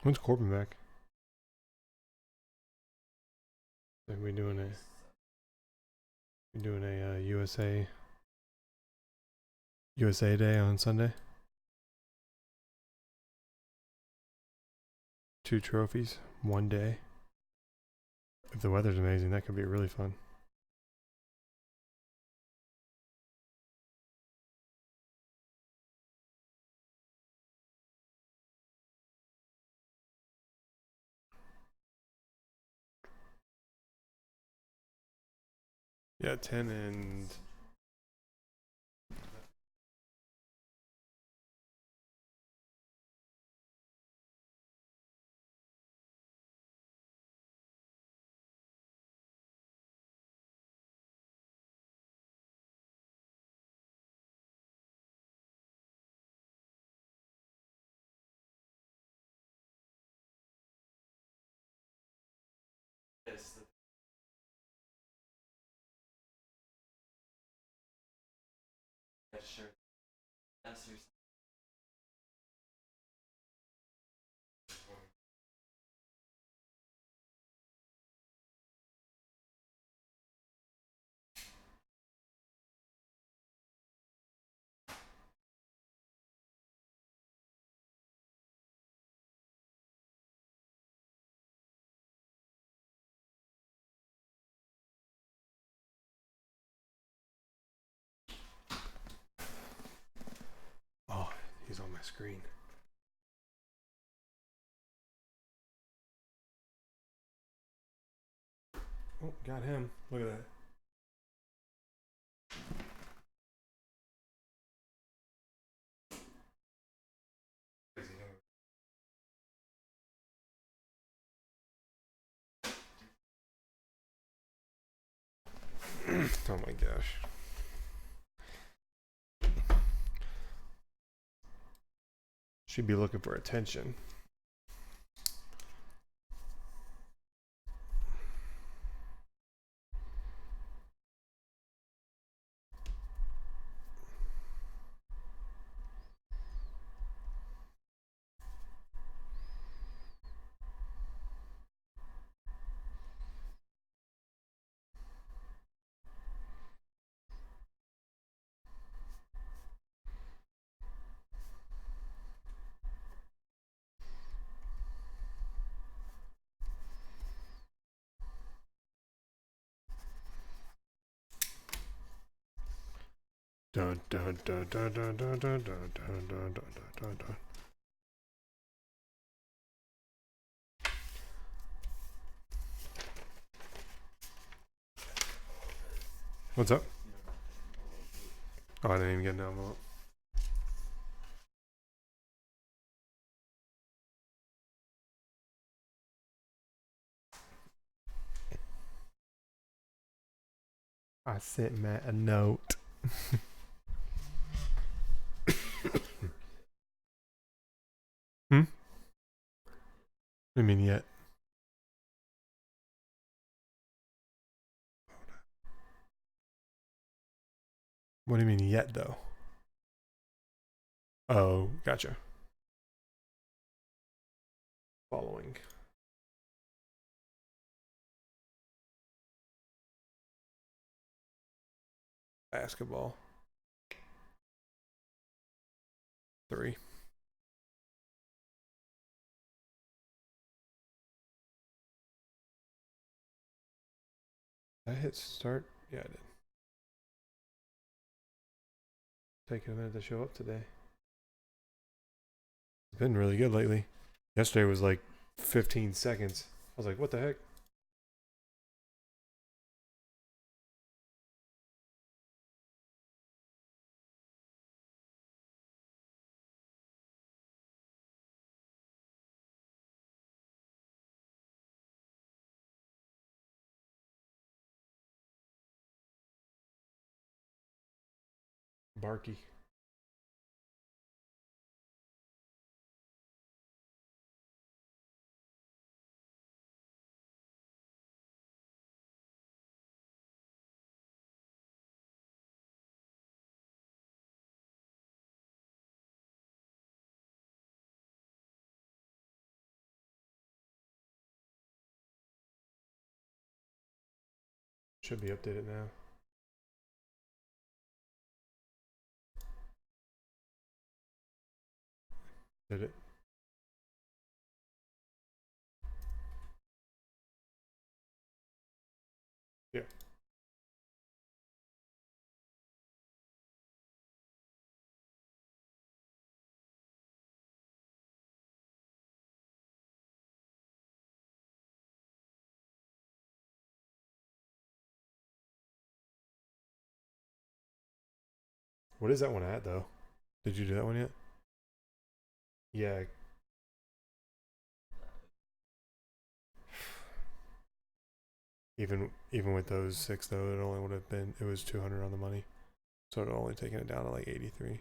When's Corbin back? Like we doing a USA Day on Sunday. 2 trophies, 1 day. If the weather's amazing, that could be really fun. Yeah, 10 and oh, he's on my screen. Oh, got him. Look at that. Oh my gosh. She'd be looking for attention. Dun dun dun dun dun dun dun dun dun dun dun dun dun. What's up? Oh, I didn't even get an envelope. I sent Matt a note. Hmm? I mean, yet. What do you mean yet, though? Oh, gotcha. Following. Basketball. 3. Did I hit start? Yeah, I did. Taking a minute to show up today. It's been really good lately. Yesterday was like 15 seconds. I was like, what the heck? Barky. Should be updated now. Did it? Yeah. What is that one at though? Did you do that one yet? Yeah. Even with those 6 though, it only would have been, it was 200 on the money, so it would only taken it down to like 83.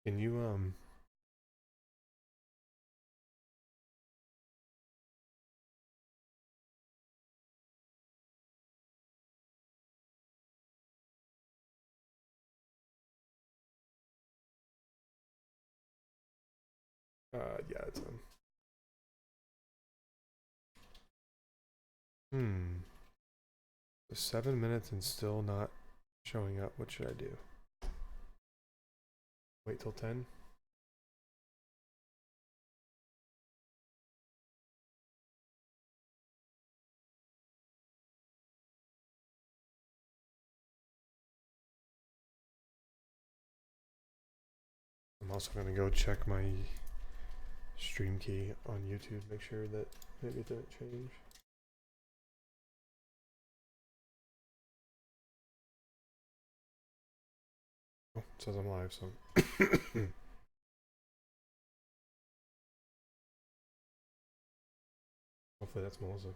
Can you yeah, it's hmm. 7 minutes and still not showing up. What should I do? Wait till 10? I'm also gonna go check my stream key on YouTube, make sure that maybe it didn't change. Oh, it says I'm live, so hopefully that's Melissa.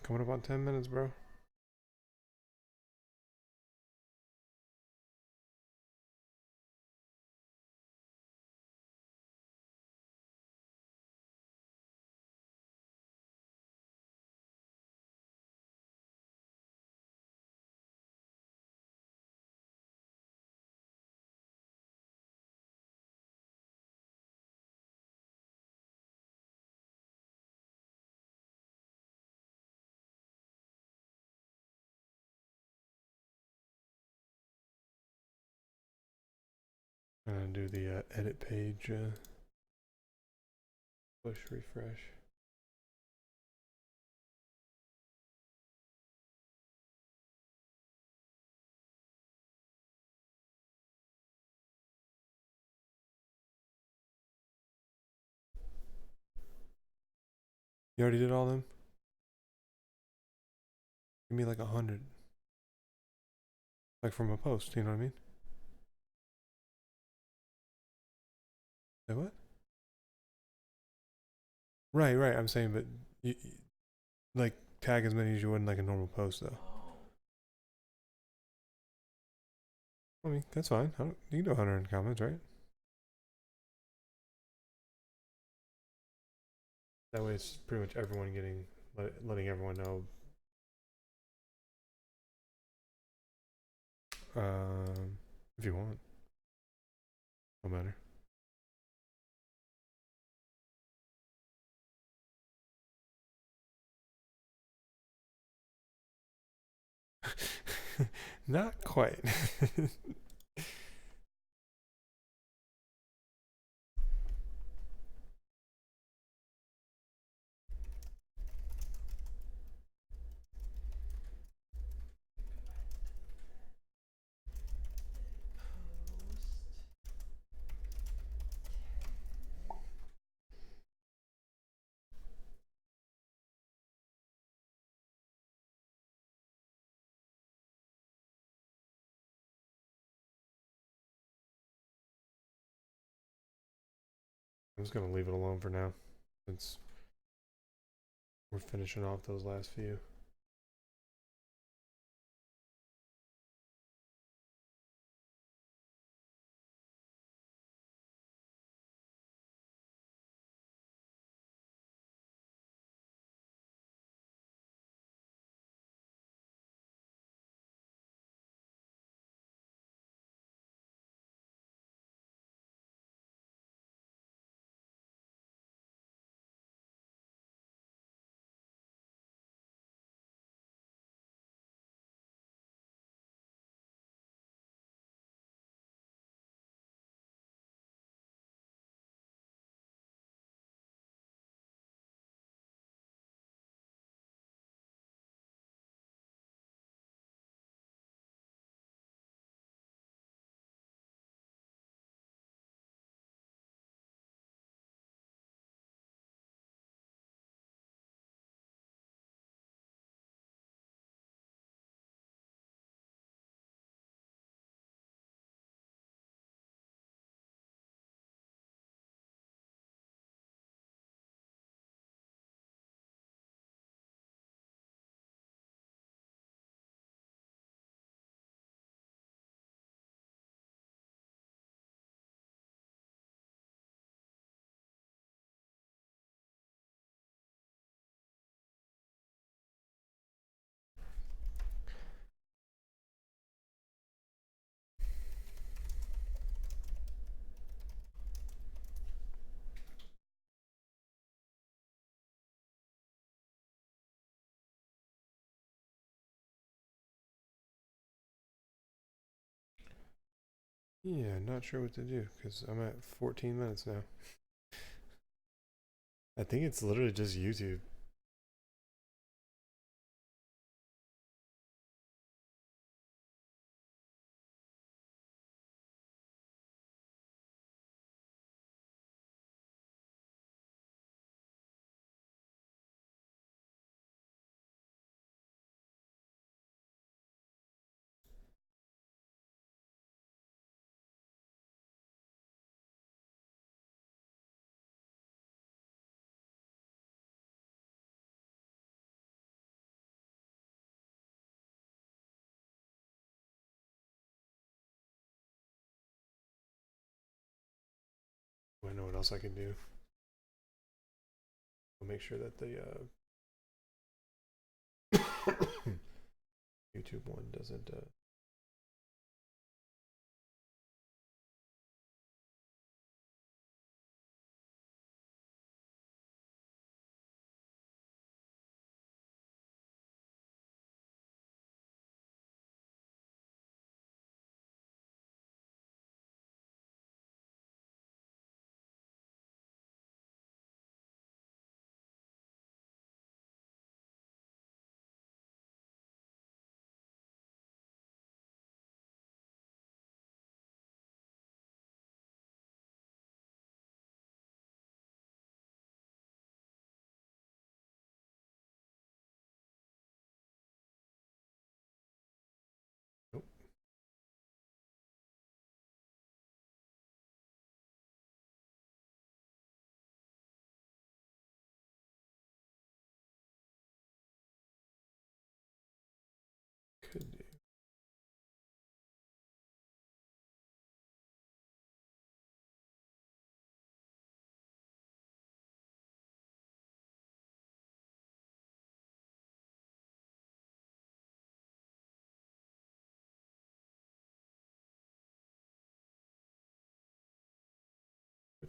Coming up on 10 minutes, bro. to do the edit page push refresh. You already did all them? Give me like 100. Like from a post, you know what I mean? Say what? Right, right. I'm saying, but like tag as many as you would in like a normal post, though. I mean, that's fine. You can do 100 comments, right? That way, it's pretty much everyone letting everyone know. If you want, no matter. Not quite. I'm just gonna leave it alone for now, since we're finishing off those last few. Yeah, not sure what to do because I'm at 14 minutes now. I think it's literally just YouTube. I know what else I can do. I'll make sure that the YouTube one doesn't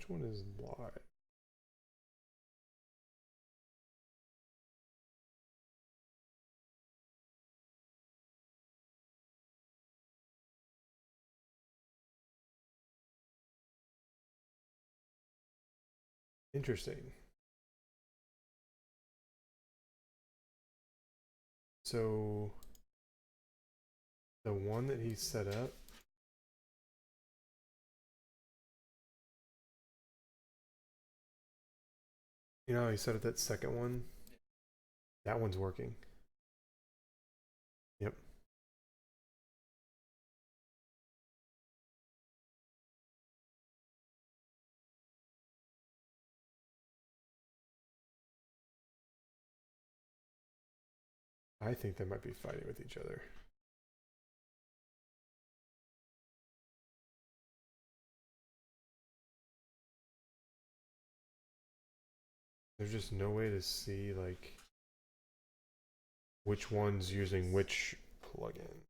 which one is live? Interesting. So the one that he set up, you know, he set up that second one. That one's working. Yep. I think they might be fighting with each other. There's just no way to see like which one's using which plugin.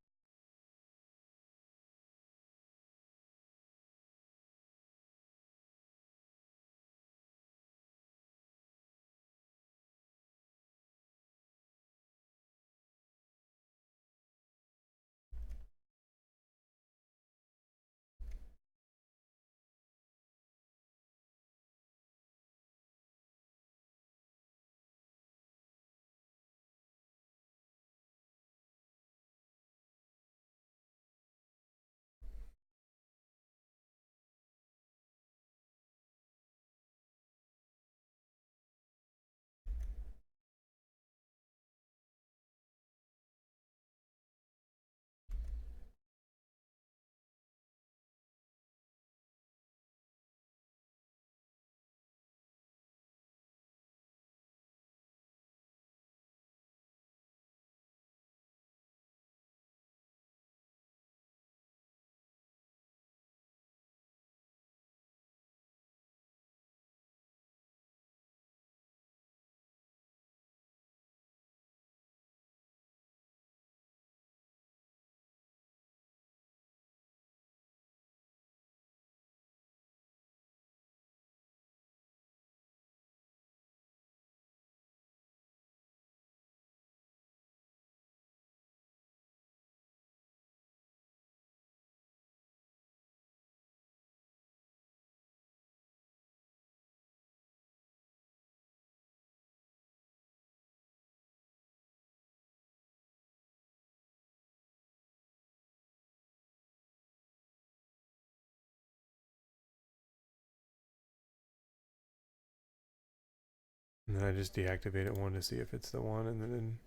And then I just deactivated one to see if it's the one, and then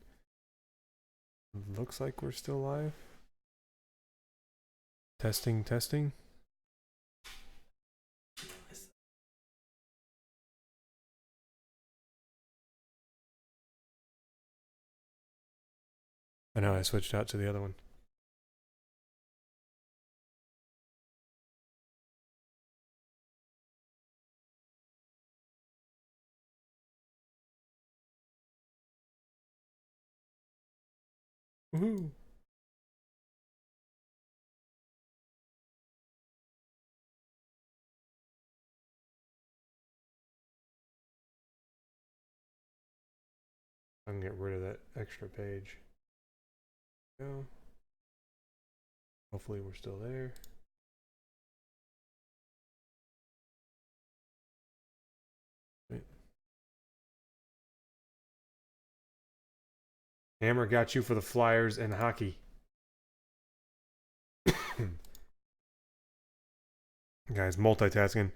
it looks like we're still live. Testing, testing. I know I switched out to the other one. Woohoo! I can get rid of that extra page. Go. Hopefully we're still there. Wait. Hammer got you for the Flyers and hockey. Guys, multitasking.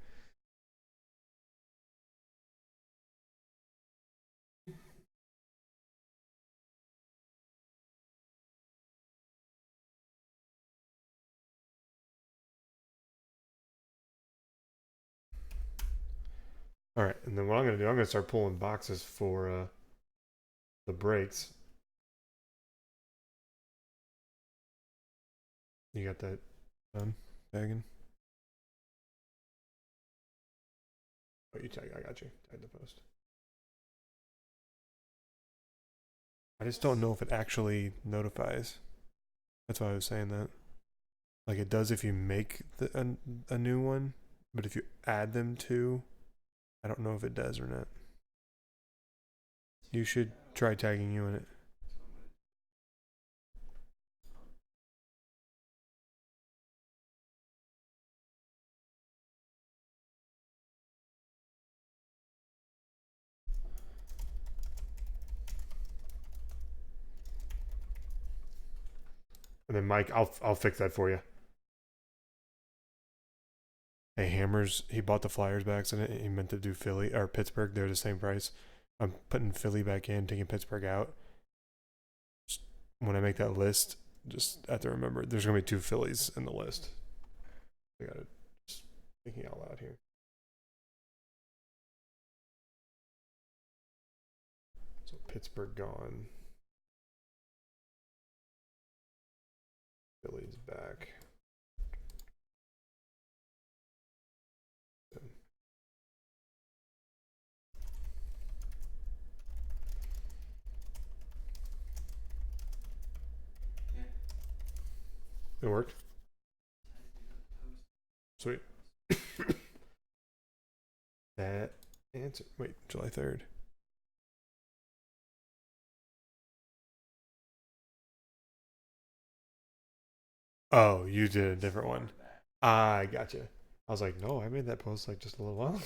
All right, and then what I'm gonna do, I'm gonna start pulling boxes for the breaks. You got that done, Megan? Oh, you tag. I got you. Tag the post. I just don't know if it actually notifies. That's why I was saying that. Like it does if you make a new one, But if you add them to, I don't know if it does or not. You should try tagging you in it. And then Mike, I'll fix that for you. Hey, Hammers, he bought the Flyers by accident. He meant to do Philly or Pittsburgh. They're the same price. I'm putting Philly back in, taking Pittsburgh out. Just when I make that list, just have to remember there's gonna be 2 Phillies in the list. I got it. Just thinking out loud here. So Pittsburgh gone. Phillies back. It worked. Sweet. That answer. Wait, July 3rd. Oh, you did a different one. I gotcha. I was like, no, I made that post like just a little while ago.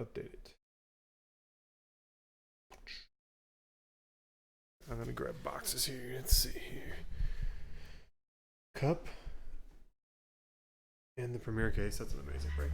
Update it. I'm gonna grab boxes here. Let's see here. Cup and the Premier case. That's an amazing break.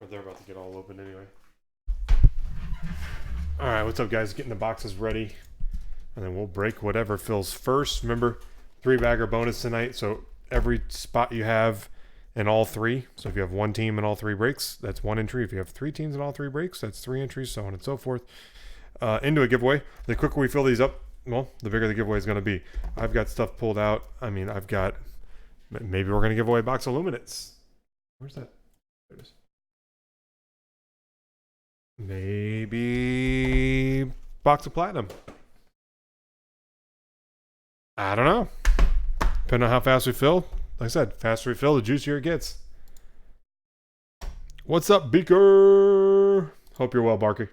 But they're about to get all open anyway. All right, what's up, guys? Getting the boxes ready, and then we'll break whatever fills first. Remember, 3-bagger bonus tonight. So every spot you have in all 3. So if you have 1 team in all 3 breaks, that's 1 entry. If you have 3 teams in all 3 breaks, that's 3 entries, so on and so forth. Into a giveaway. The quicker we fill these up, well, the bigger the giveaway is going to be. I've got stuff pulled out. I mean, I've got. Maybe we're going to give away a box of Luminance. Where's that? There it is. Maybe box of Platinum. I don't know. Depending on how fast we fill, like I said, faster refill, the juicier it gets. What's up, Beaker? Hope you're well, Barker.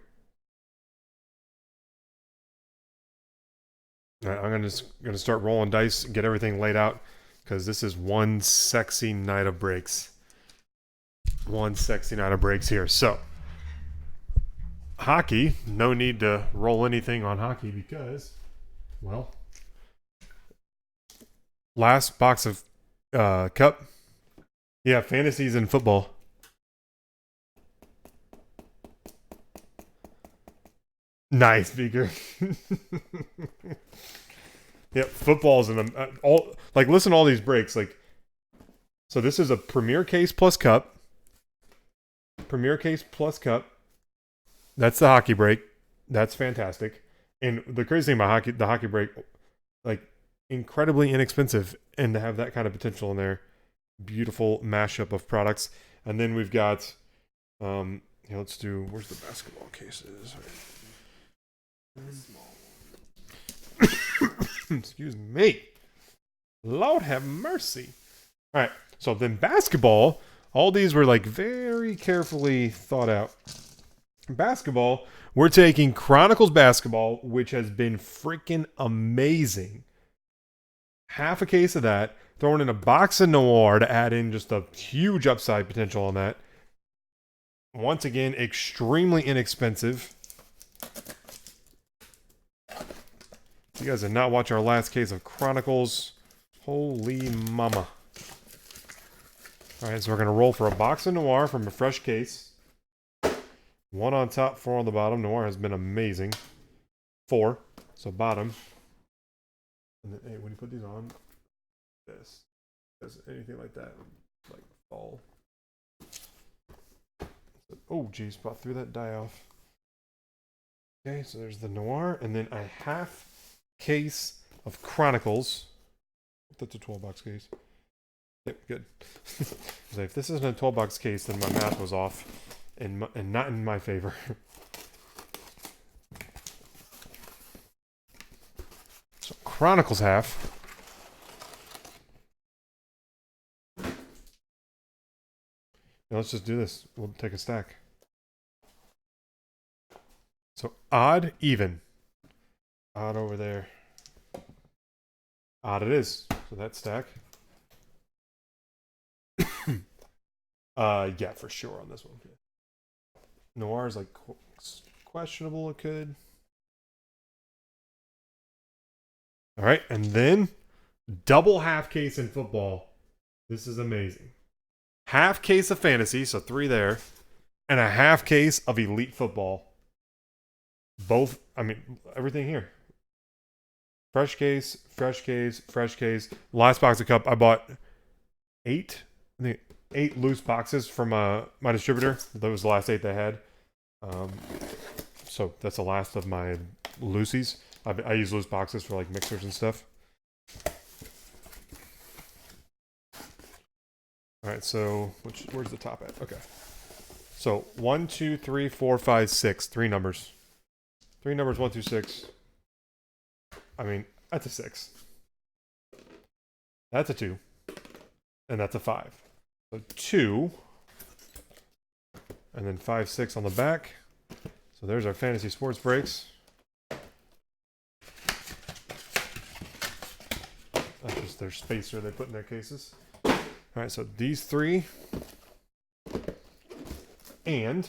All right, I'm gonna start rolling dice and get everything laid out because this is one sexy night of breaks. One sexy night of breaks here. So, hockey, no need to roll anything on hockey because, well, last box of cup. Yeah, fantasies and football. Nice, Beaker. Yep, football's in them. All like listen to all these breaks. Like, so this is a Premier Case plus cup. Premier Case plus cup. That's the hockey break. That's fantastic. And the crazy thing about hockey, the hockey break, like incredibly inexpensive, and to have that kind of potential in there, beautiful mashup of products. And then we've got, yeah, let's do. Where's the basketball cases? Excuse me. Lord have mercy. All right. So then basketball, all these were like very carefully thought out. Basketball, we're taking Chronicles basketball, which has been freaking amazing. Half a case of that, throwing in a box of Noir to add in just a huge upside potential on that. Once again, extremely inexpensive. You guys did not watch our last case of Chronicles. Holy mama. Alright, so we're going to roll for a box of Noir from a fresh case. 1 on top, 4 on the bottom. Noir has been amazing. 4. So bottom. And then, hey, when you put these on, this. Does anything like that, like fall. Oh, geez, about threw that die off. Okay, so there's the Noir, and then a half case of Chronicles. That's a 12-box case. Yep, good. So if this isn't a 12-box case, then my math was off, and not in my favor. So Chronicles half. Now let's just do this. We'll take a stack. So odd, even. Odd over there. Odd it is. So that stack. Yeah, for sure on this one. Noir is like questionable. It could. All right, and then double half case in football. This is amazing. Half case of fantasy, so 3 there, and a half case of elite football. Both, I mean, everything here. Fresh case, fresh case, fresh case. Last box of cup, I bought 8 loose boxes from my distributor. That was the last 8 they had. So that's the last of my loosies. I use loose boxes for like mixers and stuff. All right, so where's the top at? Okay. So 1, 2, 3, 4, 5, 6. 3 numbers. 3 numbers, 1 through 6. I mean, that's a 6. That's a 2. And that's a 5. So 2. And then 5, 6 on the back. So there's our fantasy sports breaks. That's just their spacer they put in their cases. All right, so these 3. And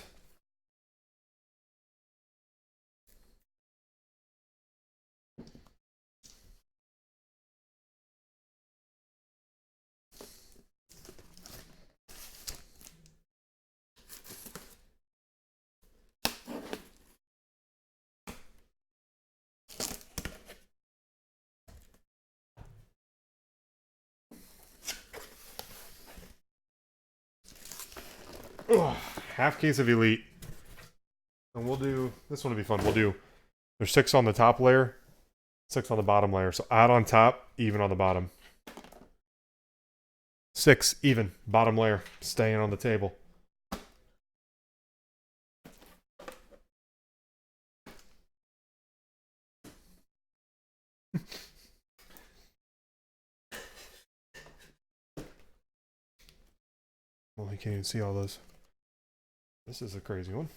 half case of elite. And we'll do, this one will be fun. We'll do, there's 6 on the top layer, 6 on the bottom layer. So odd on top, even on the bottom. 6 even, bottom layer, staying on the table. can't even see all those. This is a crazy one.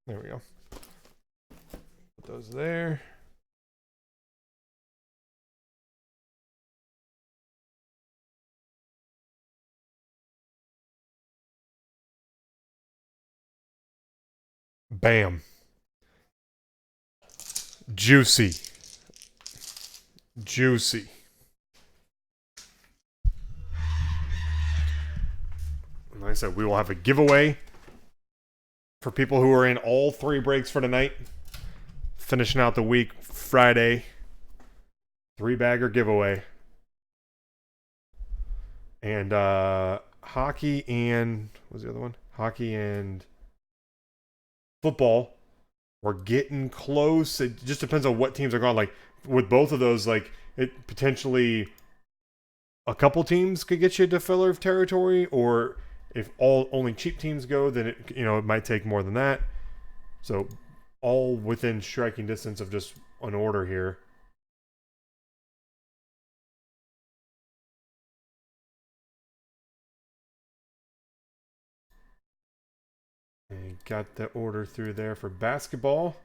There we go. Put those there. Bam. Juicy. Juicy. And like I said, we will have a giveaway for people who are in all 3 breaks for tonight. Finishing out the week Friday. 3-bagger giveaway. And hockey and what was the other one? Hockey and football. We're getting close. It just depends on what teams are gone. Like with both of those, like it potentially a couple teams could get you to filler of territory, or if only cheap teams go, then it might take more than that. So all within striking distance of just an order here. And got the order through there for basketball.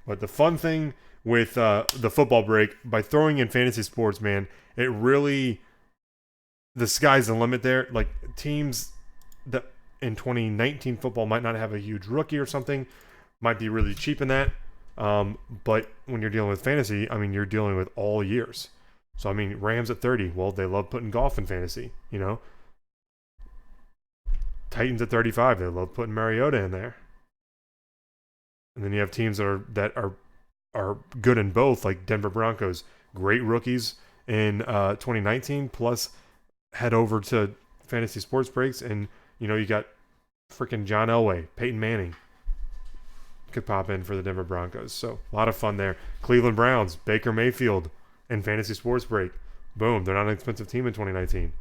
But the fun thing with the football break, by throwing in fantasy sports, man, it really, the sky's the limit there. Like teams that in 2019 football might not have a huge rookie or something, might be really cheap in that. But when you're dealing with fantasy, I mean, you're dealing with all years. So, I mean, Rams at 30, well, they love putting golf in fantasy, Titans at 35, they love putting Mariota in there. And then you have teams that are good in both, like Denver Broncos, great rookies in 2019, plus head over to fantasy sports breaks, and you got freaking John Elway, Peyton Manning could pop in for the Denver Broncos. So a lot of fun there. Cleveland Browns, Baker Mayfield in fantasy sports break. Boom, they're not an expensive team in 2019.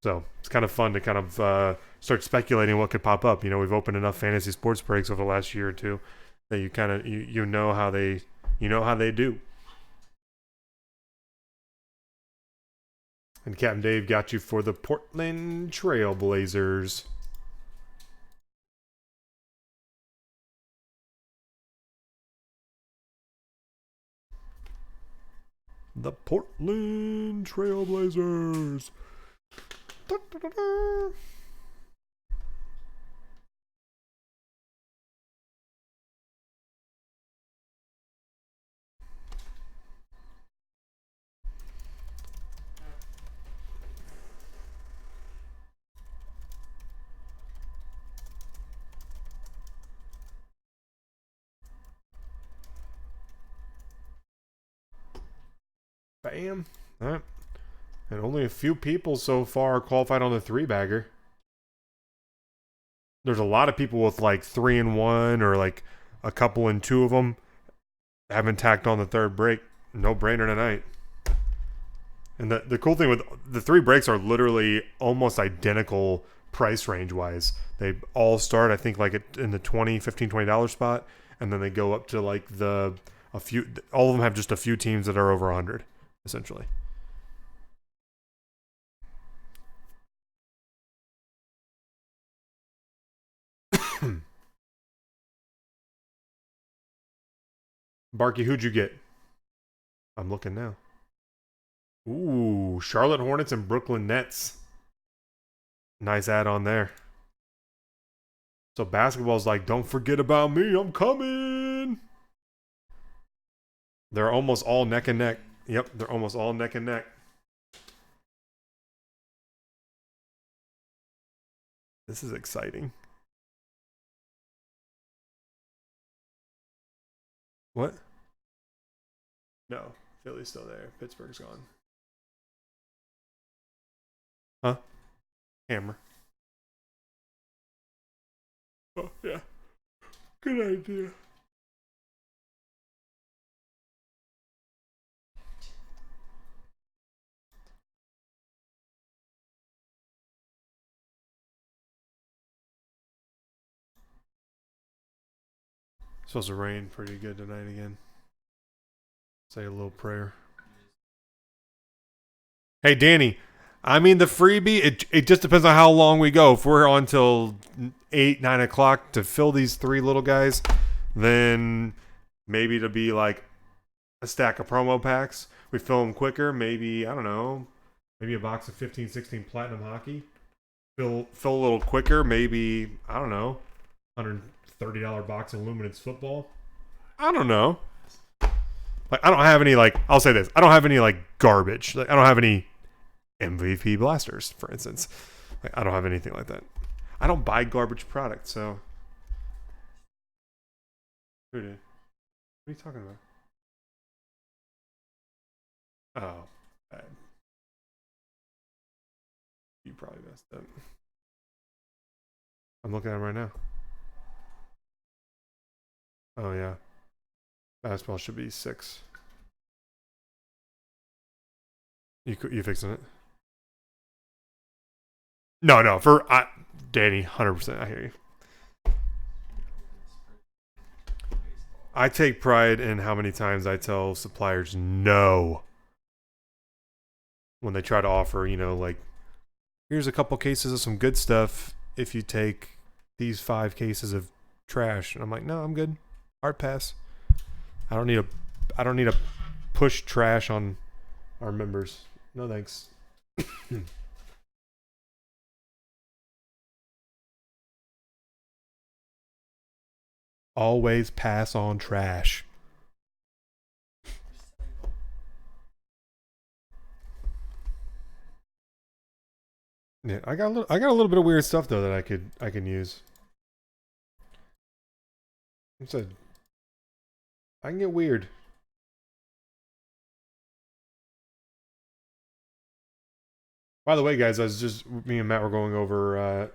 So it's kind of fun to kind of start speculating what could pop up. We've opened enough fantasy sports breaks over the last year or two that you kind of you know how they do. And Captain Dave got you for the Portland Trail Blazers. The Portland Trail Blazers. Da, da, da, da. Bam. All right. And only a few people so far qualified on the 3-bagger. There's a lot of people with like 3 and 1 or like a couple and 2 of them haven't tacked on the 3rd break. No brainer tonight. And the cool thing with the 3 breaks are literally almost identical price range wise. They all start, I think, like in the $15-$20 spot, and then they go up to like all of them have just a few teams that are over 100, essentially. Barky, who'd you get? I'm looking now. Ooh, Charlotte Hornets and Brooklyn Nets. Nice add-on there. So basketball's like, don't forget about me, I'm coming. They're almost all neck and neck. Yep, they're almost all neck and neck. This is exciting. What? No, Philly's still there. Pittsburgh's gone. Huh? Hammer. Oh, yeah. Good idea. Supposed to rain pretty good tonight again. Say a little prayer. Hey, Danny. I mean, the freebie, it just depends on how long we go. If we're on till 8, 9 o'clock to fill these three little guys, then maybe it'll be like a stack of promo packs. We fill them quicker. Maybe, I don't know, maybe a box of 15, 16 platinum hockey. Fill a little quicker. Maybe, I don't know, $130 box of Luminance football. I don't know. Like, I don't have any, like, I'll say this. I don't have any, like, garbage. Like, I don't have any MVP blasters, for instance. Like, I don't have anything like that. I don't buy garbage products, so. Who did? What are you talking about? Oh, bad. You probably messed up. I'm looking at them right now. Oh, yeah. Basketball should be 6. You fixing it? No. Danny, 100%. I hear you. I take pride in how many times I tell suppliers no when they try to offer, like, here's a couple cases of some good stuff if you take these 5 cases of trash. And I'm like, no, I'm good. Hard pass. I don't need to push trash on our members. No thanks. Always pass on trash. Yeah, I got a little bit of weird stuff though that I can use. I can get weird. By the way, guys, me and Matt were going over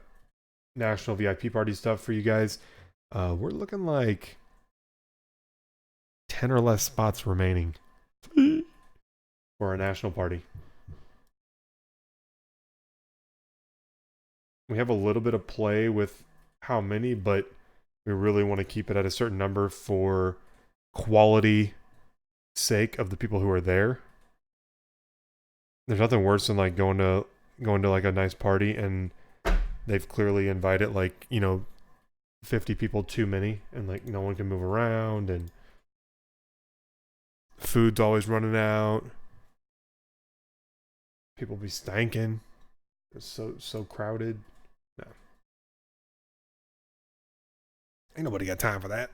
national VIP party stuff for you guys. We're looking like 10 or less spots remaining for a national party. We have a little bit of play with how many, but we really want to keep it at a certain number for quality sake of the people who are there. There's nothing worse than like going to like a nice party and they've clearly invited like, 50 people too many and like no one can move around and food's always running out. People be stanking. It's so crowded. No. Ain't nobody got time for that.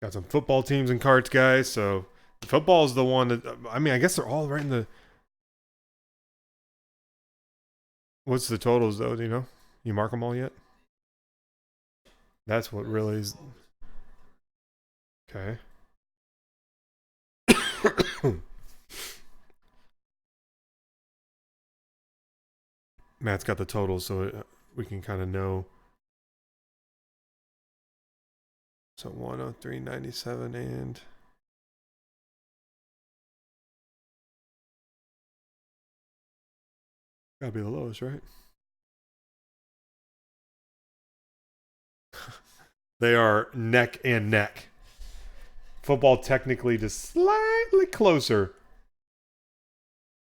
Got some football teams and carts, guys, so football is the one that I guess they're all right in the. What's the totals though? Do you know? You mark them all yet? That's what really is. Okay. Matt's got the totals, so we can kind of know. So 103.97 and. Gotta be the lowest, right? They are neck and neck. Football technically just slightly closer.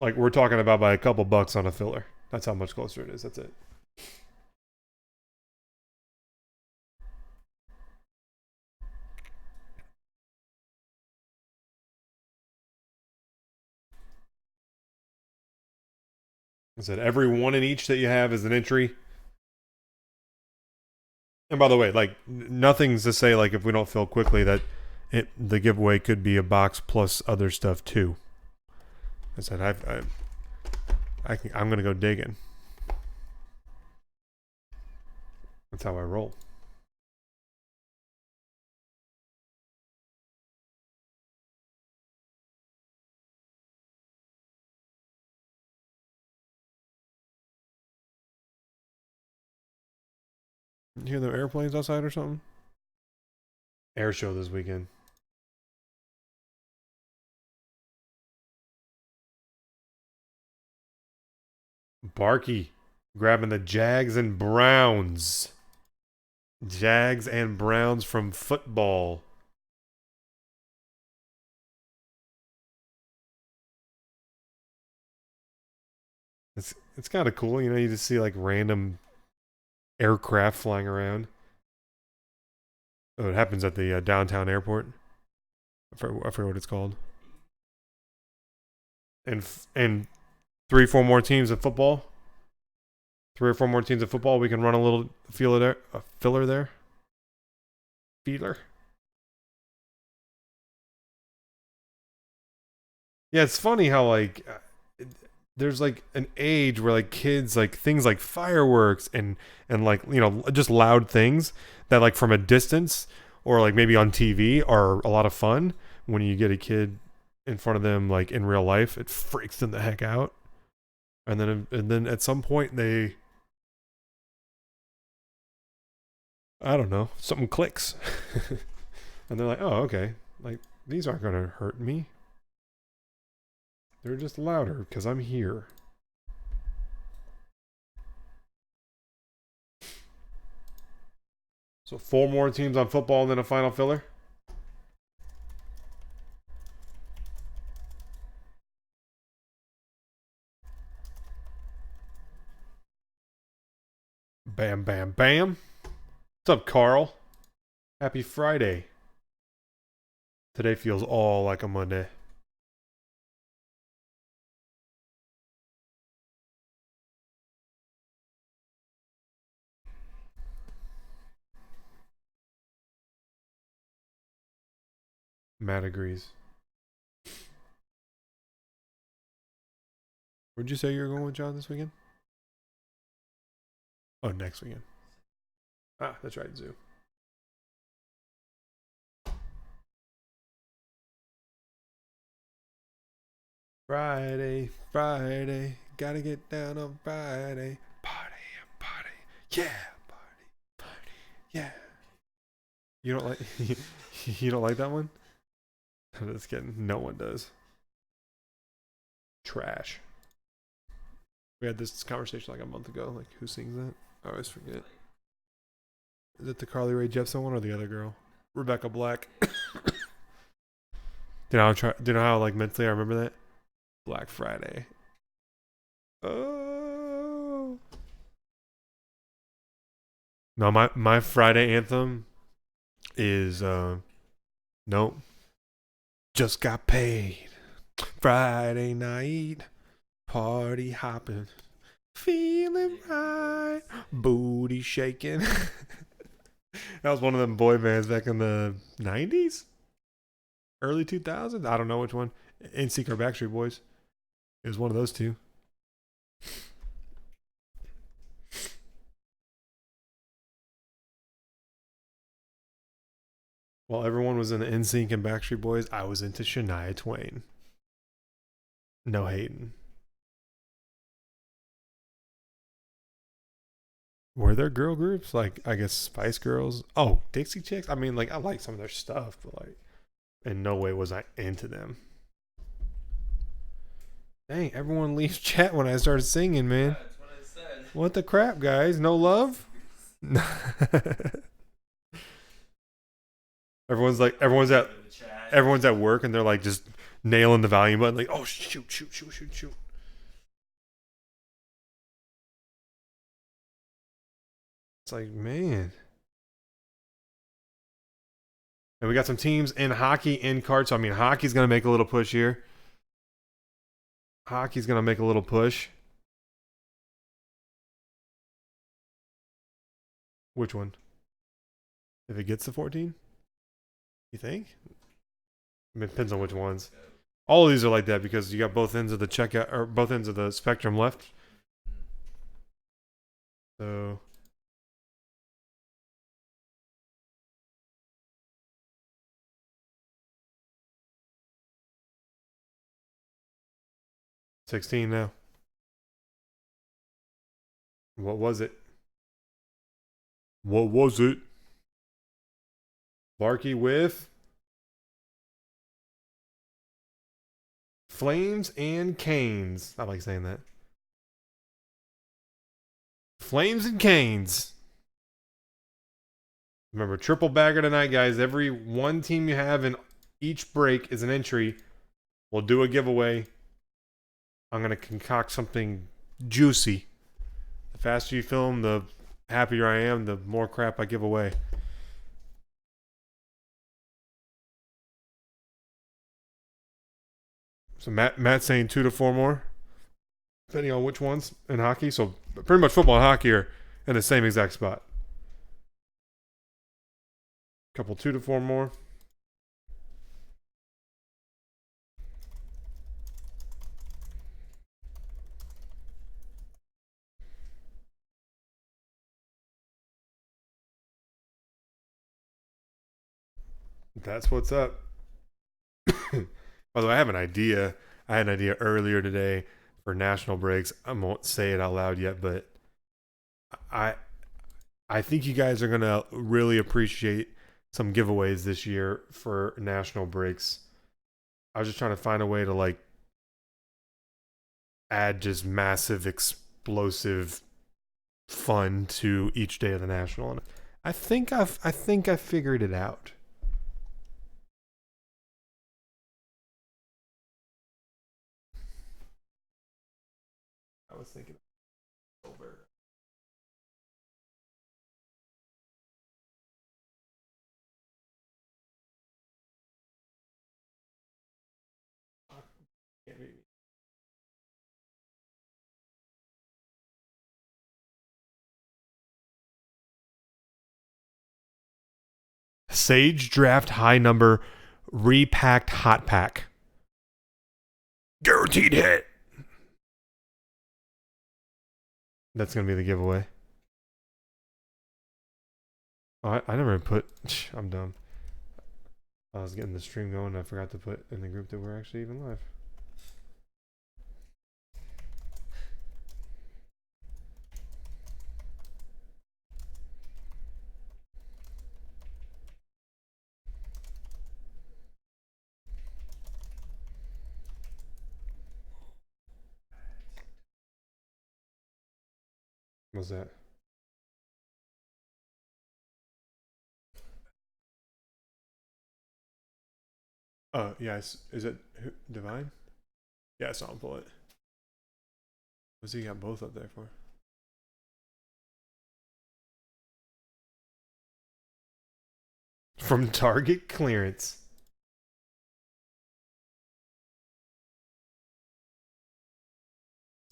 Like we're talking about by a couple bucks on a filler. That's how much closer it is. That's it. I said every one in each that you have is an entry. And by the way, like nothing's to say like if we don't fill quickly that the giveaway could be a box plus other stuff too. I said I'm gonna go digging. That's how I roll. You hear the airplanes outside or something? Air show this weekend. Barky grabbing the Jags and Browns. Jags and Browns from football. It's kind of cool, you know. You just see like random aircraft flying around. Oh, it happens at the downtown airport. I forget what it's called. And 3, 4 more teams in football. 3 or 4 more teams in football. We can run a little filler there. Feeler. Yeah, it's funny how like there's like an age where like kids like things like fireworks and like you know just loud things that like from a distance or like maybe on TV are a lot of fun. When you get a kid in front of them like in real life, it freaks them the heck out. And then at some point they, I don't know, something clicks. And they're like, "Oh, okay. Like these aren't going to hurt me. They're just louder because I'm here." So 4 more teams on football and then a final filler. Bam, bam, bam. What's up, Carl? Happy Friday. Today feels all like a Monday. Matt agrees. Where'd you say you were going with John this weekend? Oh, next weekend. Ah, that's right, zoo. Friday, Friday, gotta get down on Friday. Party, party, yeah, party, party, yeah. You don't like you don't like that one? I'm just kidding. No one does. Trash. We had this conversation like a month ago. Like, who sings that? I always forget. Is it the Carly Rae Jepsen one or the other girl? Rebecca Black. Do you know how like mentally I remember that? Black Friday. Oh. No, my Friday anthem is nope. Just got paid. Friday night. Party hopping. Feeling right. Booty shaking. That was one of them boy bands back in the 90s? Early 2000s? I don't know which one. NSYNC or Backstreet Boys. It was one of those two. While everyone was into NSYNC and Backstreet Boys, I was into Shania Twain. No hating. Were there girl groups? Like, I guess Spice Girls? Oh, Dixie Chicks? I mean, like, I like some of their stuff, but, like, in no way was I into them. Dang, everyone leaves chat when I started singing, man. Yeah, that's what I said. What the crap, guys? No love? everyone's at work and they're like just nailing the volume button, like, oh shoot, shoot, shoot, shoot, shoot. It's like, man. And we got some teams in hockey and cards. So I mean, hockey's gonna make a little push here. Hockey's gonna make a little push. Which one? If it gets to 14? You think? I mean, it depends on which ones. All of these are like that because you got both ends of the checkout or both ends of the spectrum left. So 16 now. What was it? What was it? Larky with Flames and Canes. I like saying that. Flames and Canes. Remember, triple bagger tonight, guys. Every one team you have in each break is an entry. We'll do a giveaway. I'm going to concoct something juicy. The faster you film, the happier I am, the more crap I give away. So Matt's saying 2 to 4 more, depending on which ones in hockey. So pretty much football and hockey are in the same exact spot. Couple 2 to 4 more. That's what's up. By the way, I have an idea. I had an idea earlier today for national breaks. I won't say it out loud yet, but I I think you guys are gonna really appreciate some giveaways this year for national breaks. I was just trying to find a way to like add just massive, explosive fun to each day of the national, and I think I figured it out. I was thinking over. Sage draft high number repacked hot pack. Guaranteed hit. That's gonna be the giveaway. Oh, I never put. I'm dumb. I was getting the stream going. I forgot to put in the group that we're actually even live. What's that? Yeah. Is it Divine? Yeah, I saw him pull it. What's he got both up there for? From Target clearance.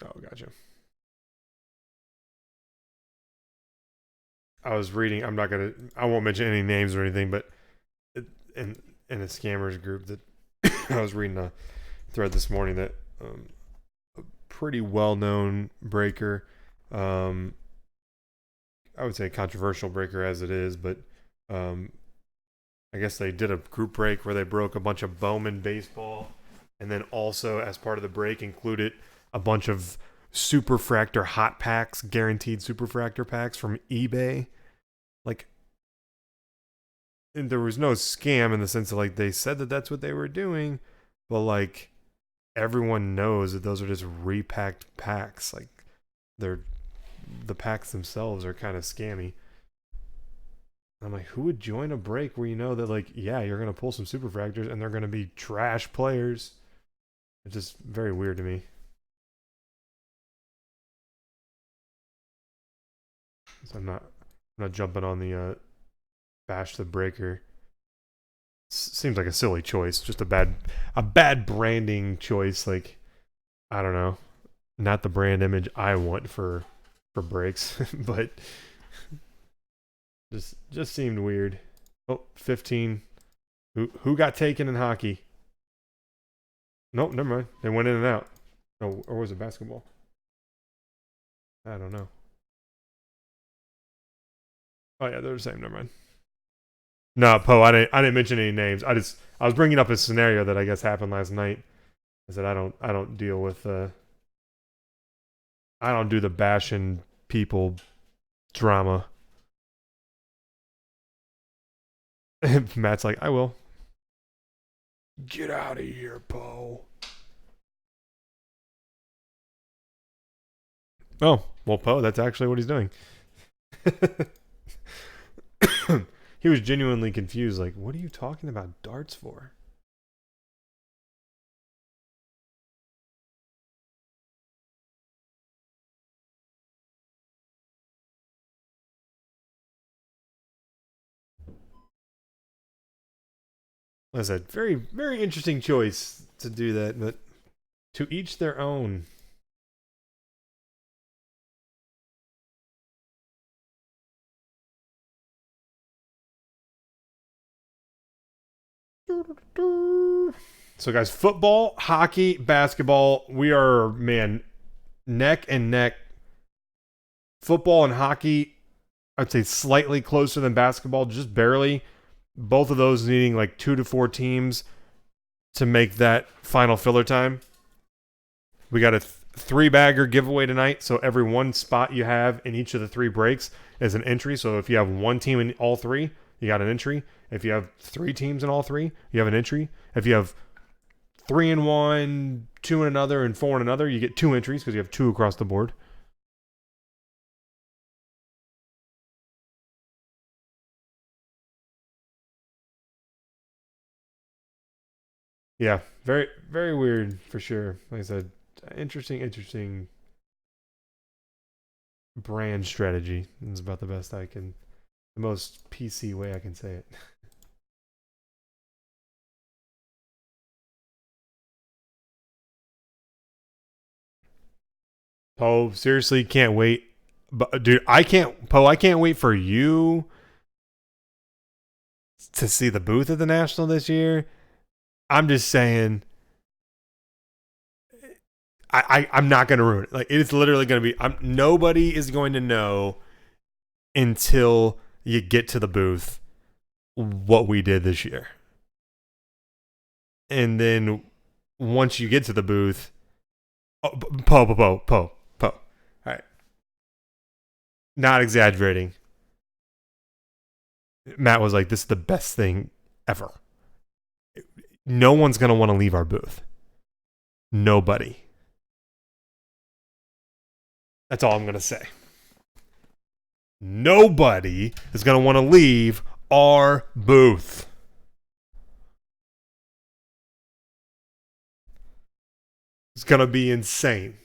Oh, gotcha. I was reading. I won't mention any names or anything, but in a scammers group that I was reading a thread this morning that a pretty well-known breaker, um, I would say controversial breaker as it is, but um, I guess they did a group break where they broke a bunch of Bowman baseball, and then also as part of the break included a bunch of superfractor hot packs, guaranteed superfractor packs from eBay. Like, and there was no scam in the sense of like they said that that's what they were doing, but like everyone knows that those are just repacked packs. Like they're the packs themselves are kind of scammy. I'm like, who would join a break where you know that like, yeah, you're gonna pull some superfractors and they're gonna be trash players? It's just very weird to me. So I'm not jumping on the bash the breaker. Seems like a silly choice, just a bad branding choice. Like I don't know, not the brand image I want for breaks, but just seemed weird. Oh, 15. Who got taken in hockey? Nope, never mind. They went in and out. Oh, or was it basketball? I don't know. Oh yeah, they're the same. Never mind. No, Poe. I didn't mention any names. I was bringing up a scenario that I guess happened last night. I said I don't deal with I don't do the bashing people drama. Matt's like, I will. Get out of here, Poe. Oh, well, Poe, that's actually what he's doing. He was genuinely confused. Like, what are you talking about darts for? Like I said, very, very interesting choice to do that, but to each their own. So, guys, football, hockey, basketball, we are, man, neck and neck. Football and hockey, I'd say slightly closer than basketball, just barely. Both of those needing like 2 to 4 teams to make that final filler time. We got a 3-bagger giveaway tonight. So every one spot you have in each of the 3 breaks is an entry. So if you have one team in all 3, you got an entry. If you have 3 teams in all 3, you have an entry. If you have 3 in one, 2 in another, and 4 in another, you get 2 entries because you have 2 across the board. Yeah, very, very weird for sure. Like I said, interesting brand strategy. Is about the best I can, the most PC way I can say it. Poe, seriously, can't wait. But dude, I can't. Poe, I can't wait for you to see the booth at the National this year. I'm just saying, I'm not gonna ruin it. Like it's literally gonna be. Nobody is going to know until you get to the booth what we did this year. And then once you get to the booth, Poe. All right. Not exaggerating. Matt was like, this is the best thing ever. No one's going to want to leave our booth. Nobody. That's all I'm going to say. Nobody is going to want to leave our booth. It's going to be insane.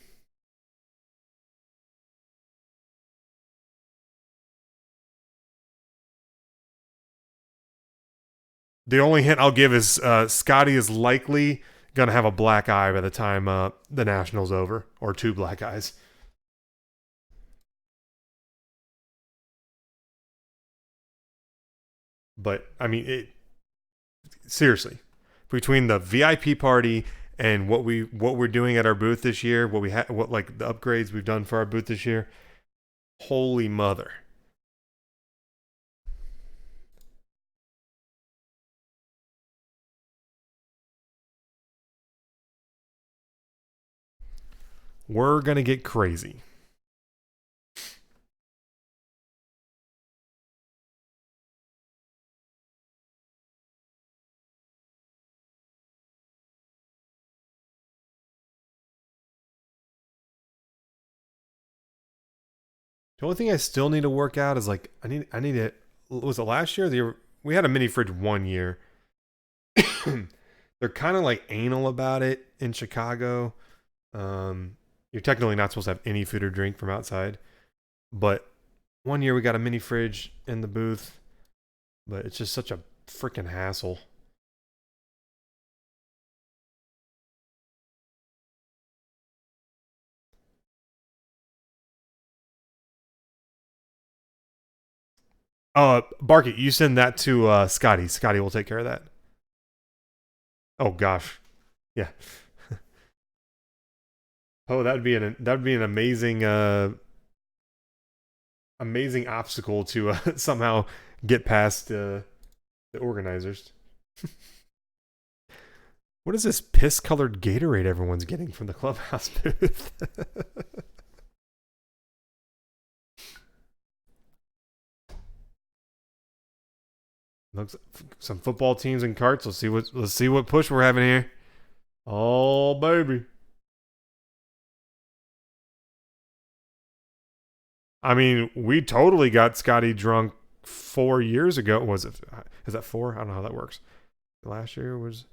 The only hint I'll give is Scotty is likely going to have a black eye by the time the National's over, or 2 black eyes. But, I mean, seriously, between the VIP party and what we're doing at our booth this year, what like the upgrades we've done for our booth this year, holy mother. We're going to get crazy. The only thing I still need to work out is like I need to, was it last year? We had a mini fridge one year. They're kind of like anal about it in Chicago. You're technically not supposed to have any food or drink from outside, but one year we got a mini fridge in the booth, but it's just such a freaking hassle. Barky, you send that to Scotty. Scotty will take care of that. Oh gosh, yeah. Oh, that'd be an amazing obstacle to somehow get past the organizers. What is this piss-colored Gatorade everyone's getting from the Clubhouse booth? Looks some football teams and carts. Let's see what push we're having here. Oh baby. I mean, we totally got Scotty drunk 4 years ago. Was it? Is that 4? I don't know how that works. Last year was,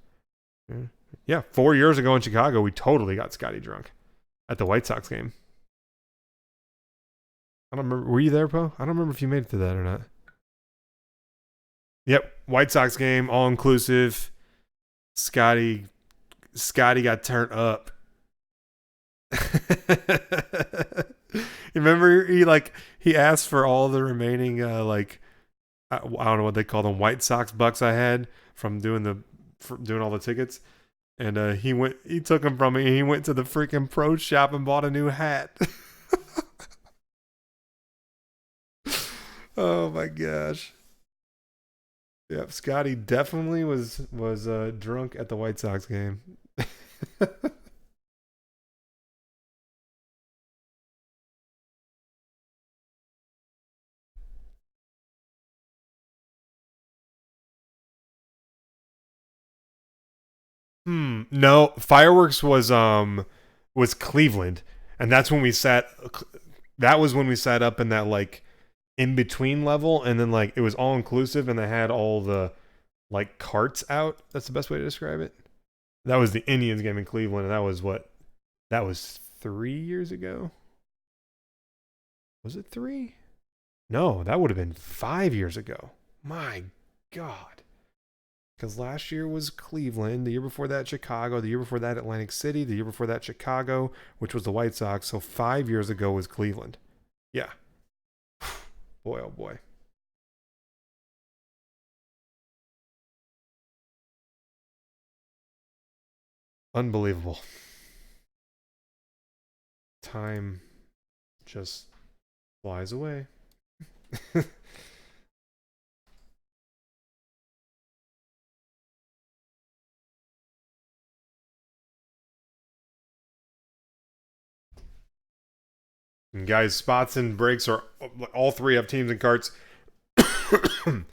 yeah, 4 years ago in Chicago, we totally got Scotty drunk at the White Sox game. I don't remember. Were you there, Poe? I don't remember if you made it to that or not. Yep, White Sox game, all inclusive. Scotty got turned up. Remember he asked for all the remaining I don't know what they call them, White Sox bucks I had from doing all the tickets, and he took them from me and he went to the freaking pro shop and bought a new hat. Oh my gosh. Yep, Scotty definitely was drunk at the White Sox game. No, fireworks was Cleveland, and that's when we sat. That was when we sat up in that like in between level, and then like it was all inclusive, and they had all the like carts out. That's the best way to describe it. That was the Indians game in Cleveland, and that was what? That was 3 years ago. Was it three? No, that would have been 5 years ago. My God. Because last year was Cleveland, the year before that Chicago, the year before that Atlantic City, the year before that Chicago, which was the White Sox. So 5 years ago was Cleveland. Yeah. Boy, oh boy. Unbelievable. Time just flies away. And guys, spots and breaks are all three have teams and carts. If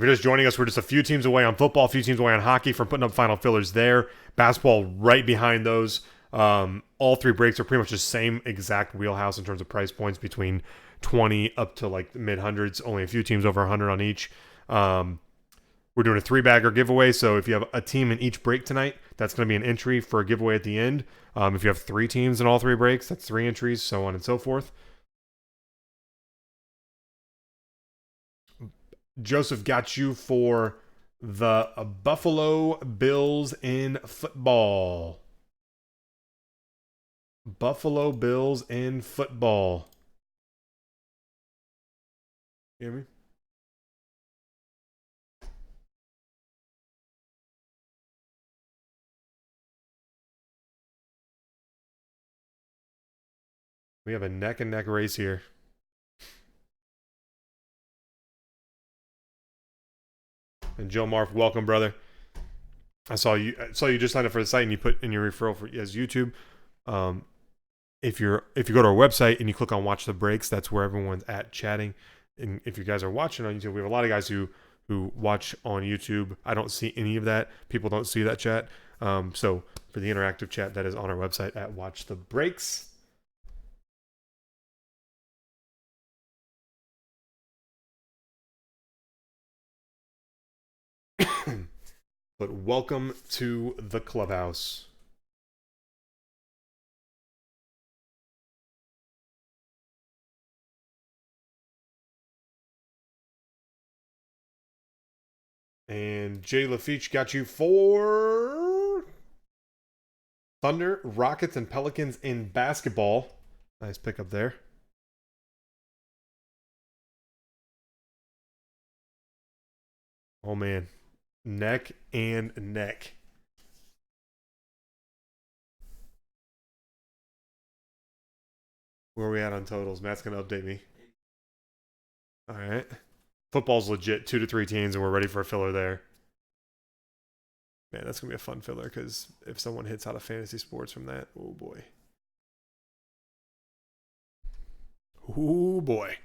you're just joining us, we're just a few teams away on football, a few teams away on hockey from putting up final fillers there. Basketball right behind those. All three breaks are pretty much the same exact wheelhouse in terms of price points between 20 up to like mid hundreds. Only a few teams over 100 on each. We're doing a 3-bagger giveaway. So if you have a team in each break tonight, that's going to be an entry for a giveaway at the end. If you have 3 teams in all 3 breaks, that's 3 entries, so on and so forth. Joseph got you for the Buffalo Bills in football. Buffalo Bills in football. You hear me? We have a neck and neck race here. And Joe Marf, welcome, brother. I saw you just signed up for the site and you put in your referral for as YouTube. Um, if you go to our website and you click on watch the breaks, that's where everyone's at chatting. And if you guys are watching on YouTube, we have a lot of guys who watch on YouTube. I don't see any of that. People don't see that chat. So for the interactive chat, that is on our website at watch the breaks. But welcome to the Clubhouse. And Jay Lafiche got you for Thunder, Rockets, and Pelicans in basketball. Nice pickup there. Oh man, neck and neck. Where are we at on totals? Matt's gonna update me. All right. Football's legit, 2 to 3 teams, and we're ready for a filler there. Man, that's gonna be a fun filler because if someone hits out of fantasy sports from that, oh boy. Oh boy.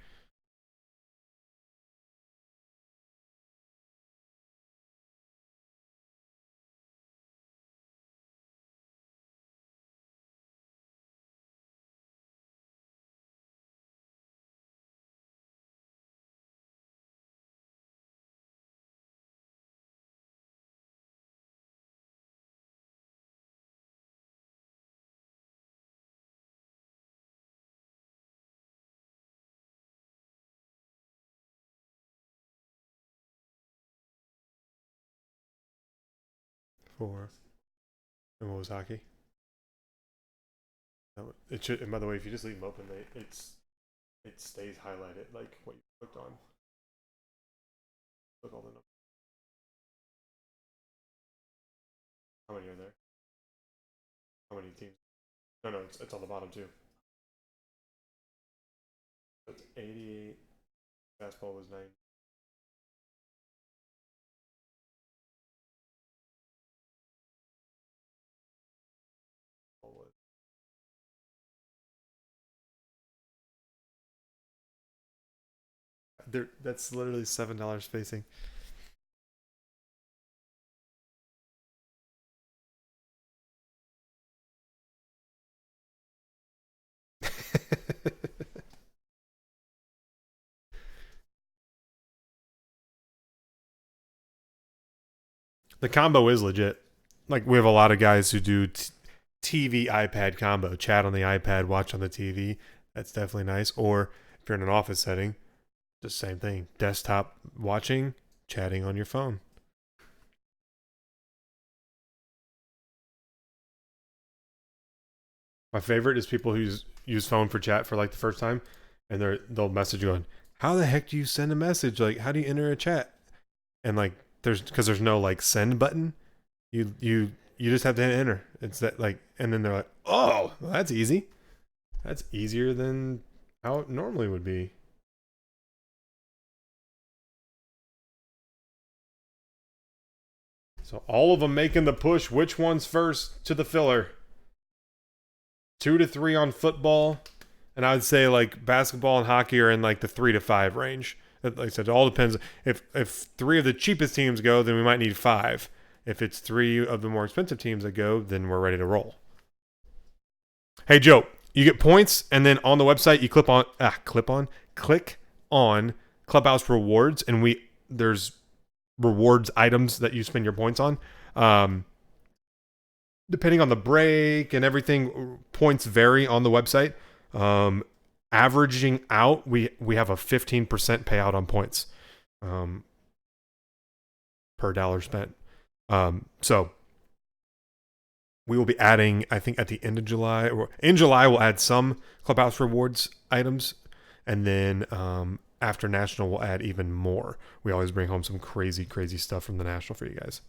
for. And what was hockey? No, it should. And by the way, if you just leave them open, it stays highlighted like what you clicked on. Look all the numbers. How many are there? How many teams? No, it's on the bottom too. It's 88. Basketball was 9. That's literally $7 spacing. The combo is legit. Like we have a lot of guys who do TV iPad combo, chat on the iPad, watch on the TV. That's definitely nice. Or if you're in an office setting, just same thing. Desktop watching, chatting on your phone. My favorite is people who use phone for chat for like the first time, and they'll message you on, how the heck do you send a message? Like, how do you enter a chat? And like, there's no like send button. You just have to hit enter. It's that like, and then they're like, oh, well, that's easy. That's easier than how it normally would be. So all of them making the push. Which one's first to the filler? 2 to 3 on football, and I would say like basketball and hockey are in like the 3 to 5 range. Like I said, it all depends. If 3 of the cheapest teams go, then we might need 5. If it's 3 of the more expensive teams that go, then we're ready to roll. Hey Joe, you get points, and then on the website you click on Clubhouse rewards, and there's rewards items that you spend your points on. Depending on the break and everything, points vary on the website. Averaging out, we have a 15% payout on points per dollar spent. So we will be adding, I think, at the end of July, or in July, we'll add some Clubhouse rewards items, and then after National, we'll add even more. We always bring home some crazy stuff from the National for you guys.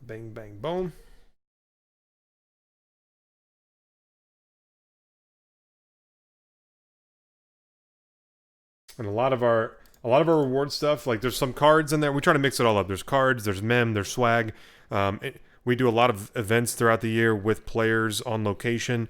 Bang, bang, boom. And a lot of our reward stuff, like there's some cards in there. We try to mix it all up. There's cards, there's mem, there's swag. We do a lot of events throughout the year with players on location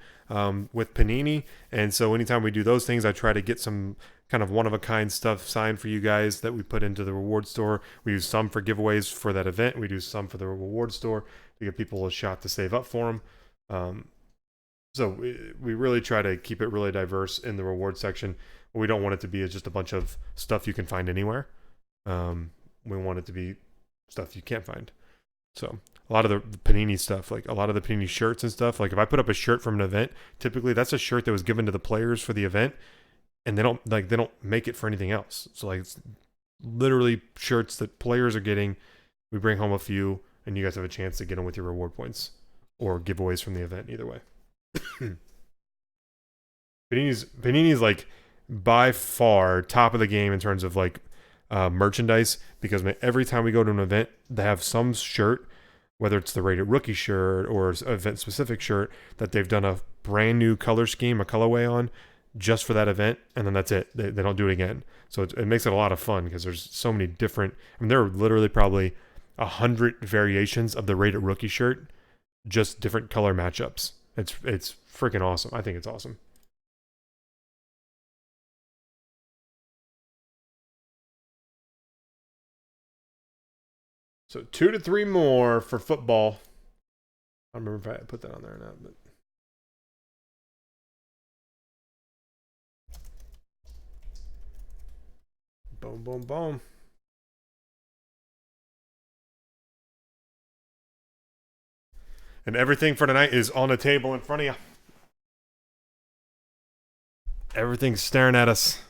with Panini, and so anytime we do those things, I try to get some kind of one of a kind stuff signed for you guys that we put into the reward store. We use some for giveaways for that event. We do some for the reward store to give people a shot to save up for them. So we really try to keep it really diverse in the reward section. We don't want it to be just a bunch of stuff you can find anywhere. We want it to be stuff you can't find. So a lot of the Panini stuff, like a lot of the Panini shirts and stuff, like if I put up a shirt from an event, typically that's a shirt that was given to the players for the event, and they don't make it for anything else. So like it's literally shirts that players are getting. We bring home a few, and you guys have a chance to get them with your reward points or giveaways from the event. Either way. Panini's like by far top of the game in terms of like merchandise, because every time we go to an event, they have some shirt, whether it's the rated rookie shirt or event specific shirt, that they've done a brand new color scheme, a colorway on just for that event, and then that's it. They don't do it again. So it makes it a lot of fun because there's so many different. I mean, there are literally probably 100 variations of the rated rookie shirt, just different color matchups. It's freaking awesome. I think it's awesome. So 2 to 3 more for football. I don't remember if I put that on there or not, but boom, boom, boom. And everything for tonight is on the table in front of you. Everything's staring at us.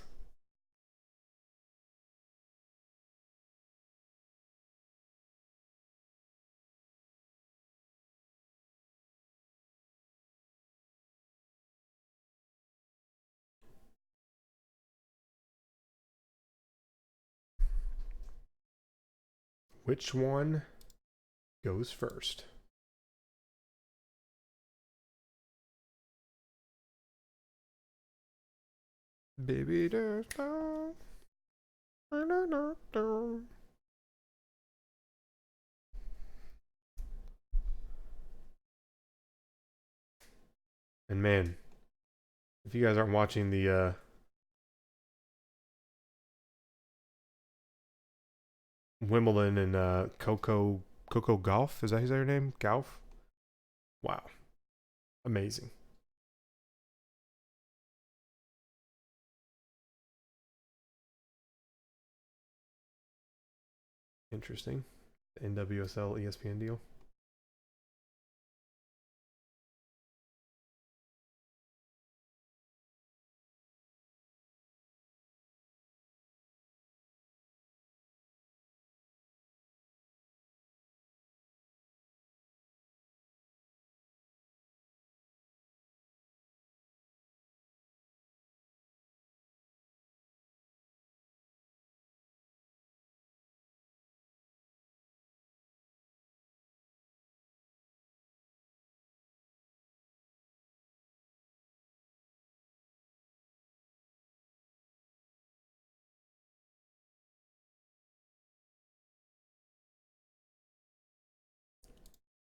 Which one goes first? Baby, there's no. And man, if you guys aren't watching the Wimbledon and Coco Golf, is that her name? Golf? Wow. Amazing. Interesting. The NWSL ESPN deal.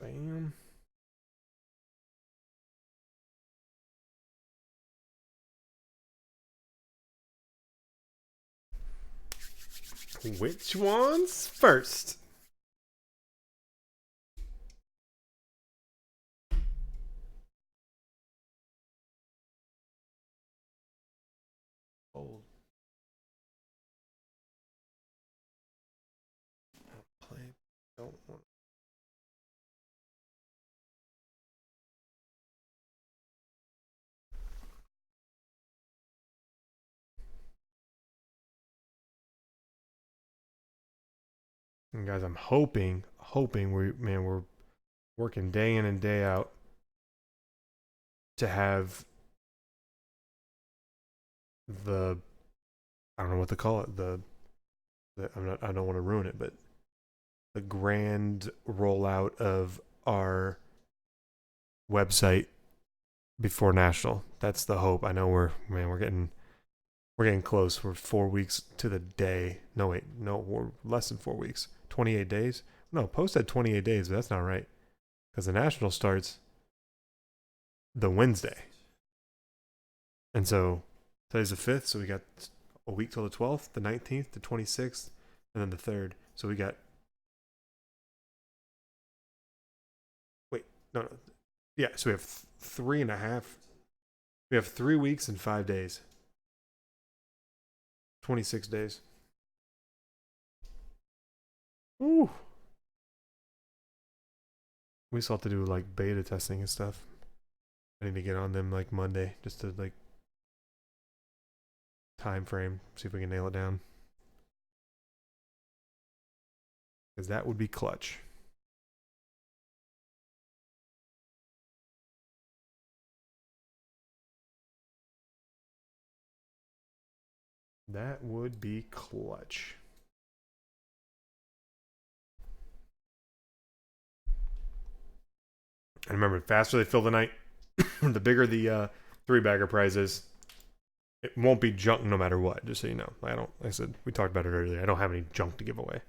Bam. Which one's first? Old. Play. Don't want. And guys, I'm hoping we're working day in and day out to have the, I don't know what to call it, I don't want to ruin it, but the grand rollout of our website before national. That's the hope. I know we're getting close. We're 4 weeks to the day. No, wait, no, we're less than 4 weeks. 28 days. No, Post said 28 days, but that's not right because the national starts the Wednesday, and so today's the 5th. So we got a week till the 12th, the 19th, the 26th, and then the 3rd. So we got. Wait, no. Yeah, so we have 3.5. We have 3 weeks and 5 days. 26 days. Ooh. We still have to do like beta testing and stuff. I need to get on them like Monday just to like time frame, see if we can nail it down. Because that would be clutch. That would be clutch. And remember, the faster they fill the night, the bigger the 3-bagger prize is. It won't be junk no matter what, just so you know. I said, we talked about it earlier. I don't have any junk to give away.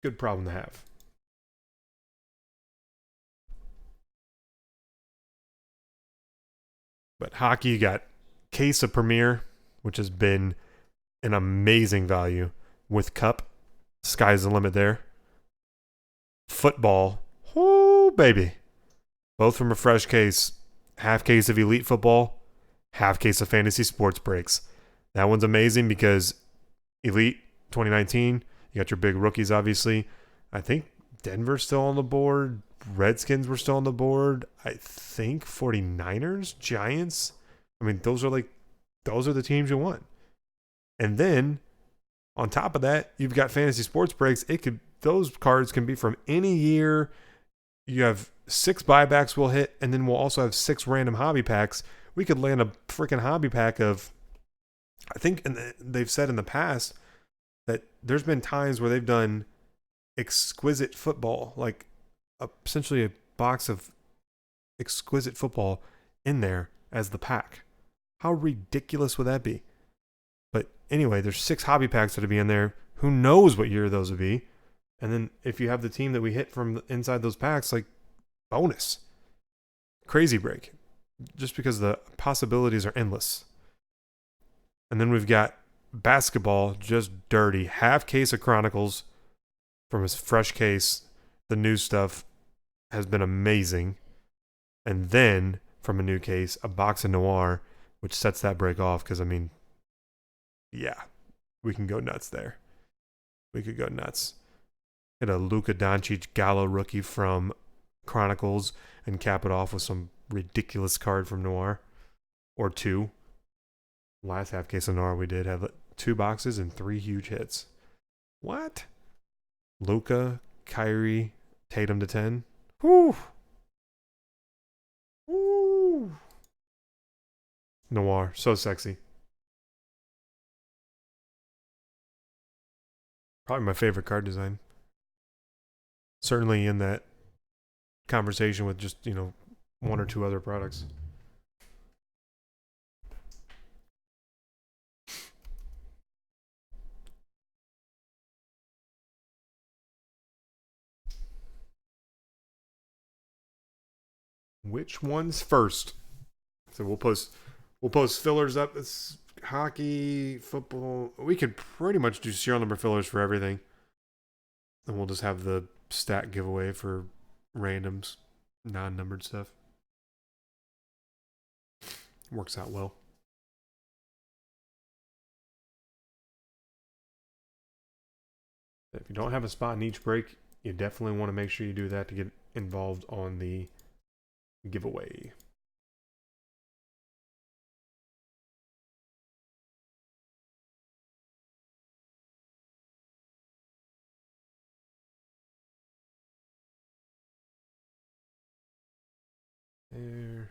Good problem to have. But hockey, you got Case of Premier, which has been an amazing value with Cup. Sky's the limit there. Football, oh baby, both from a fresh case. Half case of Elite Football, half case of Fantasy Sports Breaks. That one's amazing because Elite 2019. You got your big rookies, obviously. I think Denver's still on the board. Redskins were still on the board. I think 49ers, Giants. I mean, those are the teams you want. And then on top of that, you've got fantasy sports breaks. Those cards can be from any year. You have 6 buybacks we'll hit, and then we'll also have 6 random hobby packs. We could land a freaking hobby pack of, I think, and they've said in the past that there's been times where they've done exquisite football, like essentially a box of exquisite football in there as the pack. How ridiculous would that be? But anyway, there's 6 hobby packs that'll be in there. Who knows what year those would be? And then if you have the team that we hit from inside those packs, like bonus. Crazy break. Just because the possibilities are endless. And then we've got basketball, just dirty. Half case of Chronicles from his fresh case. The new stuff has been amazing. And then from a new case, a box of Noir, which sets that break off because, I mean, yeah, we can go nuts there. We could go nuts. Hit a Luka Doncic Gallo rookie from Chronicles and cap it off with some ridiculous card from Noir. Or 2. Last half case of Noir we did have 2 boxes and 3 huge hits. What? Luka, Kyrie, Tatum to 10. Whew. Woo. Noir, so sexy. Probably my favorite card design. Certainly in that conversation with just, 1 or 2 other products. Which one's first? So we'll post fillers up. It's hockey, football. We could pretty much do serial number fillers for everything. And we'll just have the stat giveaway for randoms, non-numbered stuff. Works out well. If you don't have a spot in each break, you definitely want to make sure you do that to get involved on the giveaway. There.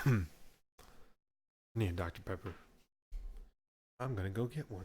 I need a Dr. Pepper. I'm going to go get one.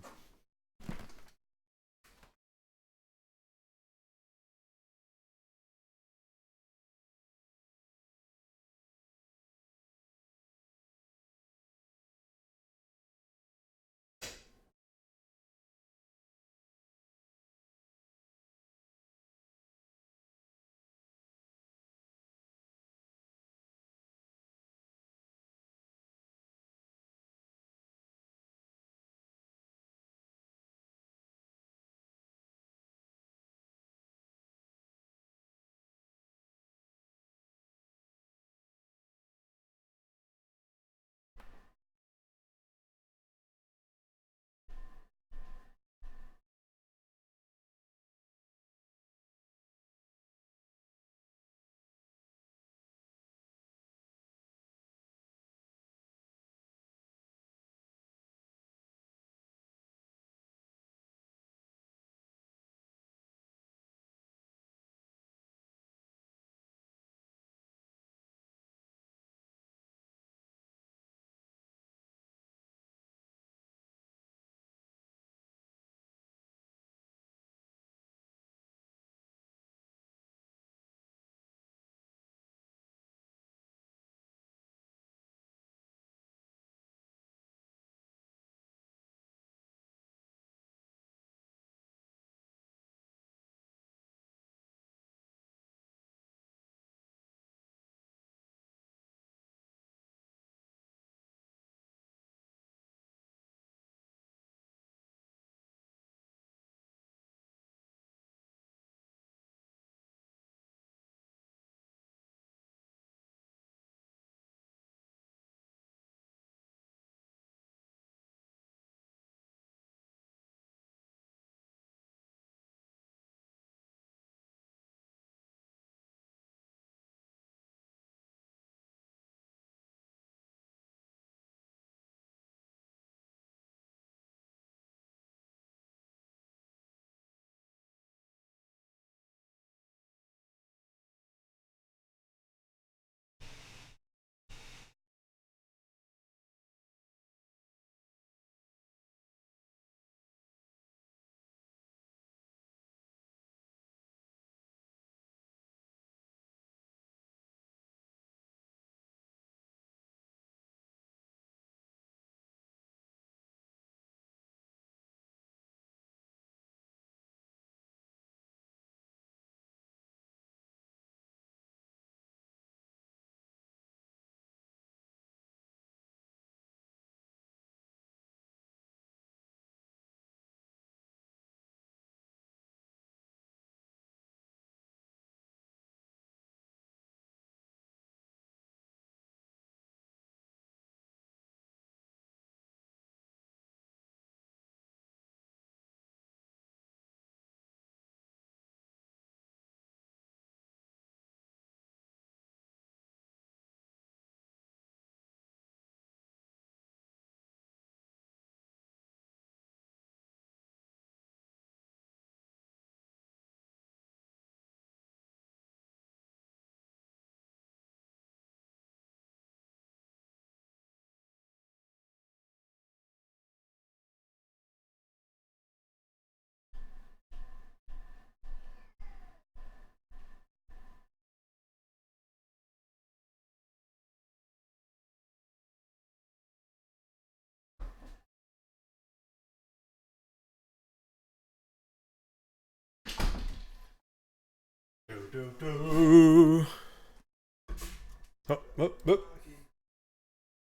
Oh.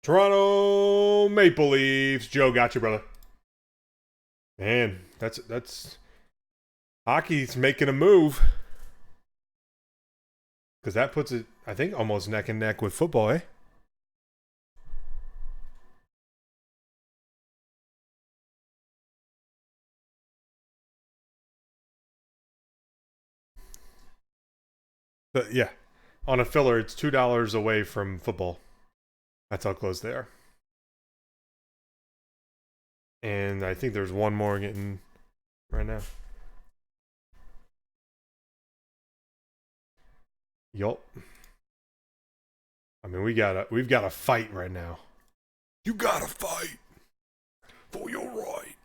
Toronto Maple Leafs. Joe, got you, brother. Man, that's hockey's making a move because that puts it, I think, almost neck and neck with football, eh? But yeah, on a filler, it's $2 away from football. That's how close they are. And I think there's one more getting right now. Yup. I mean, we've got to fight right now. You gotta fight for your right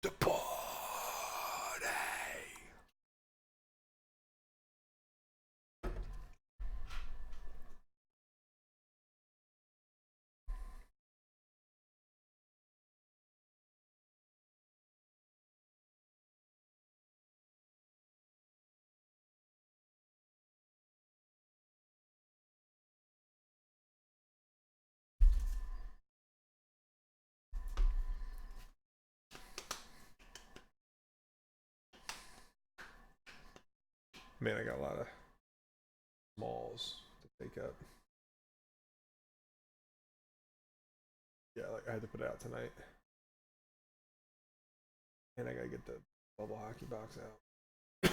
to party. Man, I got a lot of smalls to take up. Yeah, like I had to put it out tonight. And I gotta get the bubble hockey box out. I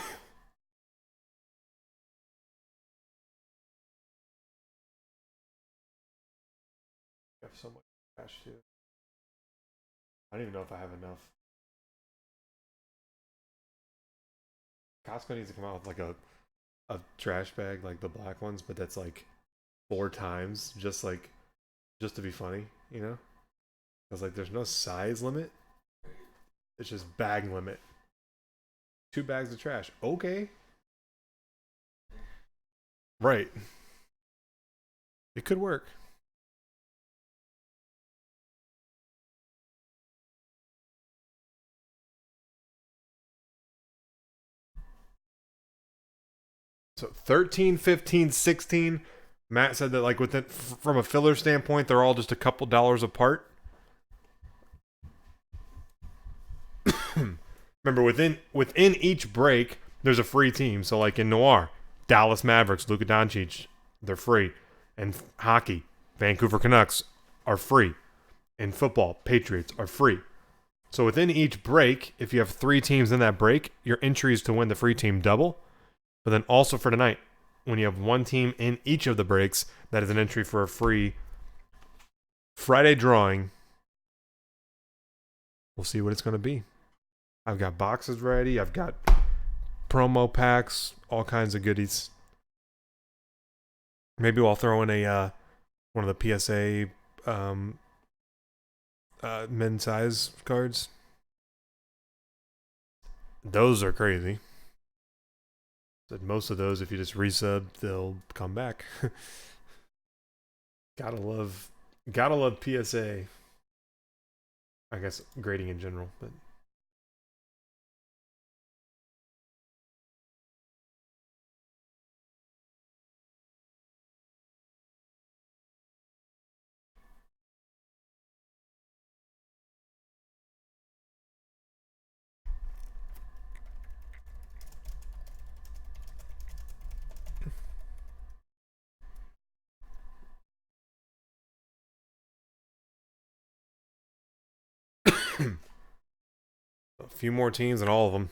have so much trash too. I don't even know if I have enough. Costco needs to come out with like a trash bag like the black ones, but that's like 4 times just to be funny, you know? Because like there's no size limit. It's just bag limit. 2 bags of trash. Okay. Right. It could work. So 13, 15, 16. Matt said that like within from a filler standpoint, they're all just a couple dollars apart. Remember, within each break, there's a free team. So like in Noir, Dallas Mavericks, Luka Doncic, they're free. And hockey, Vancouver Canucks are free. In football, Patriots are free. So within each break, if you have 3 teams in that break, your entries to win the free team double. But then also for tonight, when you have 1 team in each of the breaks, that is an entry for a free Friday drawing. We'll see what it's going to be. I've got boxes ready. I've got promo packs, all kinds of goodies. Maybe I'll throw in a one of the PSA men's size cards. Those are crazy. Said most of those, if you just resub, they'll come back. Gotta love PSA. I guess grading in general, but a few more teams and all of them.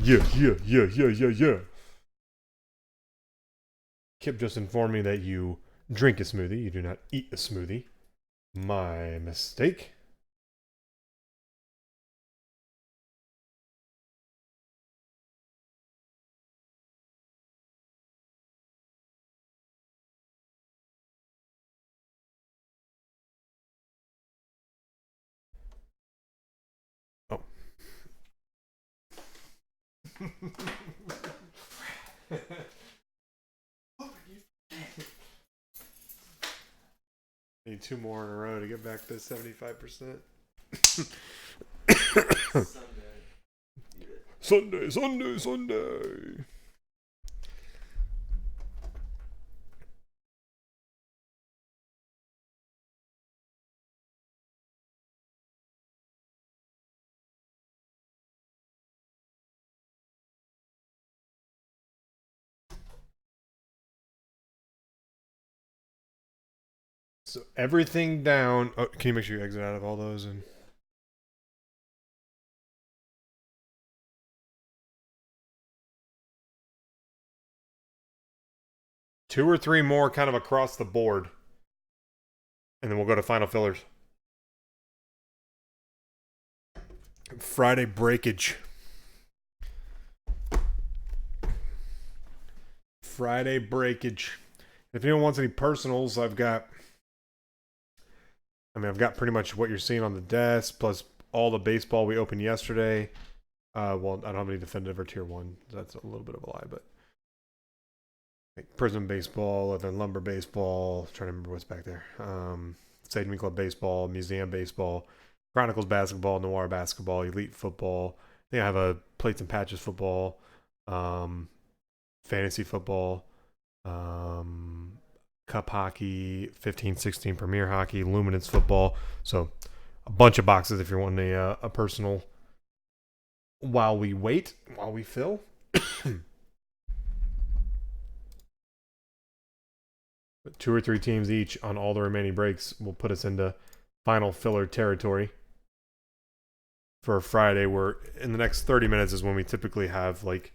Yeah. Kip just informed me that you drink a smoothie. You do not eat a smoothie. My mistake. Oh. Need two more in a row to get back to 75%. Sunday. So everything down. Oh, can you make sure you exit out of all those? And two or three more kind of across the board. And then we'll go to final fillers. Friday breakage. If anyone wants any personals, I've got pretty much what you're seeing on the desk, plus all the baseball we opened yesterday. Well, I don't have any definitive or tier one. That's a little bit of a lie, but like Prism baseball, and then Lumber baseball. Trying to remember what's back there. Sage Club baseball, Museum baseball, Chronicles basketball, Noir basketball, Elite football. I think I have a plates and patches football, fantasy football, cup hockey, 15-16 premier hockey, luminance football. So a bunch of boxes if you're wanting a personal while we fill. Two or three teams each on all the remaining breaks will put us into final filler territory for Friday. We're in the next 30 minutes is when we typically have like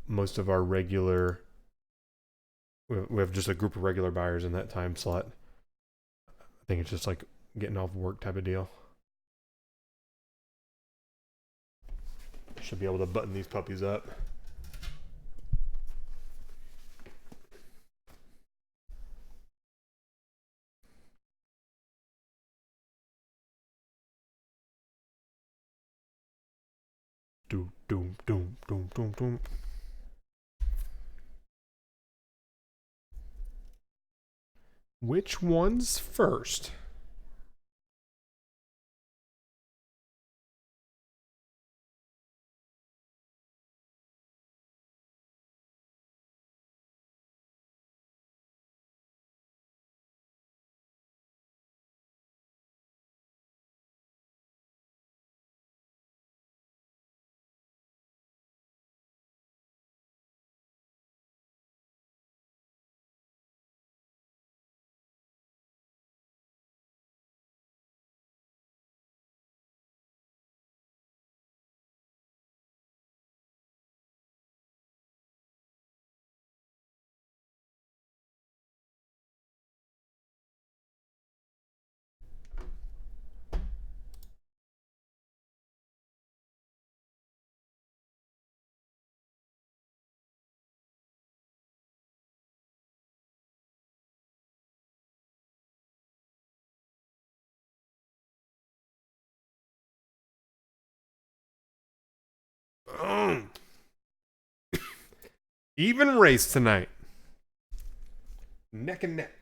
most of our regular. We have just a group of regular buyers in that time slot. I think it's just like getting off work type of deal. Should be able to button these puppies up. Doom. Which one's first? Even race tonight. Neck and neck.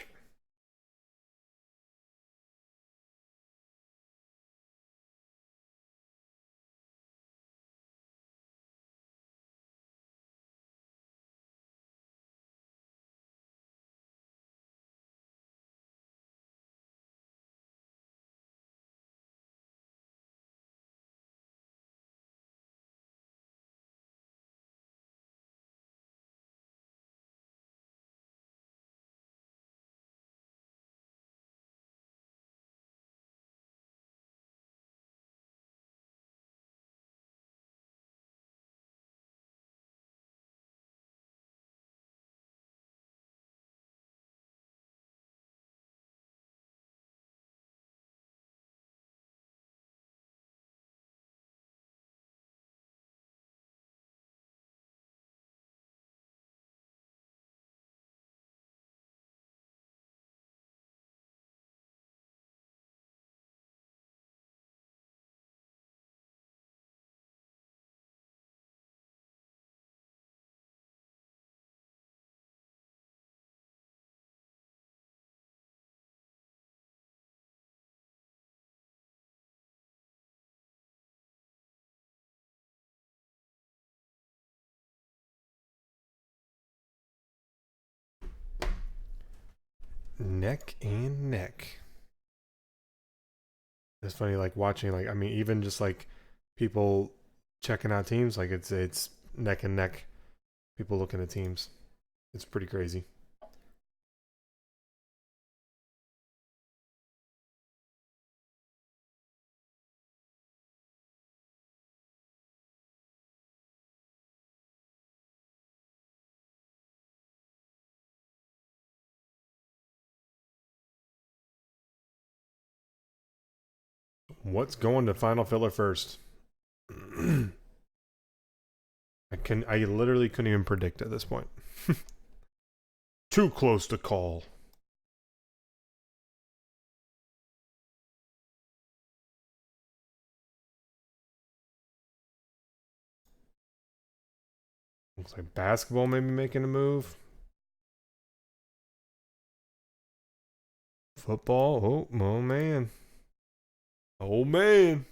neck and neck. It's funny, like watching, like I mean, even just like people checking out teams, like it's neck and neck. People looking at teams. It's pretty crazy. What's going to final filler first? I literally couldn't even predict at this point. Too close to call. Looks like basketball maybe making a move. Football. Oh man. Oh man.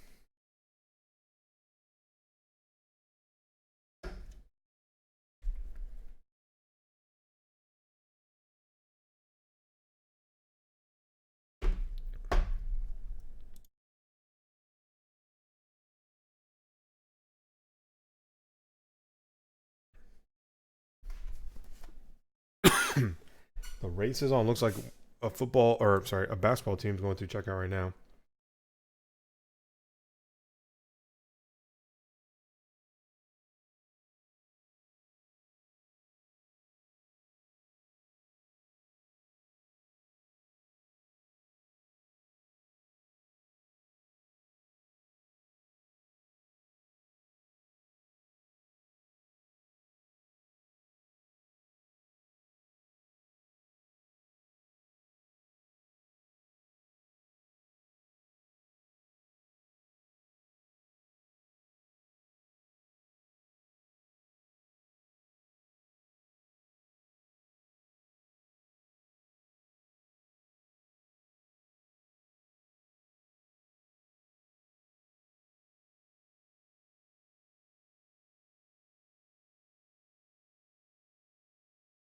The race is on. Looks like a football or sorry, a basketball team's going through checkout right now.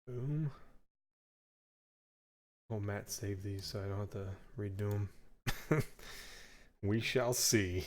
Boom. Oh, Matt saved these, so I don't have to redo them. We shall see.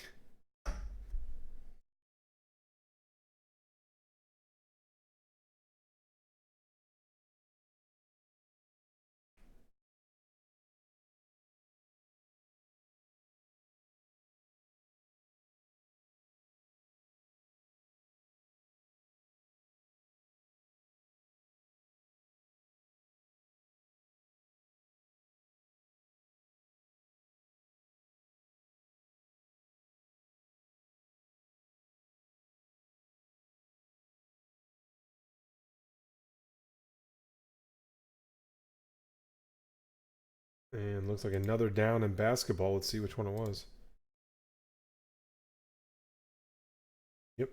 And looks like another down in basketball. Let's see which one it was. Yep.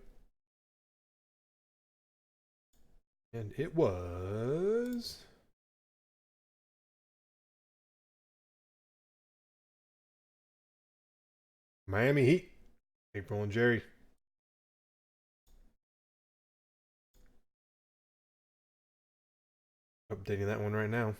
And it was Miami Heat. April and Jerry. Updating that one right now.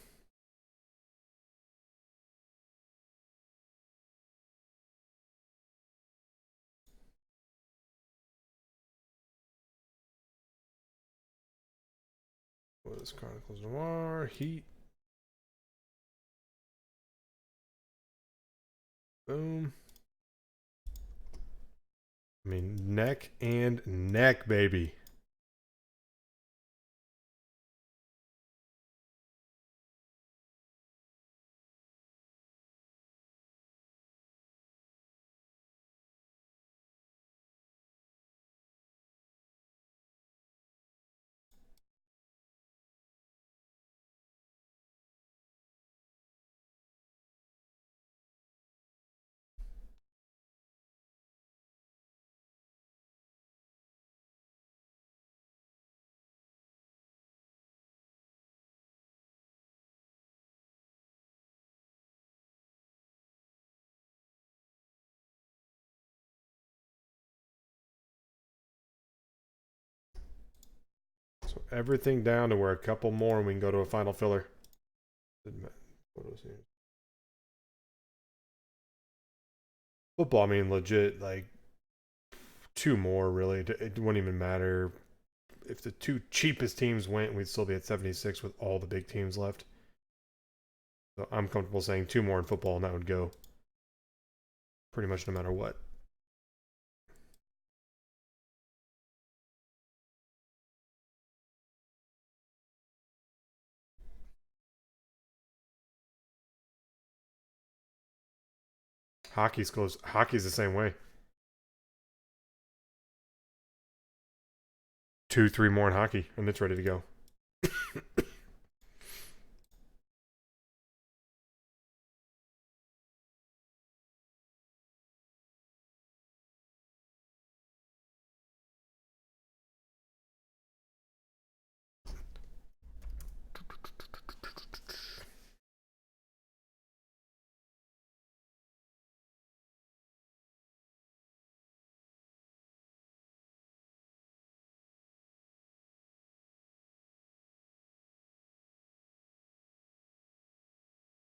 Was Chronicles Noir, Heat. Boom. I mean, neck and neck, baby. So everything down to where a couple more and we can go to a final filler. Football, I mean, legit, like two more really. It wouldn't even matter if the two cheapest teams went. We'd still be at 76 with all the big teams left. So I'm comfortable saying two more in football, and that would go pretty much no matter what. Hockey's close. Hockey's the same way. 2, 3 more in hockey, and it's ready to go.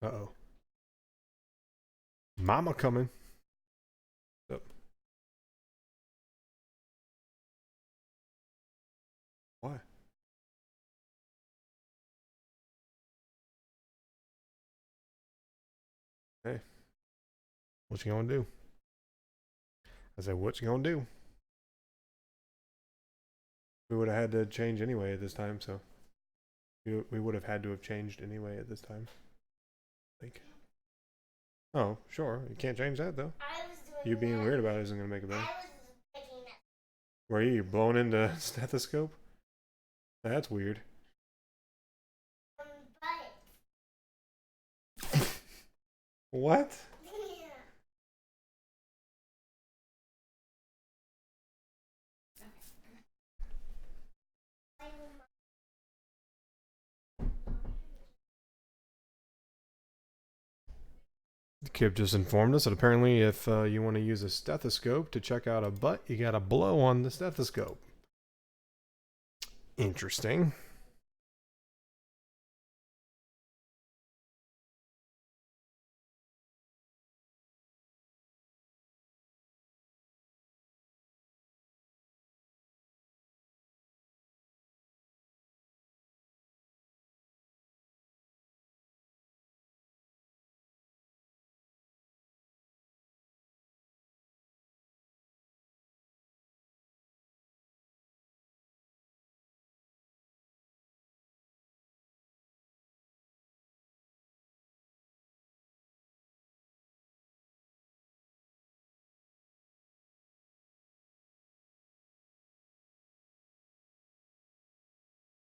Uh-oh. Mama coming. Yep. Why? Hey, what you gonna do? I said, what you gonna do? We would have had to change anyway at this time, so we would have had to have changed anyway at this time. I think. Oh, sure. You can't change that though. You being weird about it isn't gonna make it better. Were you blowing into a stethoscope? That's weird. What? The kid just informed us that apparently if you want to use a stethoscope to check out a butt, you gotta blow on the stethoscope. Interesting.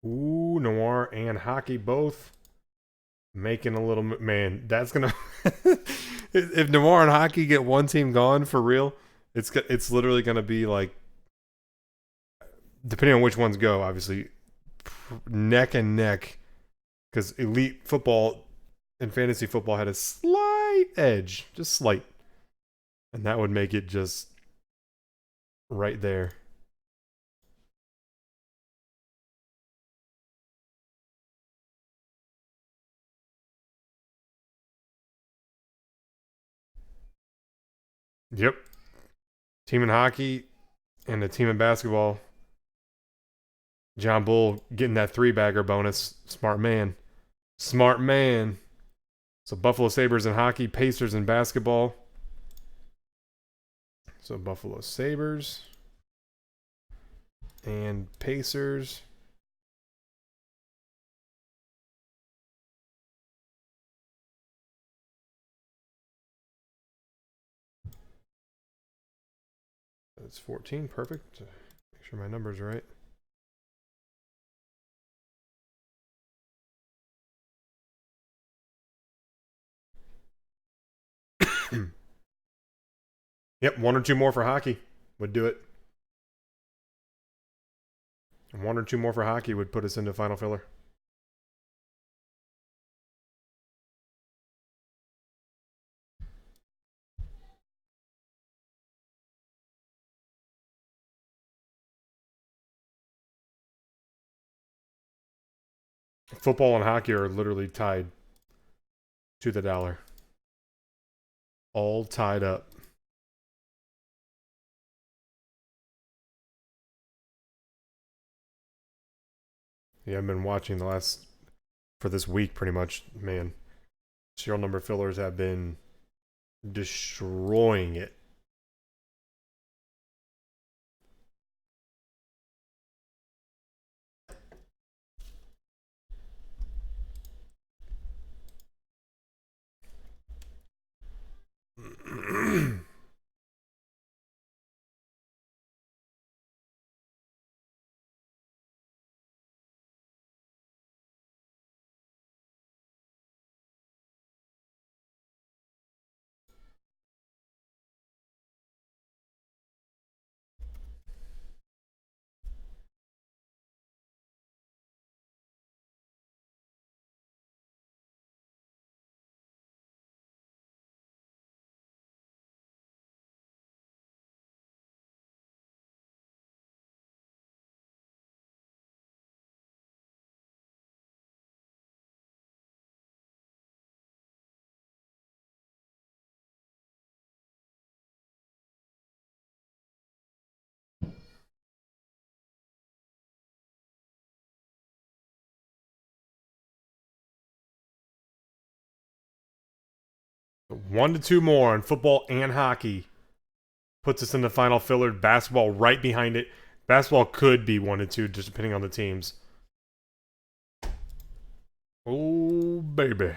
Ooh, noir and hockey both making a little man. That's gonna if noir and hockey get one team gone for real, it's literally gonna be like depending on which ones go, obviously neck and neck because elite football and fantasy football had a slight edge, just slight, and that would make it just right there. Yep. Team in hockey and the team in basketball. John Bull getting that 3-bagger bonus. Smart man. Smart man. So Buffalo Sabres in hockey, Pacers in basketball. So Buffalo Sabres and Pacers. That's 14. Perfect. Make sure my number's right. Yep, one or two more for hockey would do it. And one or two more for hockey would put us into final filler. Football and hockey are literally tied. to the dollar. All tied up. Yeah, I've been watching the last for this week pretty much. Man, serial number fillers have been destroying it. One to two more on football and hockey. Puts us in the final filler. Basketball right behind it. Basketball could be 1 and 2, just depending on the teams. Oh, baby.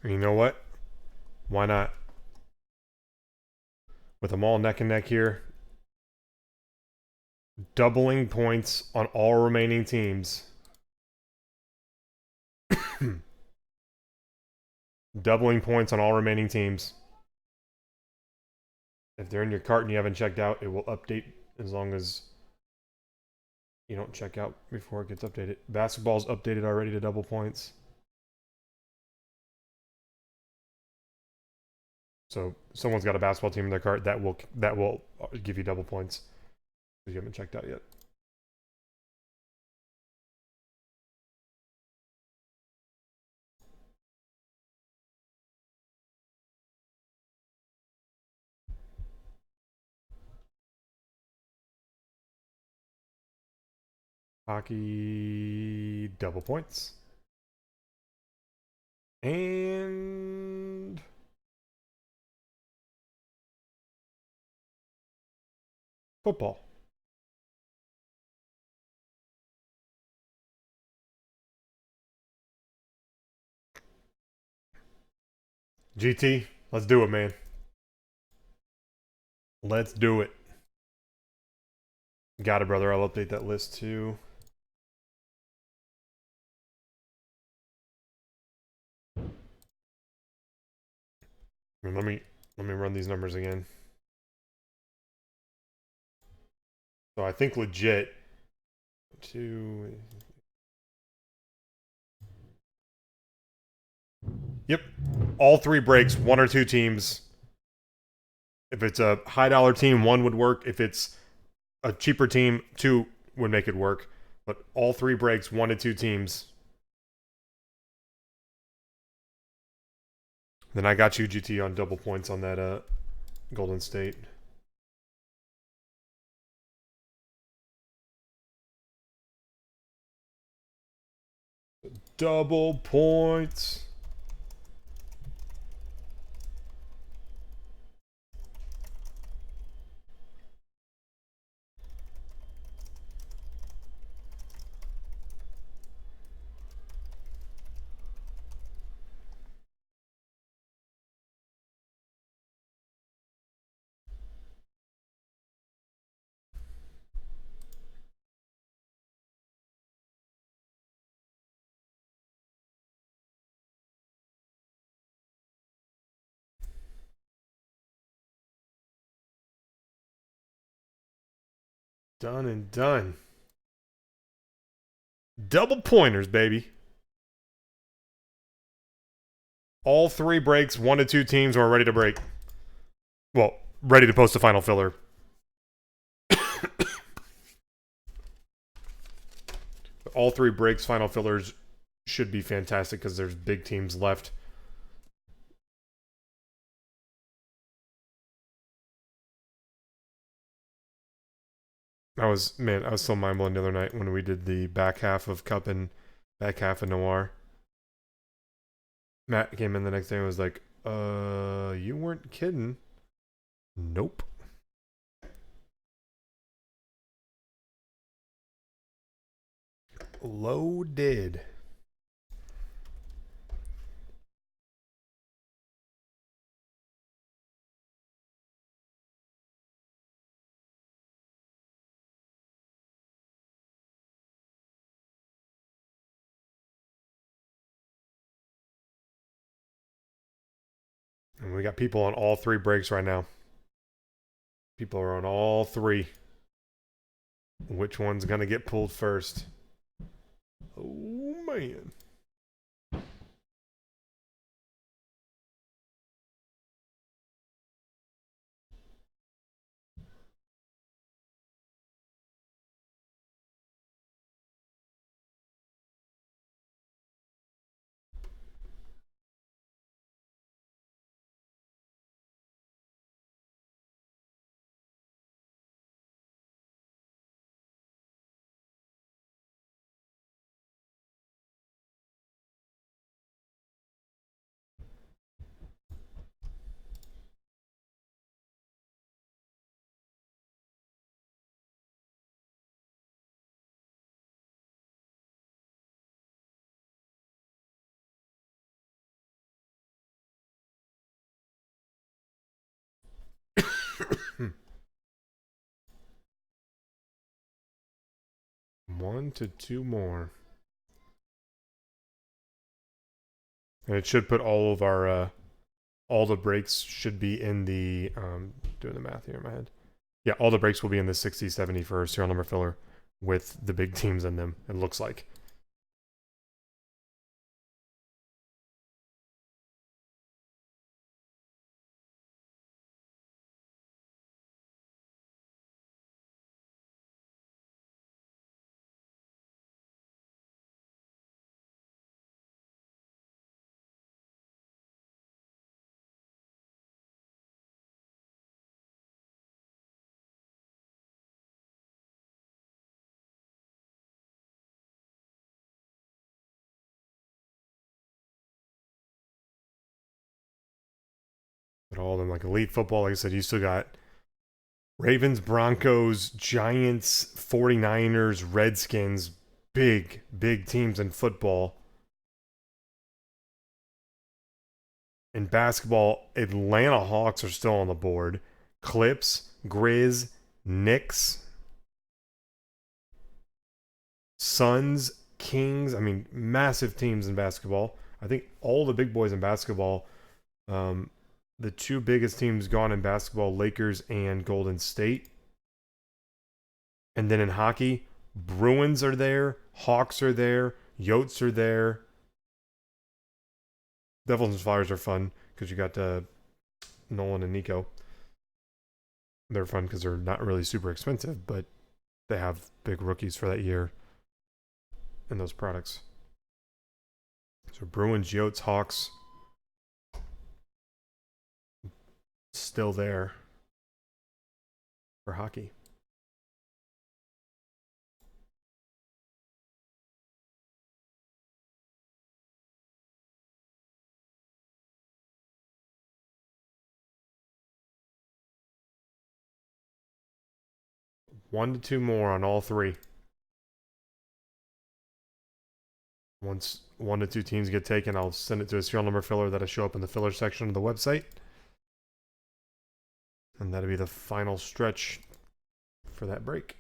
And you know what? Why not? With them all neck and neck here. Doubling points on all remaining teams. Doubling points on all remaining teams. If they're in your cart and you haven't checked out, it will update as long as you don't check out before it gets updated. Basketball's updated already to double points. So someone's got a basketball team in their cart that will give you double points if you haven't checked out yet. Hockey double points. And football. GT, let's do it, man. Let's do it. Got it, brother. I'll update that list too. Let me run these numbers again. So I think legit two. Yep. All three breaks, one or two teams. If it's a high dollar team, one would work. If it's a cheaper team, two would make it work. But all three breaks, 1 to 2 teams. Then I got you, GT, on double points on that Golden State. Double points. Done and done. Double pointers, baby. All three breaks, 1 to 2 teams are ready to break. Well, ready to post a final filler. All three breaks, final fillers should be fantastic because there's big teams left. I was so mind blown the other night when we did the back half of Cup and back half of Noir. Matt came in the next day and was like, you weren't kidding. Nope. Loaded. And we got people on all three breaks right now. People are on all three. Which one's going to get pulled first? Oh, man. One to two more. And it should put all of our, all the breaks should be in the, doing the math here in my head. Yeah, all the breaks will be in the 60, 70 for serial number filler with the big teams in them, it looks like. But all of them, like elite football, like I said, you still got Ravens, Broncos, Giants, 49ers, Redskins, big, big teams in football. In basketball, Atlanta Hawks are still on the board. Clips, Grizz, Knicks, Suns, Kings. I mean, massive teams in basketball. I think all the big boys in basketball, the two biggest teams gone in basketball, Lakers and Golden State. And then in hockey, Bruins are there, Hawks are there, Yotes are there. Devils and Flyers are fun because you got Nolan and Nico. They're fun because they're not really super expensive, but they have big rookies for that year in those products. So Bruins, Yotes, Hawks, still there for hockey. One to two more on all three. Once 1 to 2 teams get taken, I'll send it to a serial number filler that'll show up in the filler section of the website. And that'll be the final stretch for that break.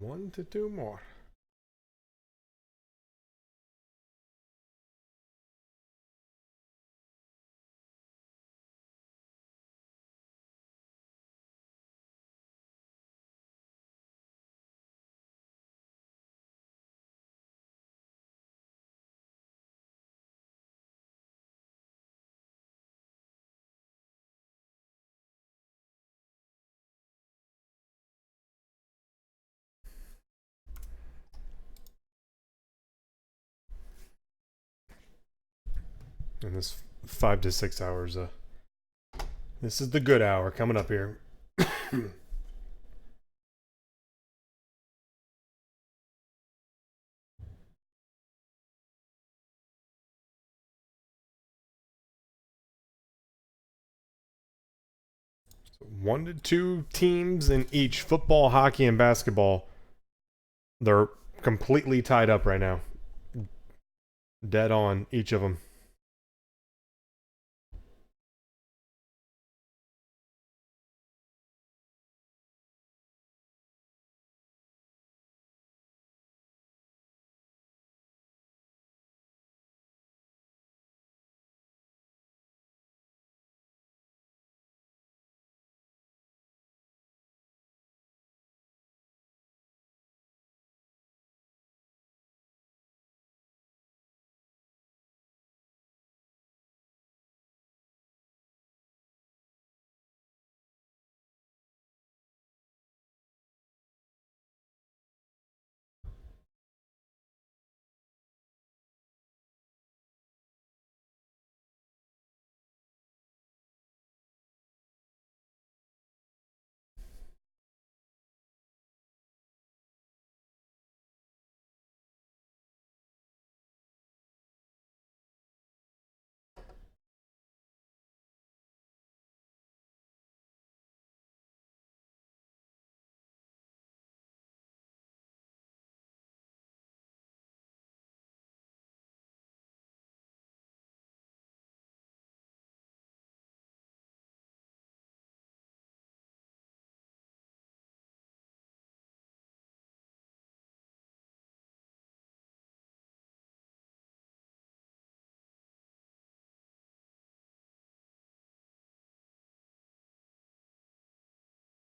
1 to 2 more. And this 5 to 6 hours. This is the good hour coming up here. So 1 to 2 teams in each football, hockey, and basketball. They're completely tied up right now. Dead on each of them.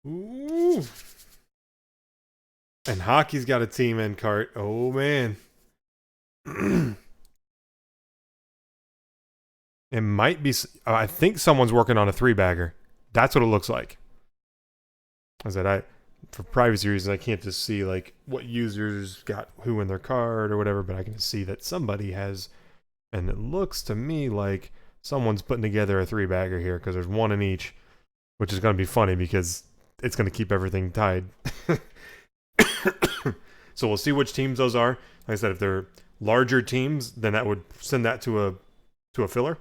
Ooh. And hockey's got a team in cart. Oh, man. It might be. I think someone's working on a 3-bagger. That's what it looks like. I said, for privacy reasons, I can't just see like what users got who in their card or whatever, but I can see that somebody has, and it looks to me like someone's putting together a 3-bagger here because there's 1 in each, which is going to be funny because it's going to keep everything tied. So we'll see which teams those are. Like I said, if they're larger teams, then that would send that to a filler.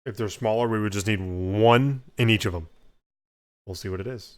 If they're smaller, we would just need 1 in each of them. We'll see what it is.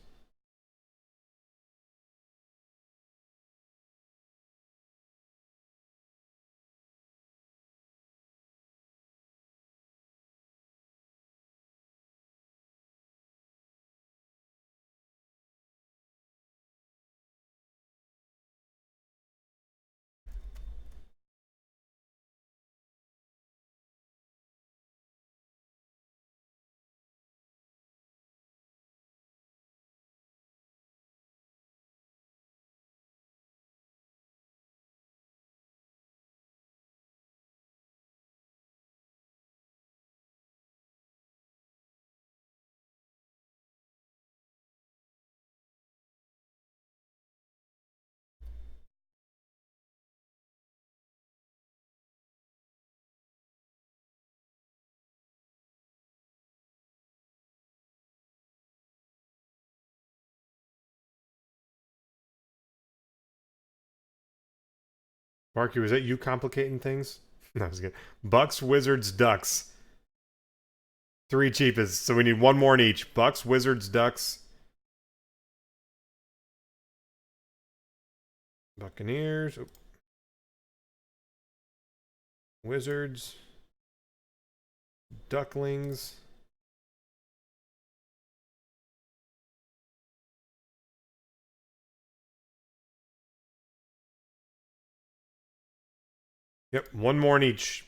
Marky, was that you complicating things? No, I was good. Bucks, Wizards, Ducks. 3 cheapest. So we need 1 more in each. Bucks, Wizards, Ducks. Buccaneers. Oh. Wizards. Ducklings. Yep, one more in each.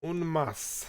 Un más.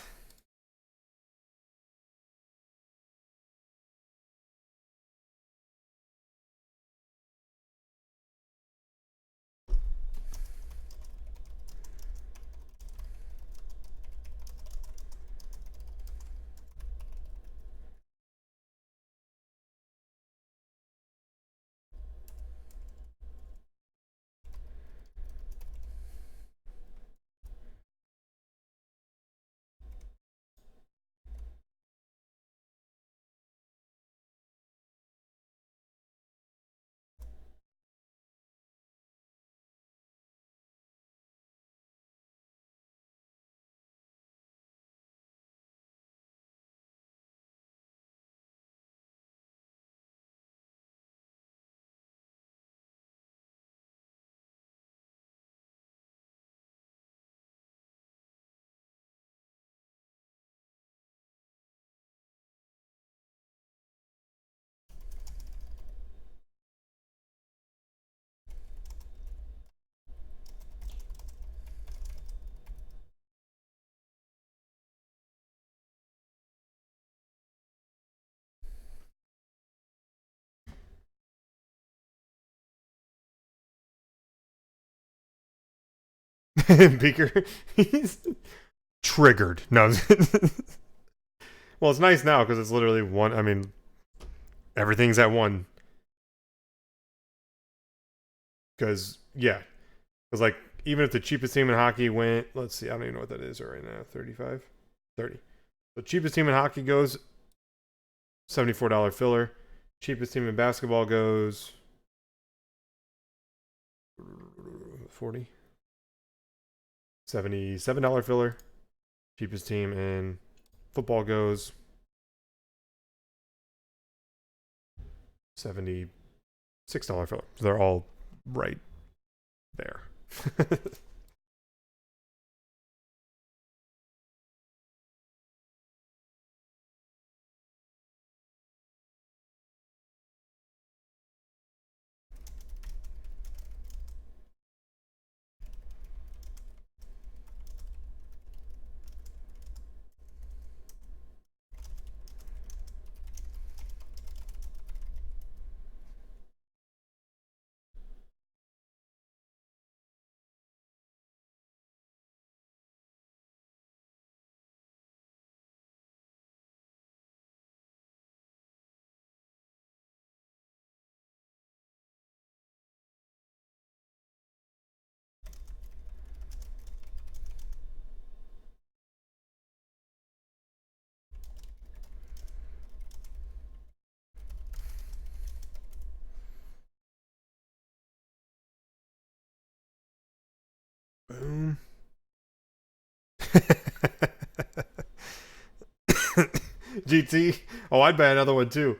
Beaker, he's triggered. No. Well, it's nice now because it's literally one. I mean, everything's at one. Because, yeah. Because, like, even if the cheapest team in hockey went, let's see, I don't even know what that is right now. 35? 30. The cheapest team in hockey goes $74 filler. Cheapest team in basketball goes 40. $77 filler. Cheapest team in football goes $76 filler. So they're all right there. Boom. GT. Oh, I'd buy another one too.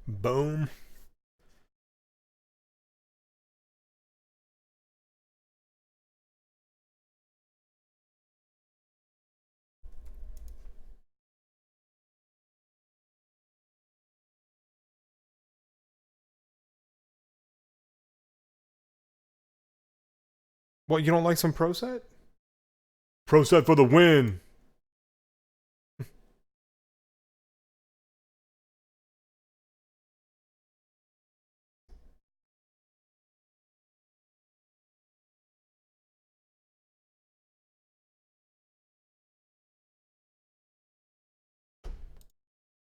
Boom. What, you don't like some Pro Set? Pro Set for the win.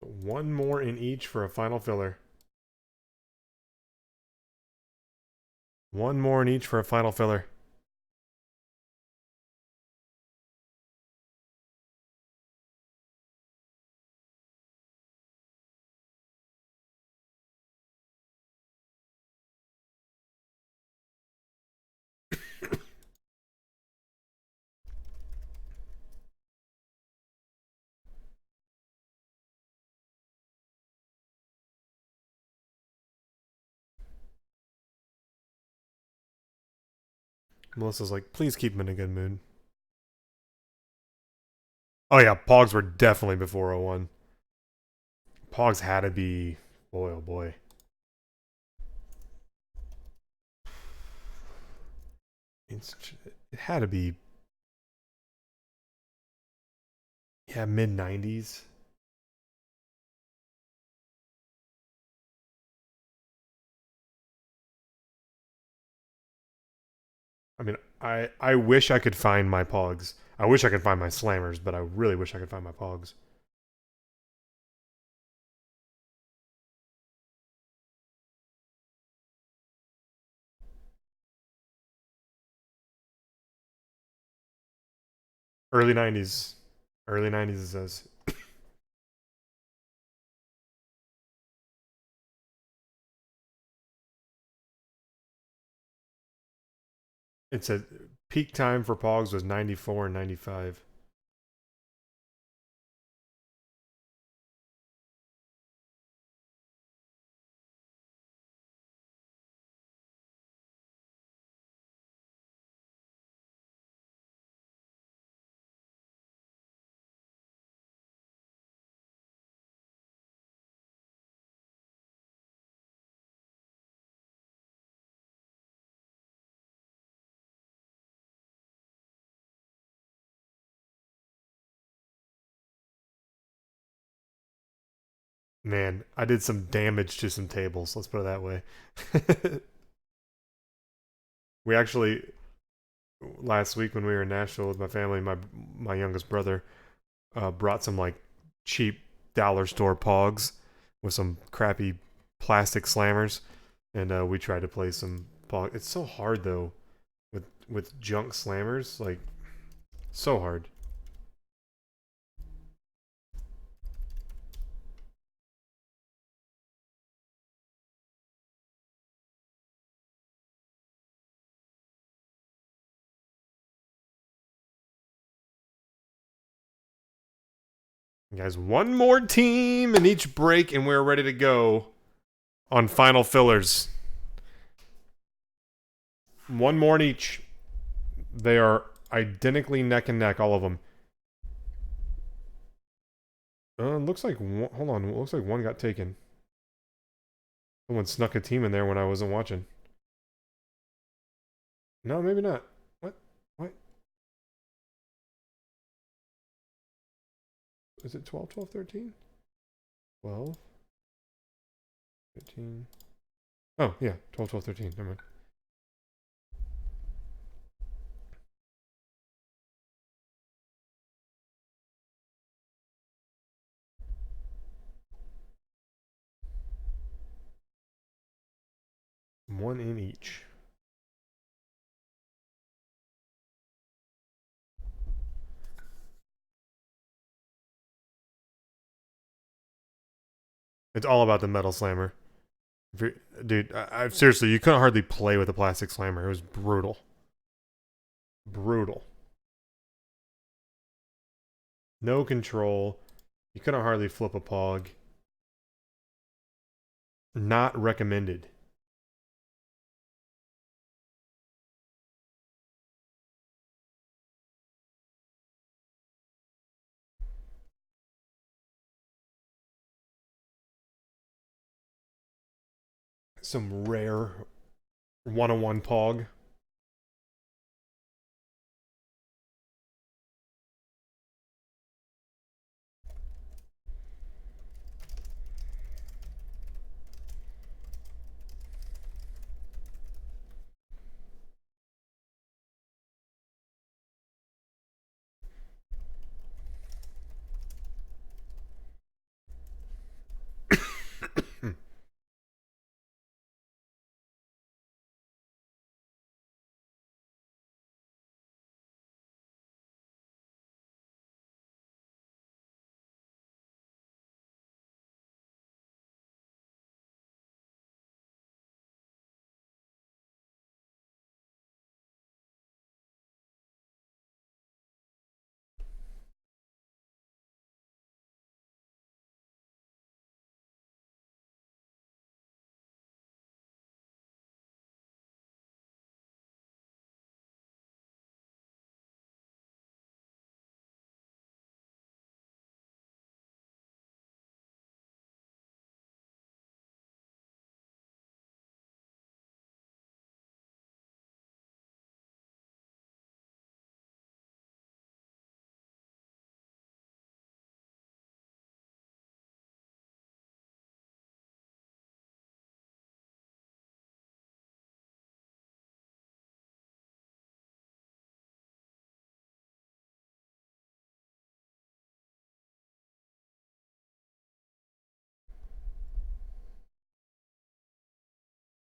One more in each for a final filler. One more in each for a final filler. Melissa's like, please keep him in a good mood. Oh yeah, Pogs were definitely before 01. Pogs had to be, boy oh boy. It had to be, yeah, mid 90s. I mean, I wish I could find my Pogs. I wish I could find my Slammers, but I really wish I could find my Pogs. Early 90s. Early 90s, it says. It said peak time for Pogs was 94 and 95. Man, I did some damage to some tables. Let's put it that way. We actually last week when we were in Nashville with my family, my youngest brother brought some like cheap dollar store Pogs with some crappy plastic slammers, and we tried to play some Pog. It's so hard though with junk slammers, like so hard. Guys, one more team in each break, and we're ready to go on final fillers. One more in each. They are identically neck and neck, all of them. Looks like one, hold on. Looks like one got taken. Someone snuck a team in there when I wasn't watching. No, maybe not. What? What? Is it 12, 12, 13? 12, 13. Oh, yeah. 12, 12, 13. Never mind. One in each. It's all about the metal slammer. Dude, seriously, you couldn't hardly play with a plastic slammer. It was brutal. Brutal. No control. You couldn't hardly flip a pog. Not recommended. Some rare one-on-one pog.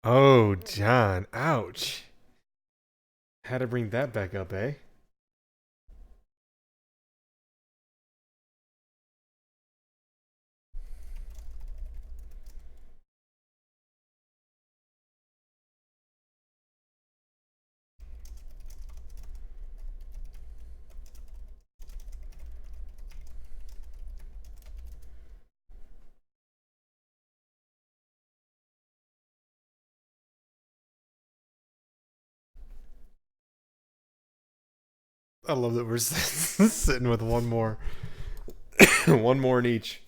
Oh, John. Ouch. Had to bring that back up, eh? I love that we're sitting with one more. One more in each.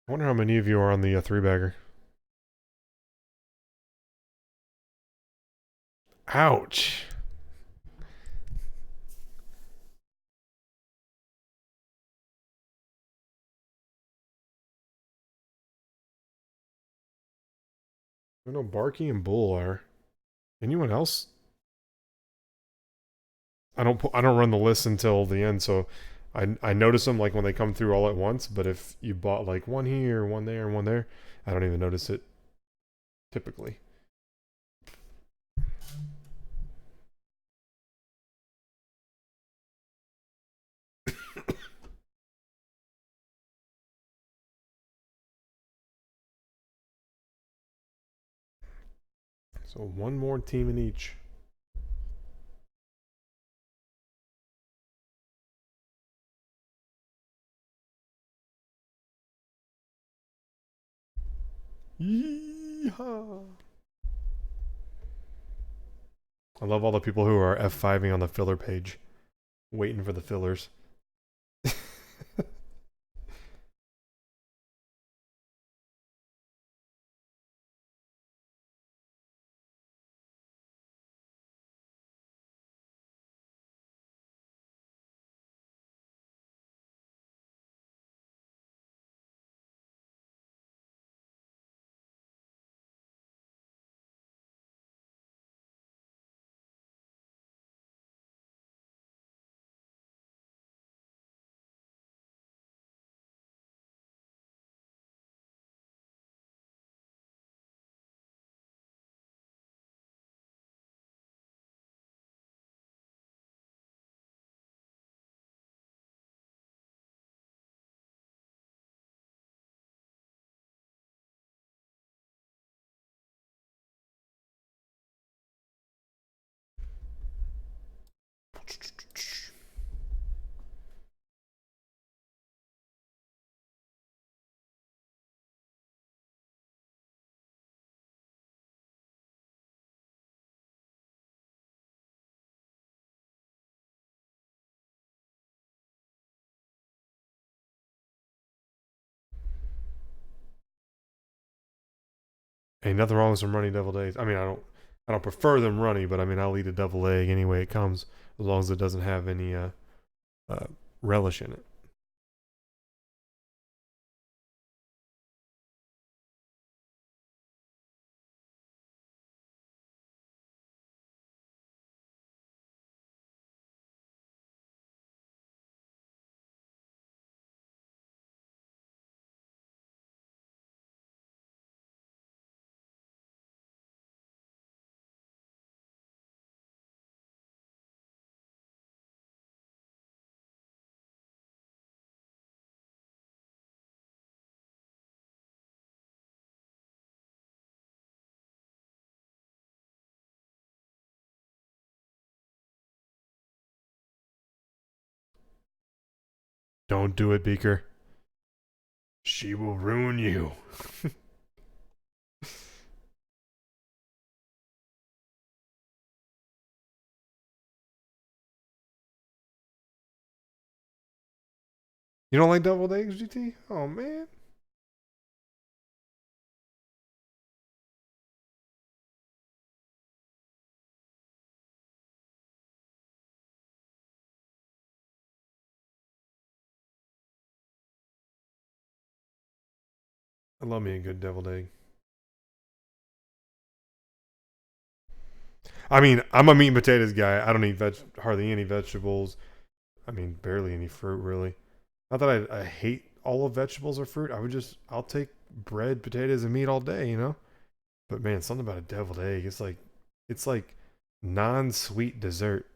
I wonder how many of you are on the three bagger. Ouch. I know Barky and Bull are. Anyone else? I don't run the list until the end, so I notice them like when they come through all at once. But if you bought like one here, one there, and one there, I don't even notice it typically. So one more team in each. Yeehaw! I love all the people who are F5ing on the filler page, waiting for the fillers. Ain't nothing wrong with some runny deviled eggs. I mean, I don't prefer them runny, but I mean, I'll eat a deviled egg any way it comes, as long as it doesn't have any uh, relish in it. Don't do it, Beaker. She will ruin you. You don't like deviled eggs, GT? Oh, man. I love me a good deviled egg. I mean, I'm a meat and potatoes guy. I don't eat hardly any vegetables. I mean, barely any fruit, really. Not that I hate all of vegetables or fruit. I'll take bread, potatoes, and meat all day, you know? But man, something about a deviled egg. It's like non-sweet dessert.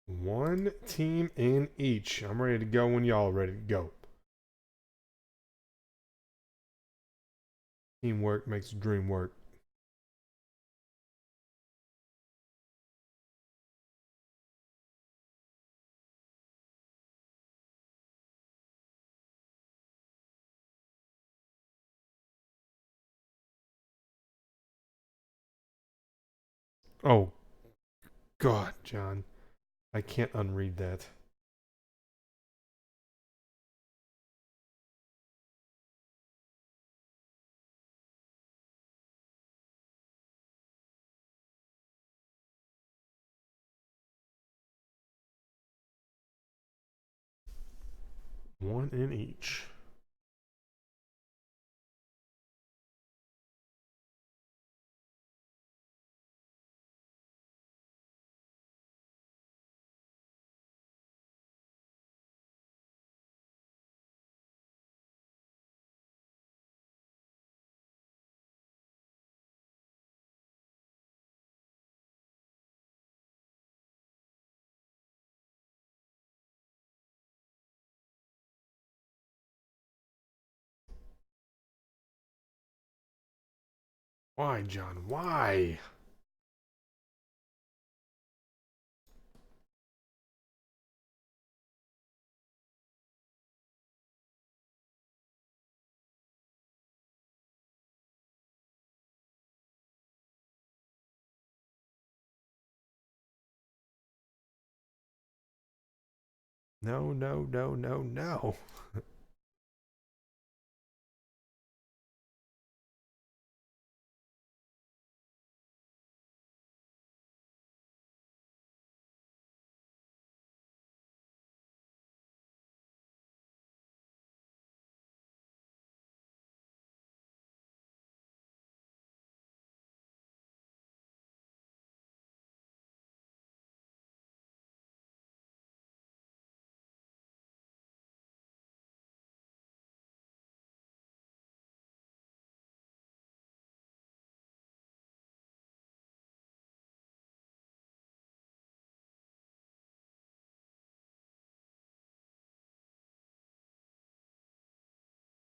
1 team in each. I'm ready to go when y'all are ready to go. Teamwork makes the dream work. Oh God, John, I can't unread that. One in each. Why, John? Why? No, no, no, no, no.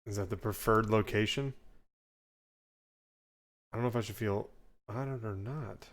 Is that the preferred location? I don't know if I should feel honored or not.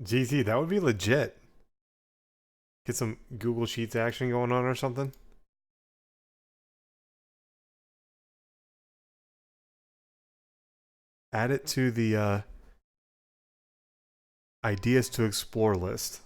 GT, that would be legit. Get some Google Sheets action going on or something. Add it to the ideas to explore list.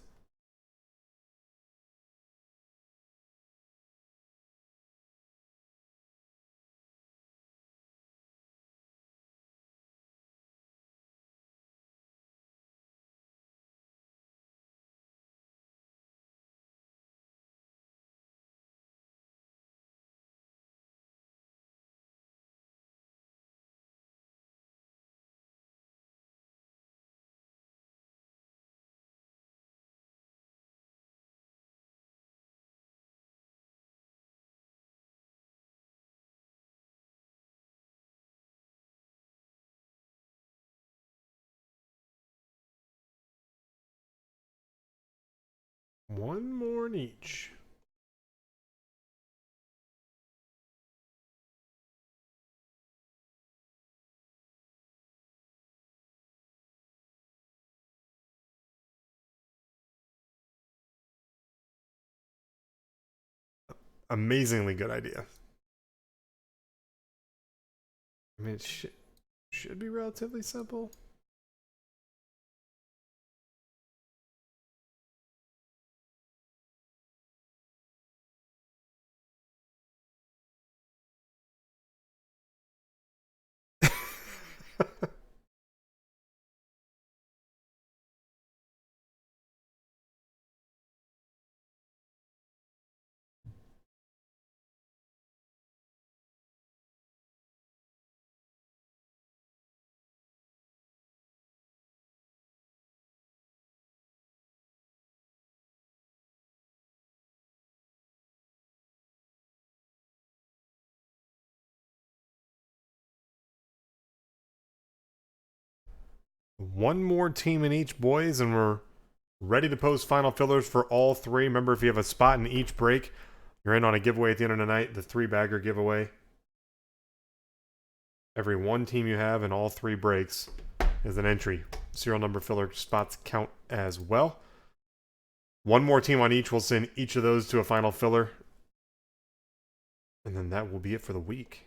One more in each. Amazingly good idea. I mean, it should be relatively simple. One more team in each, boys, and we're ready to post final fillers for all three. Remember, if you have a spot in each break, you're in on a giveaway at the end of the night, the 3-bagger giveaway. Every one team you have in all 3 breaks is an entry. Serial number filler spots count as well. One more team on each will send each of those to a final filler. And then that will be it for the week.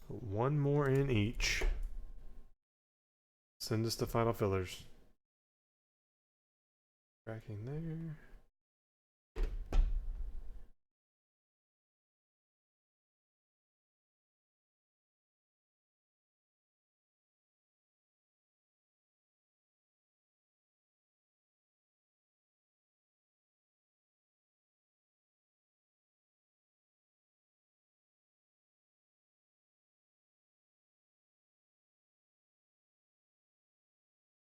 One more in each. Send us to final fillers. Tracking there.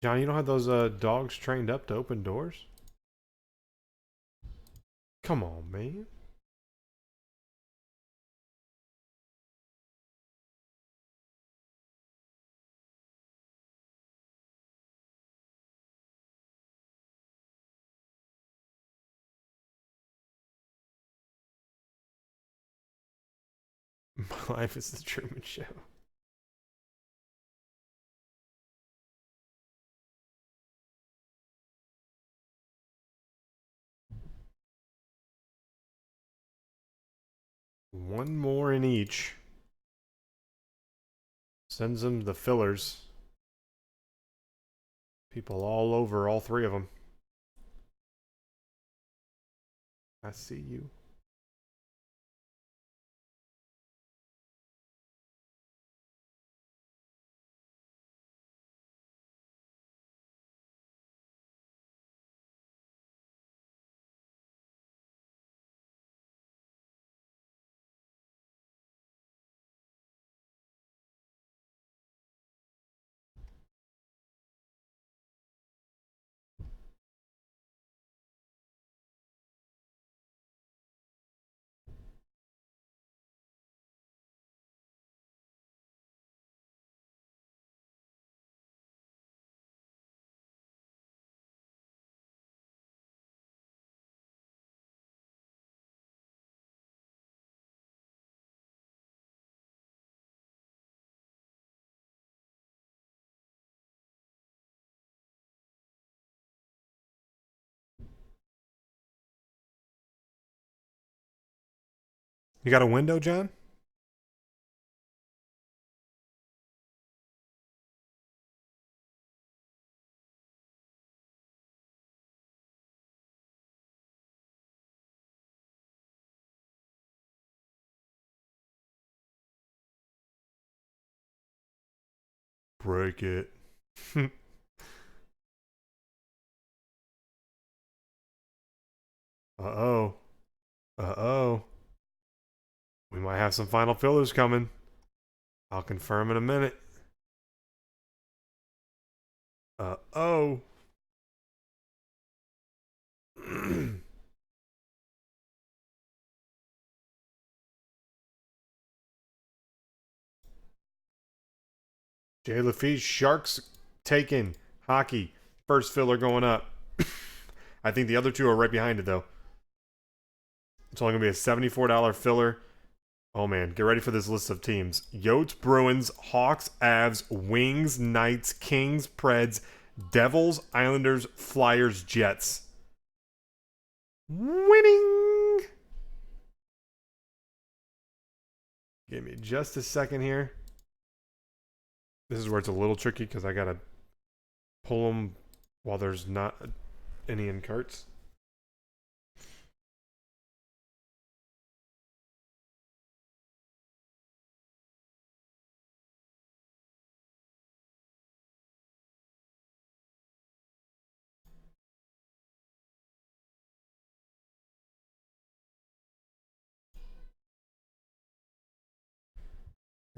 John, you don't have those dogs trained up to open doors? Come on, man. My life is the Truman Show. One more in each. Sends them the fillers. People all over all 3 of them. I see you. You got a window, John? Break it. Uh-oh. Uh-oh. We might have some final fillers coming. I'll confirm in a minute. Uh-oh. Jay Lafitte, Sharks taken. Hockey. First filler going up. I think the other two are right behind it, though. It's only going to be a $74 filler. Oh, man. Get ready for this list of teams. Yotes, Bruins, Hawks, Avs, Wings, Knights, Kings, Preds, Devils, Islanders, Flyers, Jets. Winning! Give me just a second here. This is where it's a little tricky because I got to pull them while there's not any in carts.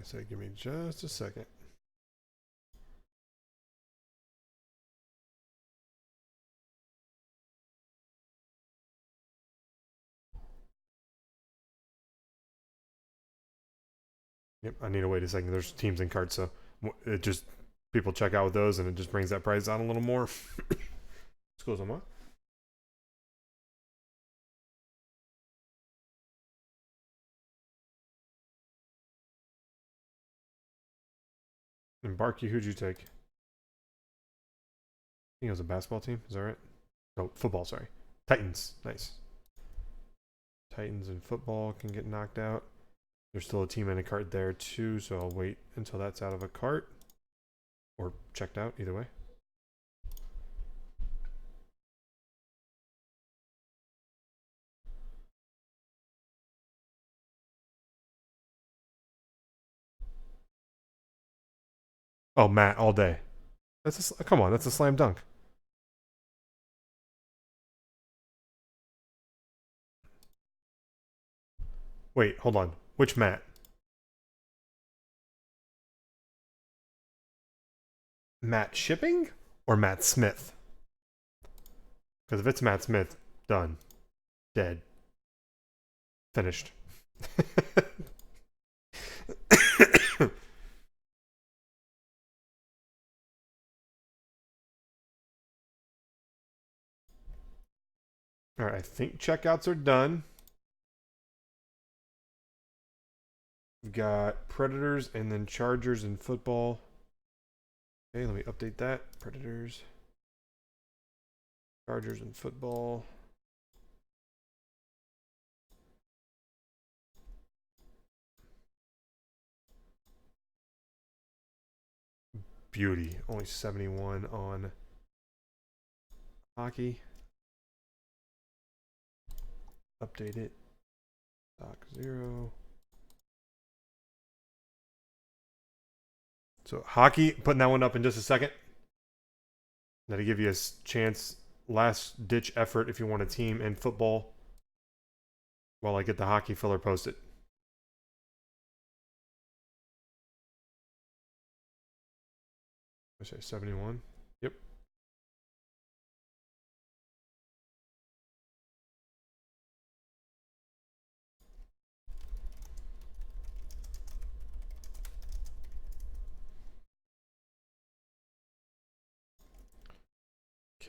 I say, give me just a second. Yep, I need to wait a second. There's teams in carts, so it just people check out with those, and it just brings that price down a little more. Excusez-moi. And Barkey, who'd you take? I think it was a basketball team. Is that right? Oh, football. Sorry, Titans. Nice. Titans and football can get knocked out. There's still a team in a cart there too, so I'll wait until that's out of a cart or checked out. Either way. Oh, Matt, all day. Come on. That's a slam dunk. Wait, hold on. Which Matt? Matt Shipping or Matt Smith? Because if it's Matt Smith, done. Dead. Finished. All right, I think checkouts are done. We've got Predators and then Chargers in football. Okay, let me update that. Predators, Chargers in football. Beauty. Only 71 on hockey. Update it. Stock 0. So hockey, putting that one up in just a second. That'll give you a chance, last ditch effort if you want a team in football while I get the hockey filler posted. I say 71. Yep.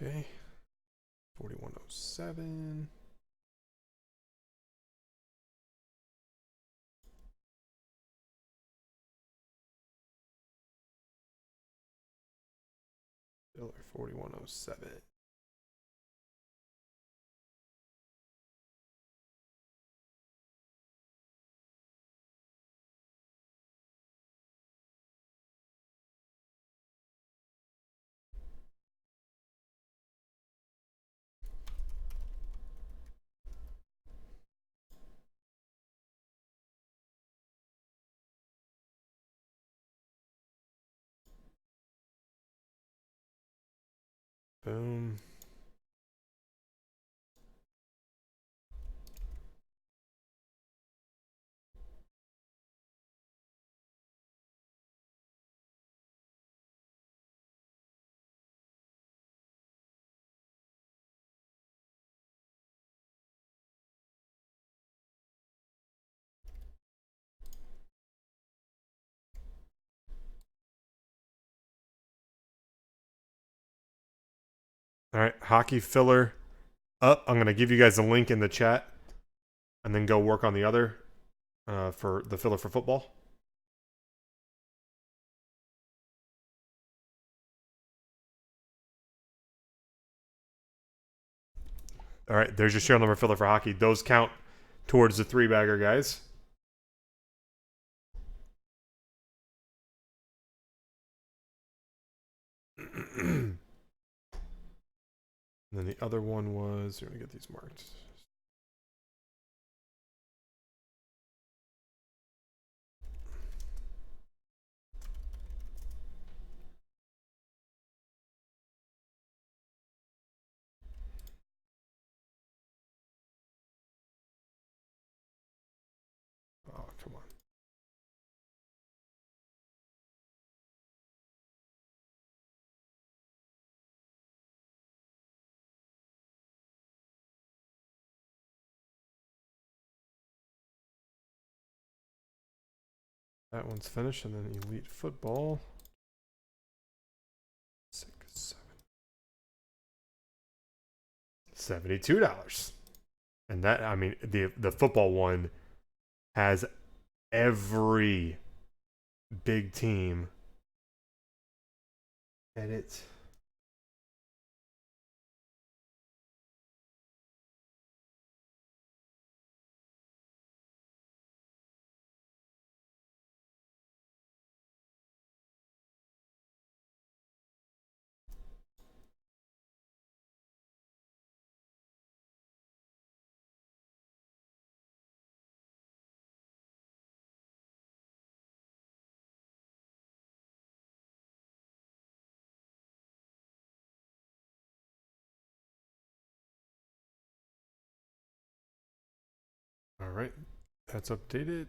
Okay. 4107. Filler 4107. All right, hockey filler up. I'm gonna give you guys a link in the chat, and then go work on the other for the filler for football. All right, there's your serial number filler for hockey. Those count towards the 3-bagger, guys. And then the other one was, we're going to get these marked. Oh, come on. That one's finished, and then Elite Football. 6, 7. $72. And that, I mean, the football one has every big team. Edit. All right, that's updated.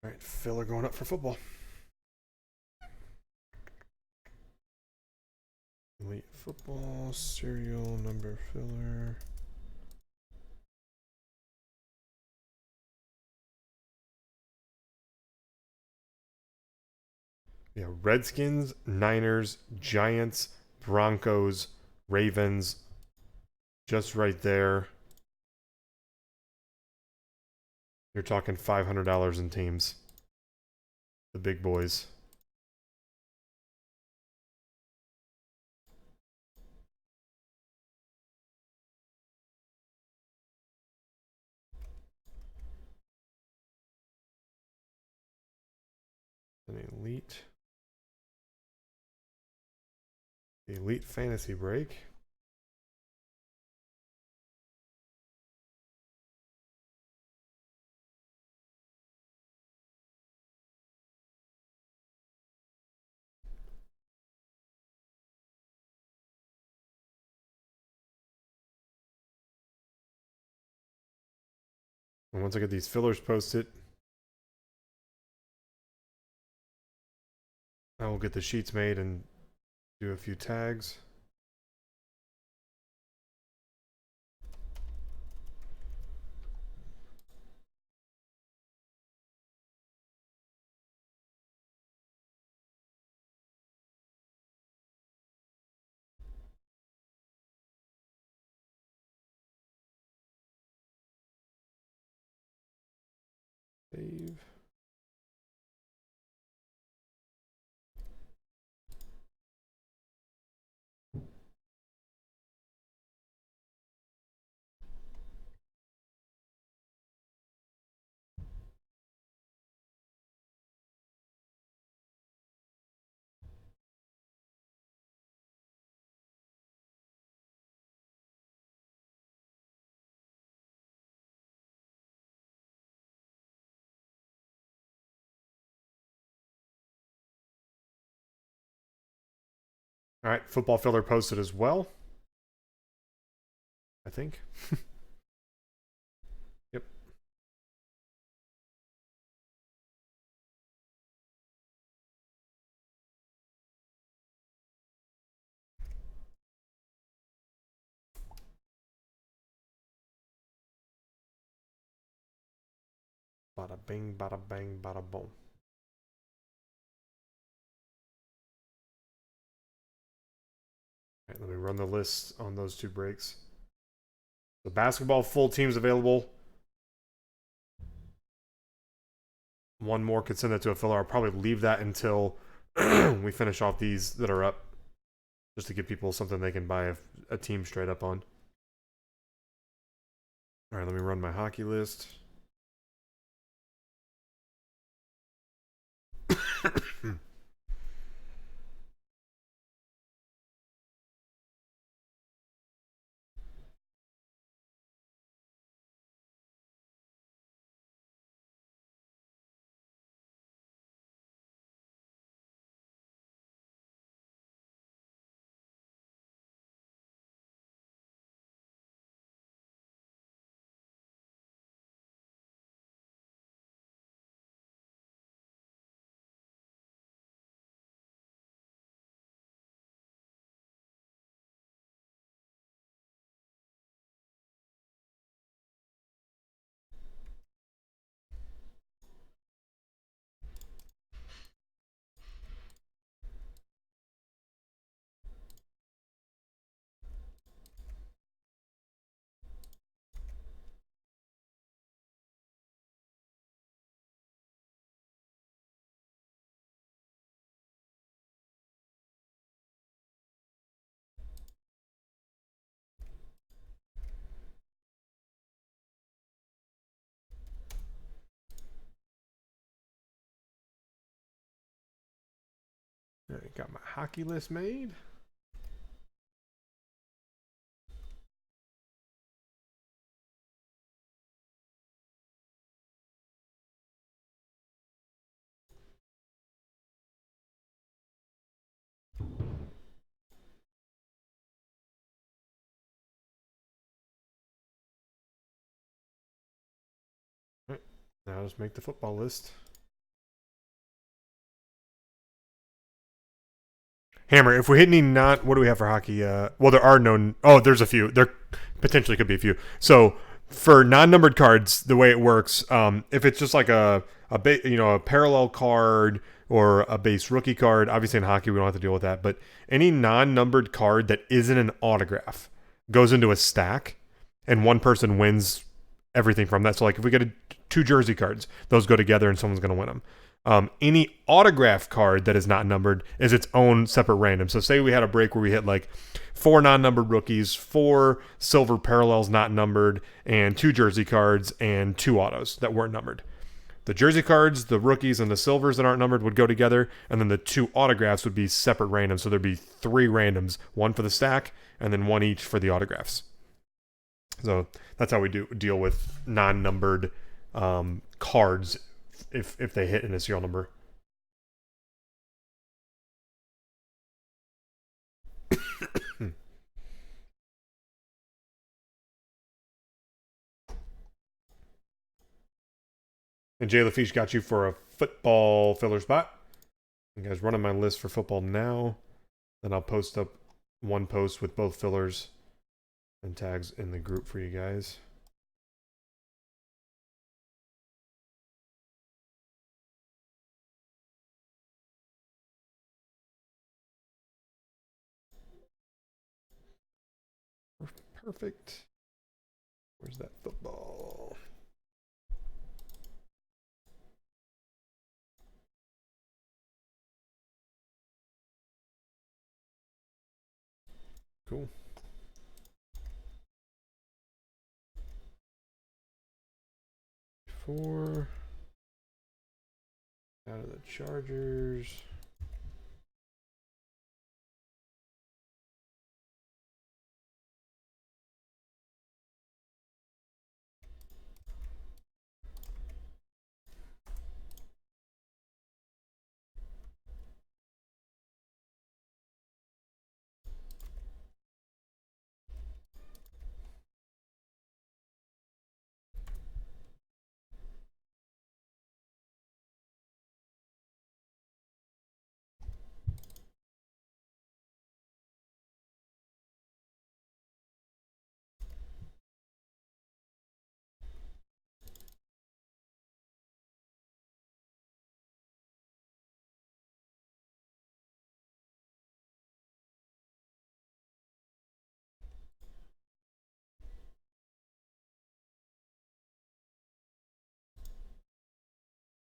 All right, filler going up for football. Elite Football, serial number filler. Yeah, Redskins, Niners, Giants, Broncos, Ravens, just right there. You're talking $500 in teams. The big boys. An elite. The elite fantasy break. And once I get these fillers posted, I will get the sheets made and do a few tags. Save. All right, football filler posted as well. I think. Yep. Bada bing, bada bang, bada boom. right, let me run the list on those 2 breaks. The basketball full teams available. 1 more could send that to a filler. I'll probably leave that until we finish off these that are up, just to give people something they can buy a team straight up on. All right, let me run my hockey list. All right, got my hockey list made. All right, now let's make the football list. Hammer, if we hit any not, what do we have for hockey? Well, there are no. Oh, there's a few. There potentially could be a few. So for non-numbered cards, the way it works, if it's just like a parallel card or a base rookie card, obviously in hockey we don't have to deal with that. But any non-numbered card that isn't an autograph goes into a stack, and one person wins everything from that. So like if we get 2 jersey cards, those go together, and someone's going to win them. Any autograph card that is not numbered is its own separate random. So say we had a break where we hit like 4 non-numbered rookies, 4 silver parallels not numbered, and 2 jersey cards and 2 autos that weren't numbered. The jersey cards, the rookies, and the silvers that aren't numbered would go together, and then the 2 autographs would be separate randoms. So there'd be 3 randoms, 1 for the stack, and then 1 each for the autographs. So that's how we deal with non-numbered cards if they hit in a serial number. And Jay Lafiche got you for a football filler spot. You guys running my list for football now. Then I'll post up 1 post with both fillers and tags in the group for you guys. Perfect. Where's that football? Cool. Four. Out of the Chargers.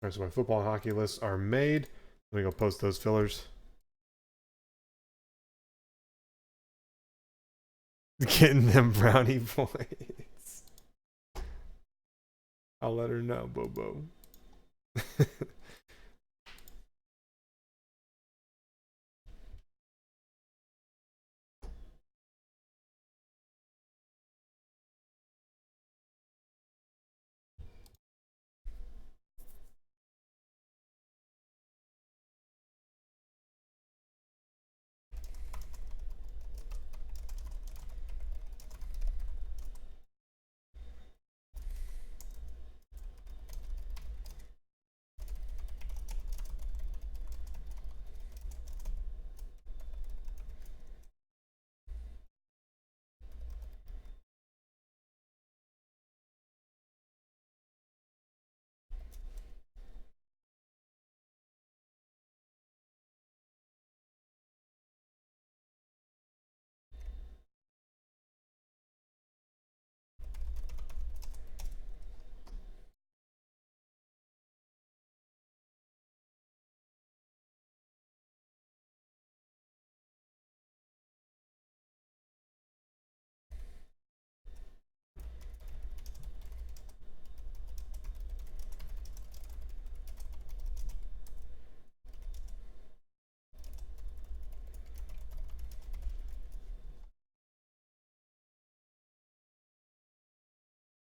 All right, so my football and hockey lists are made. Let me go post those fillers. Getting them brownie points. I'll let her know, Bobo.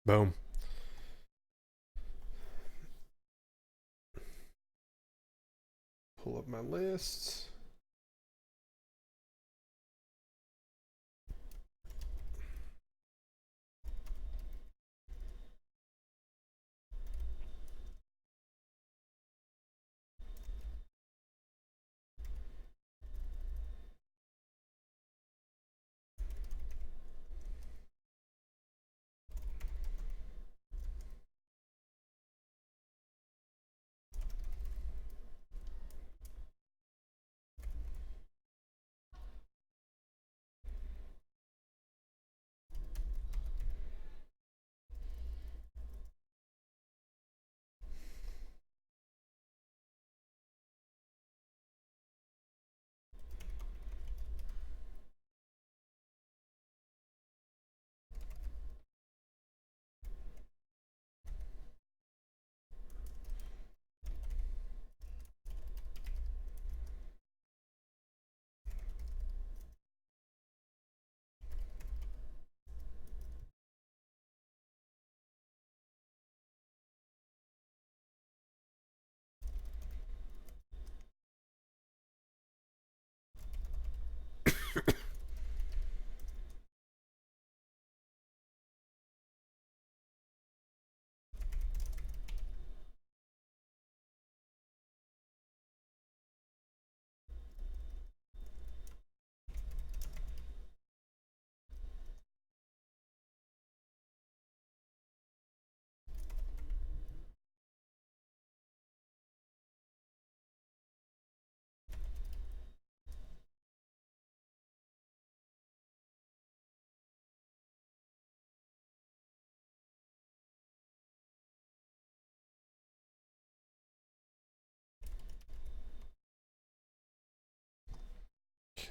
Boom. Pull up my lists.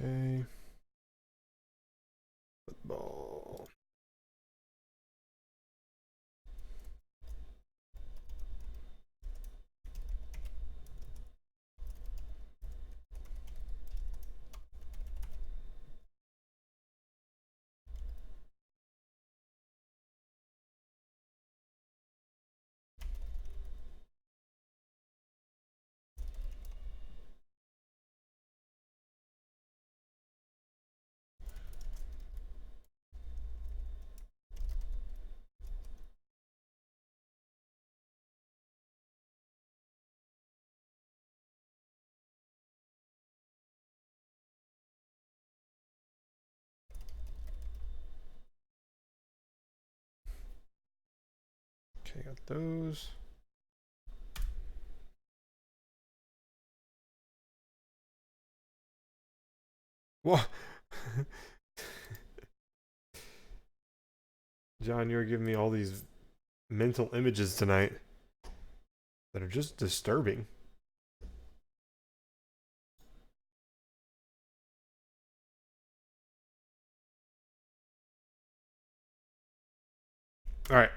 Okay. Football. Okay, got those. What? John, you were giving me all these mental images tonight. that are just disturbing. All right,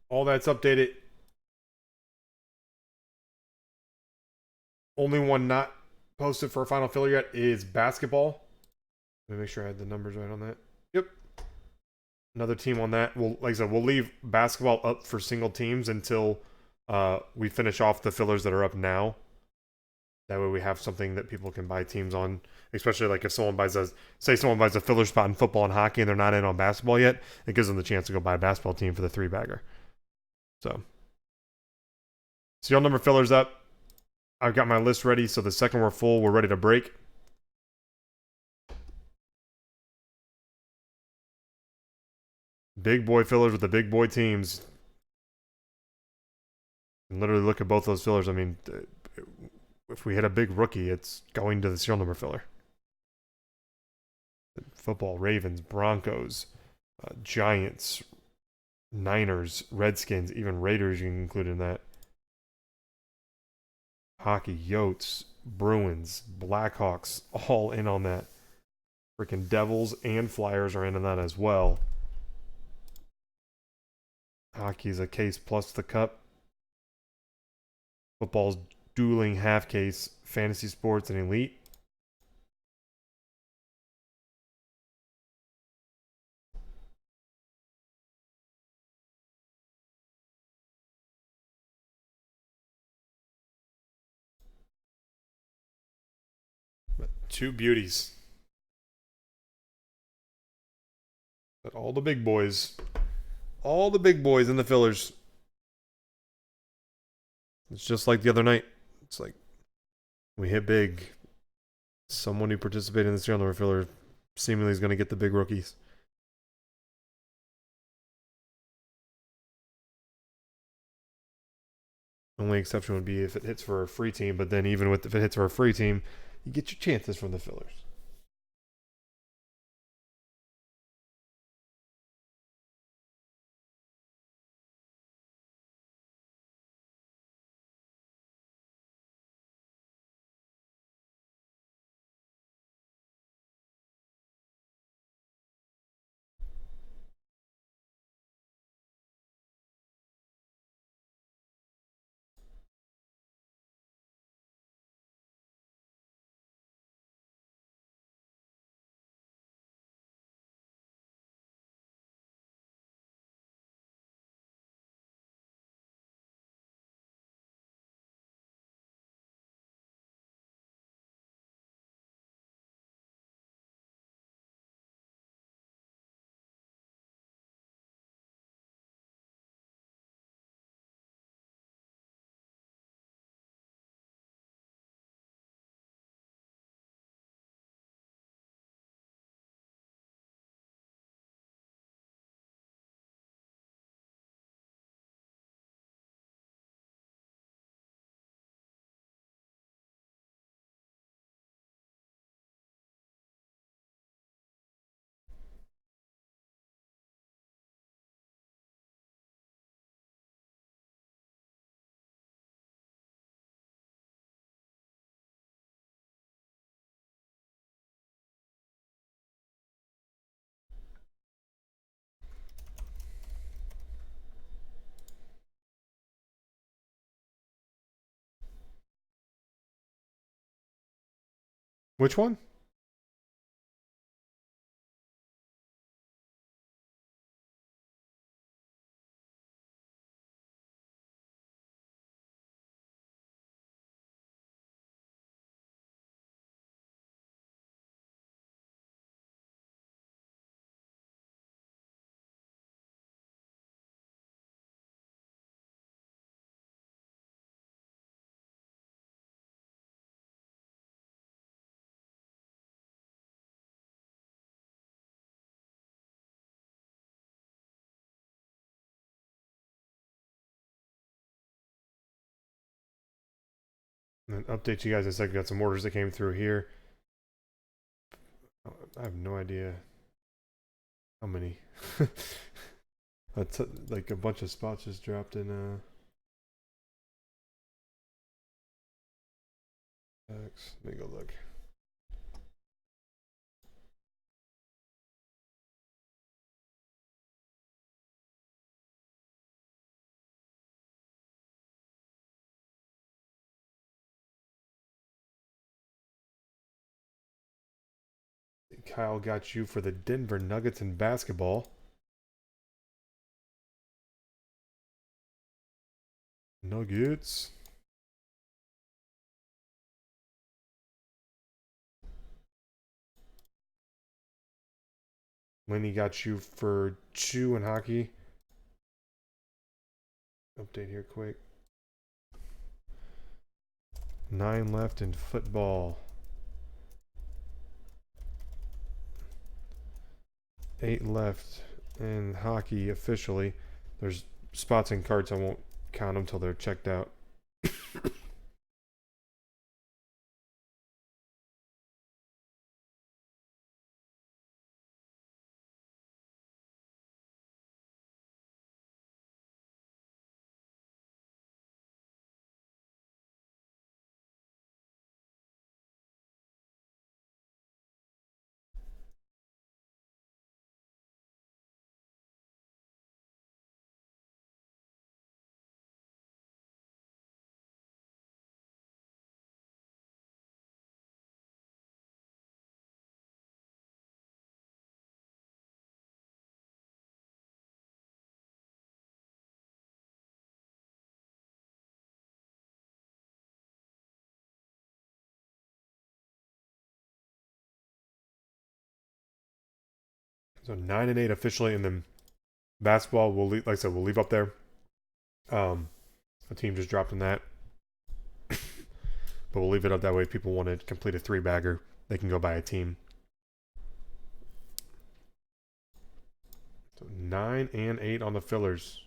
all that's updated. Only one not posted for a final filler yet is basketball. Let me make sure I had the numbers right on that. Yep. Another team on that. Well, like I said, we'll leave basketball up for single teams until we finish off the fillers that are up now. That way we have something that people can buy teams on, especially like if someone buys someone buys a filler spot in football and hockey and they're not in on basketball yet, it gives them the chance to go buy a basketball team for the 3-bagger. So, serial number fillers up. I've got my list ready, so the second we're full, we're ready to break. Big boy fillers with the big boy teams. And literally look at both those fillers. I mean, if we hit a big rookie, it's going to the serial number filler. Football, Ravens, Broncos, Giants, Niners, Redskins, even Raiders you can include in that. Hockey, Yotes, Bruins, Blackhawks, all in on that. Freaking Devils and Flyers are in on that as well. Hockey's a case plus the cup. Football's dueling half case, fantasy sports and elite. But two beauties. But all the big boys in the fillers. It's just like the other night. It's like we hit big. Someone who participated in the serial number filler seemingly is going to get the big rookies. Only exception would be if it hits for a free team, but then even if it hits for a free team, you get your chances from the fillers. Which one? And then update you guys in a second. Got some orders that came through here. I have no idea how many. That's like a bunch of spots just dropped in Let me go look. Kyle got you for the Denver Nuggets in basketball. Nuggets. Lenny got you for 2 in hockey. Update here quick. 9 left in football. 8 left in hockey officially. There's spots and cards. I won't count them till they're checked out. So 9 and 8 officially, and then basketball will leave, like I said, we'll leave up there. A team just dropped in that, but we'll leave it up that way. If people want to complete a 3-bagger, they can go buy a team. So 9 and 8 on the fillers.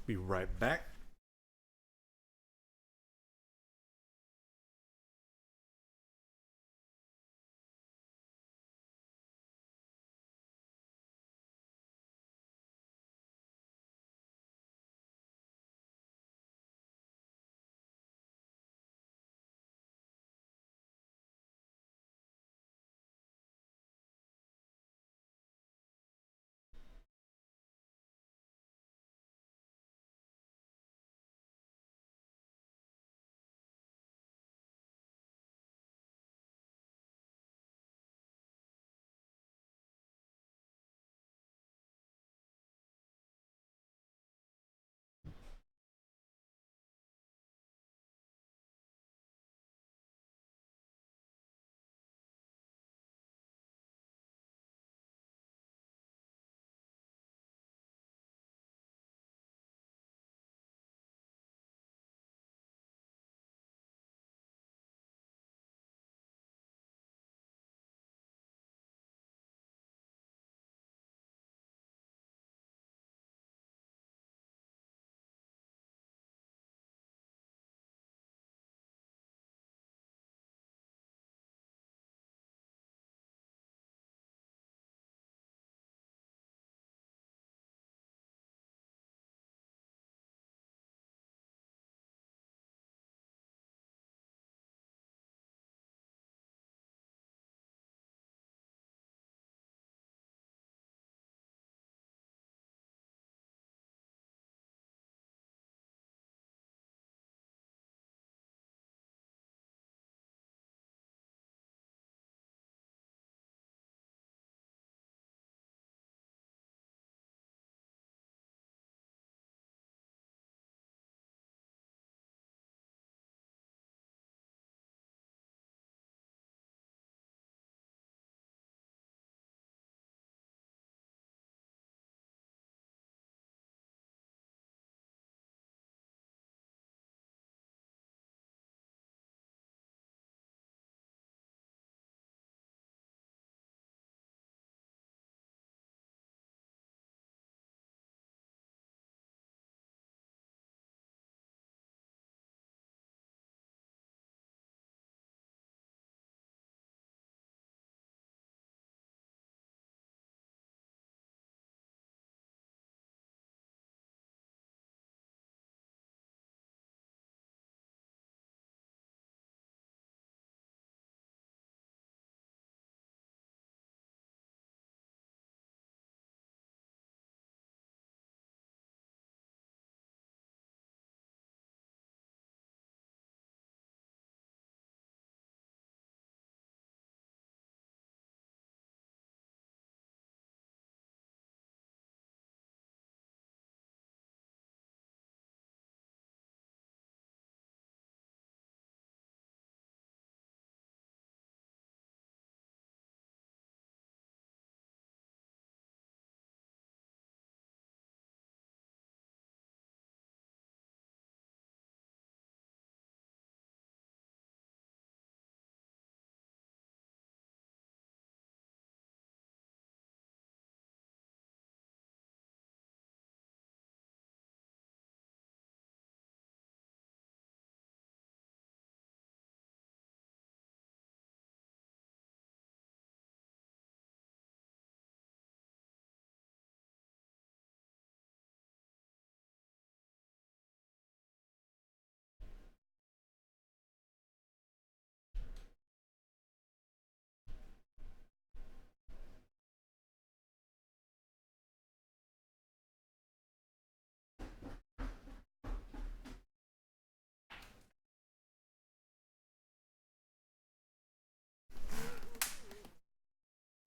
Be right back.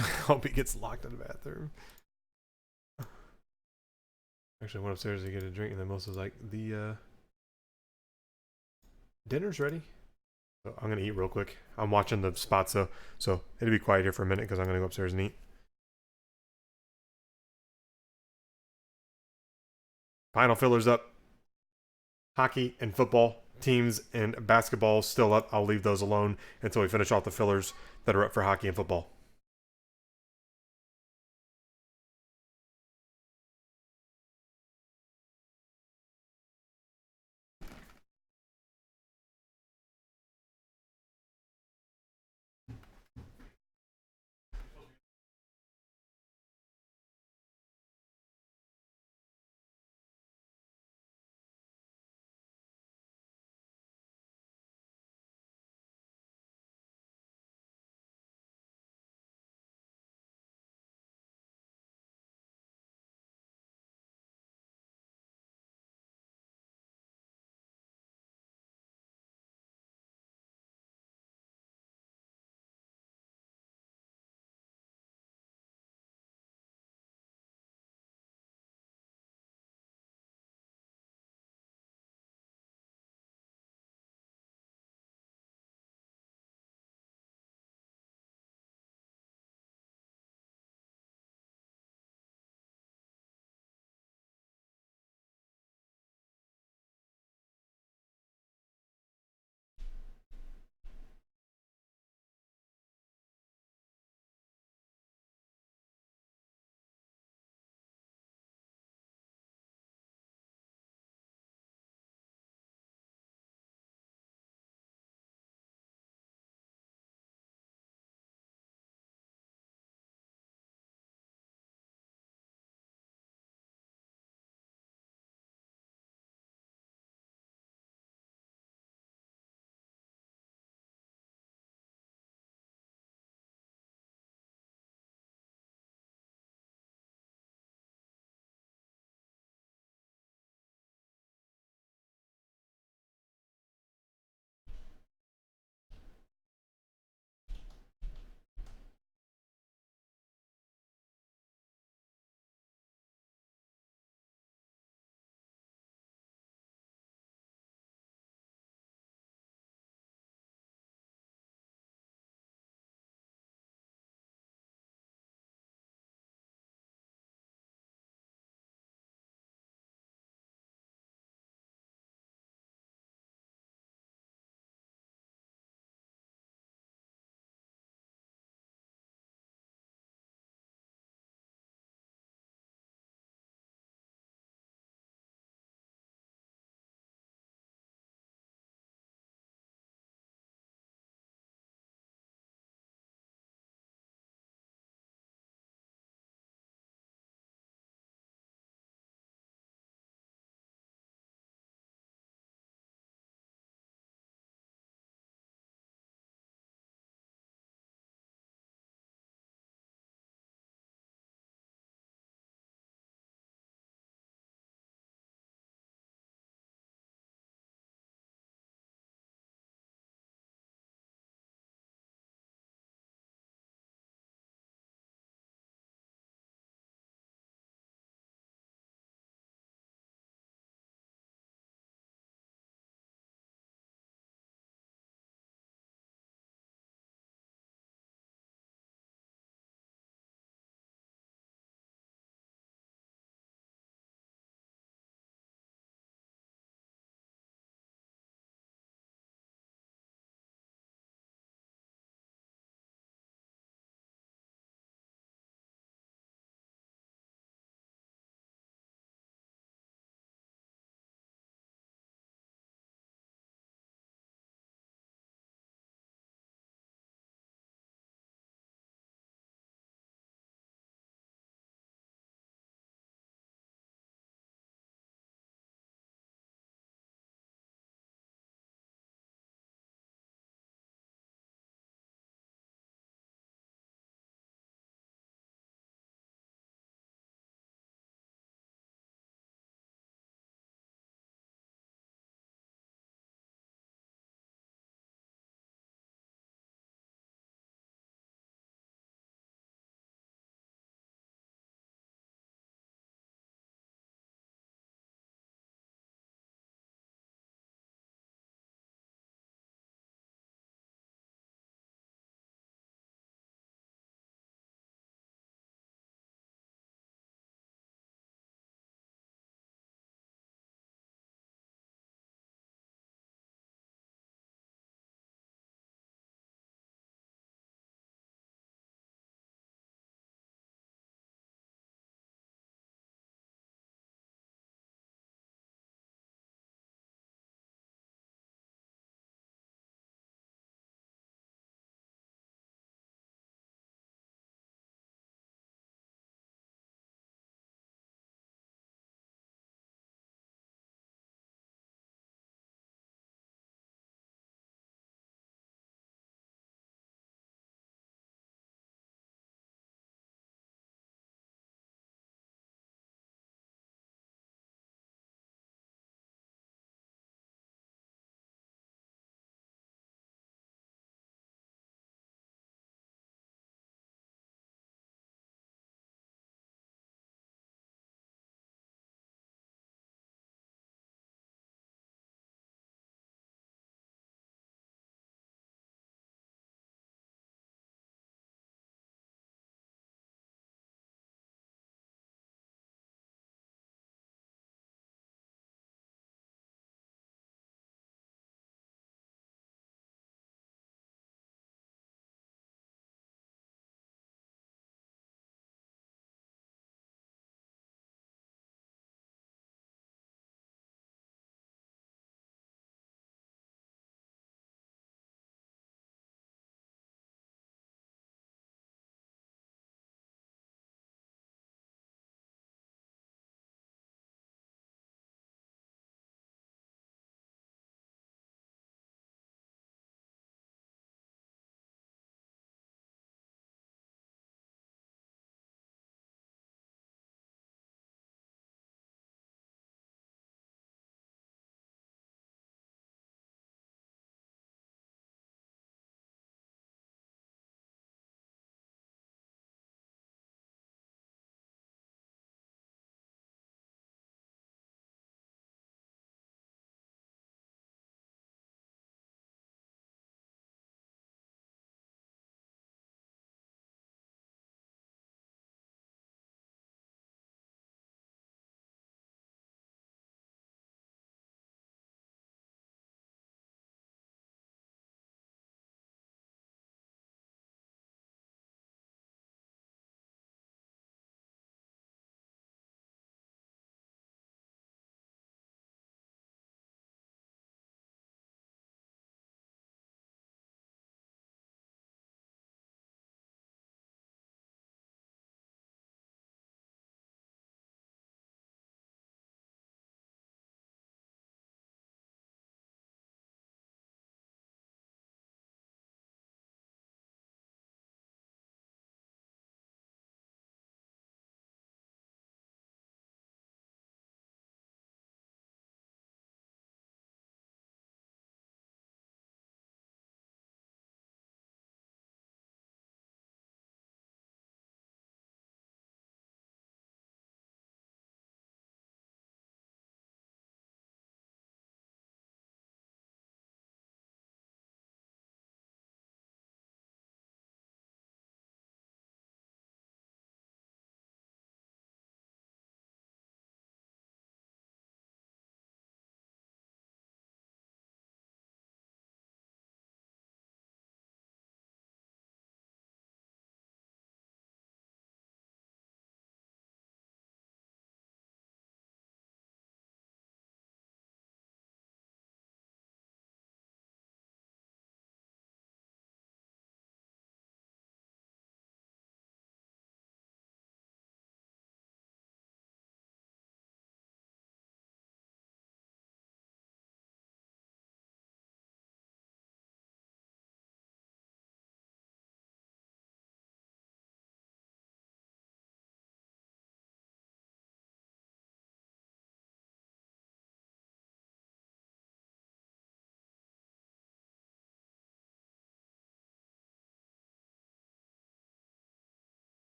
Hope he gets locked in the bathroom. Actually, I went upstairs to get a drink, and then Melissa's like, the dinner's ready. So I'm gonna eat real quick. I'm watching the spots though, so it'll be quiet here for a minute because I'm gonna go upstairs and eat. Final fillers up. Hockey and football teams and basketball still up. I'll leave those alone until we finish off the fillers that are up for hockey and football.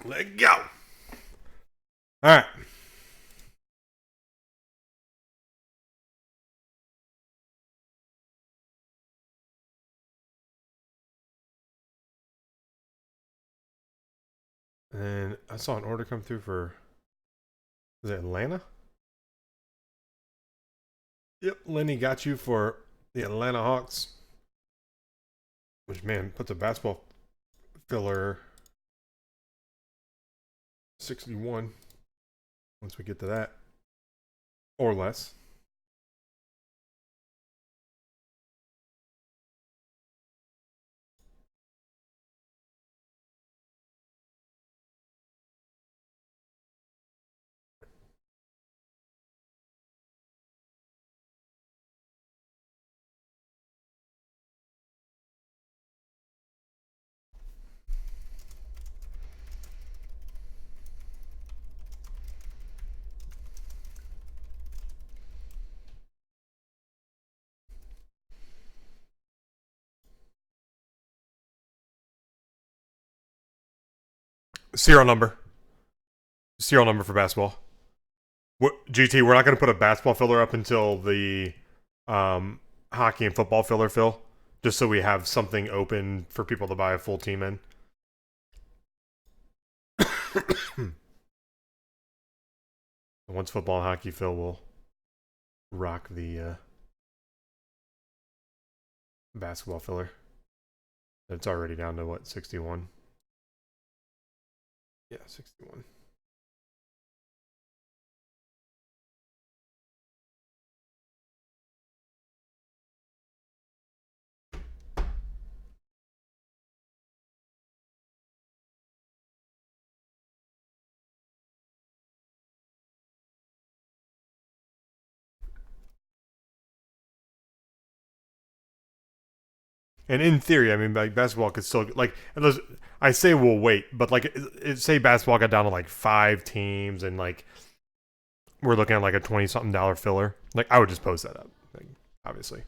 Let go. All right. And I saw an order come through for, is it Atlanta? Yep, Lenny got you for the Atlanta Hawks. Which, man, puts a basketball filler 61 once we get to that. Or less. Serial number. Serial number for basketball. GT, we're not going to put a basketball filler up until the hockey and football filler fill, just so we have something open for people to buy a full team in. Once football and hockey fill, we'll rock the basketball filler. It's already down to what, 61? Yeah, 61. And in theory, I mean, like basketball could still like. I say we'll wait, but like, say basketball got down to like 5 teams, and like we're looking at like a $20-something filler. Like, I would just post that up, like, obviously.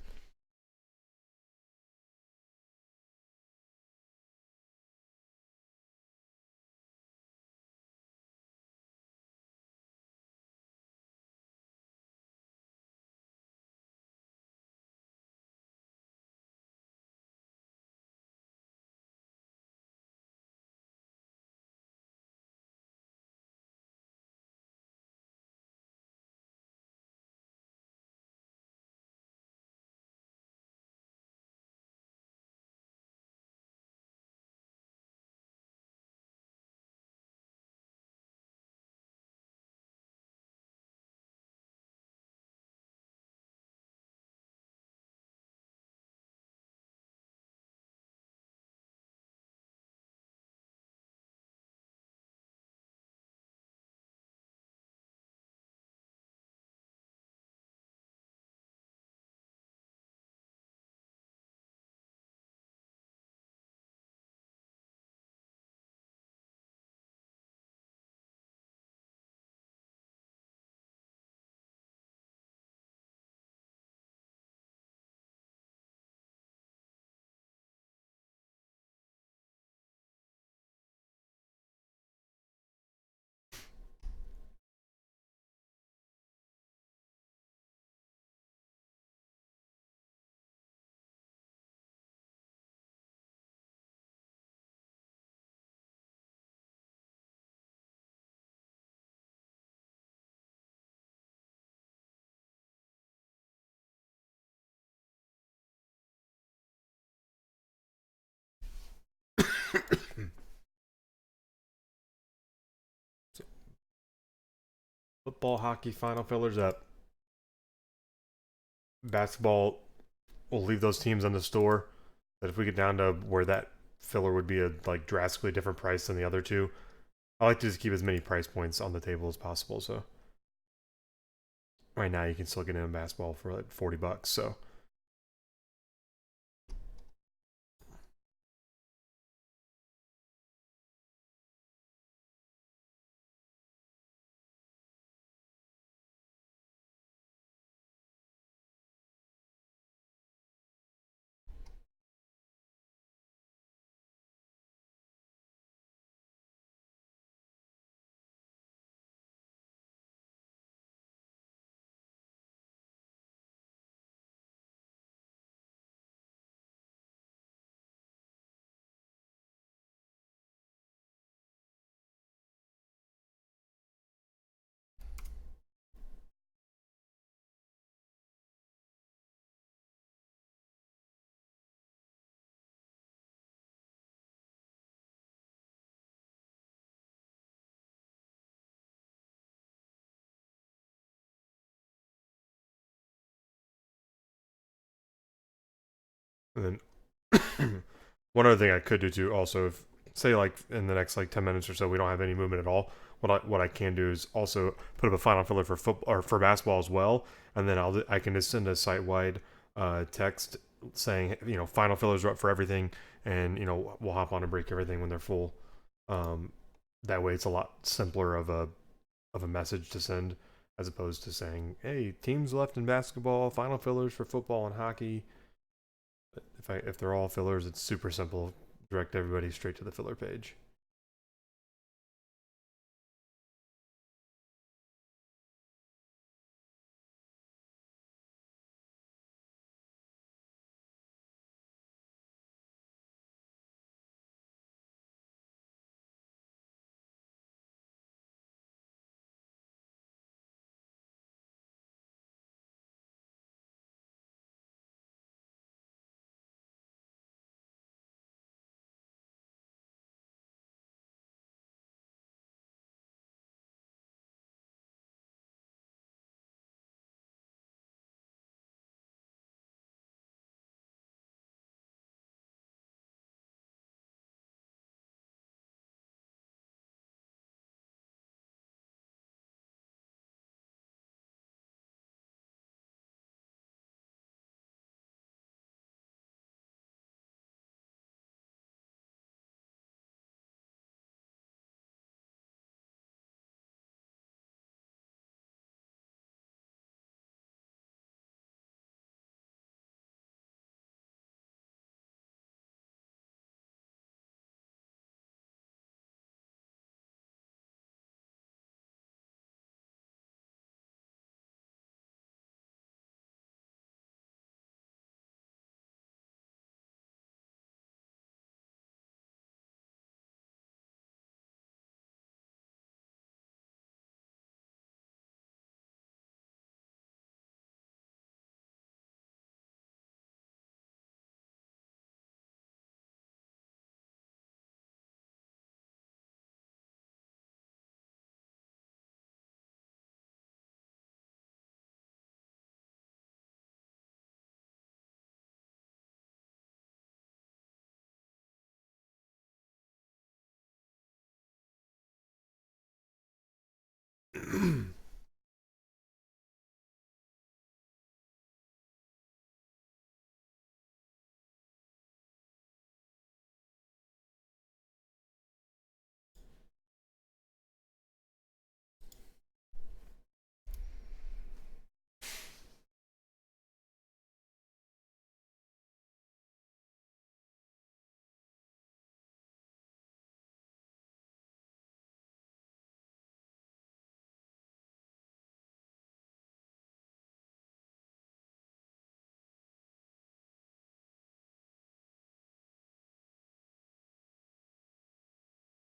So, football, hockey, final fillers up. Basketball, we'll leave those teams on the store. But if we get down to where that filler would be a like drastically different price than the other two, I like to just keep as many price points on the table as possible. So right now you can still get in basketball for like $40. So And then one other thing I could do too, also, if say like in the next like 10 minutes or so we don't have any movement at all, what I can do is also put up a final filler for football or for basketball as well, and then I can just send a site wide text saying final fillers are up for everything, and we'll hop on and break everything when they're full. Um, that way it's a lot simpler of a message to send as opposed to saying, hey, teams left in basketball, final fillers for football and hockey. If they're all fillers, it's super simple. Direct everybody straight to the filler page.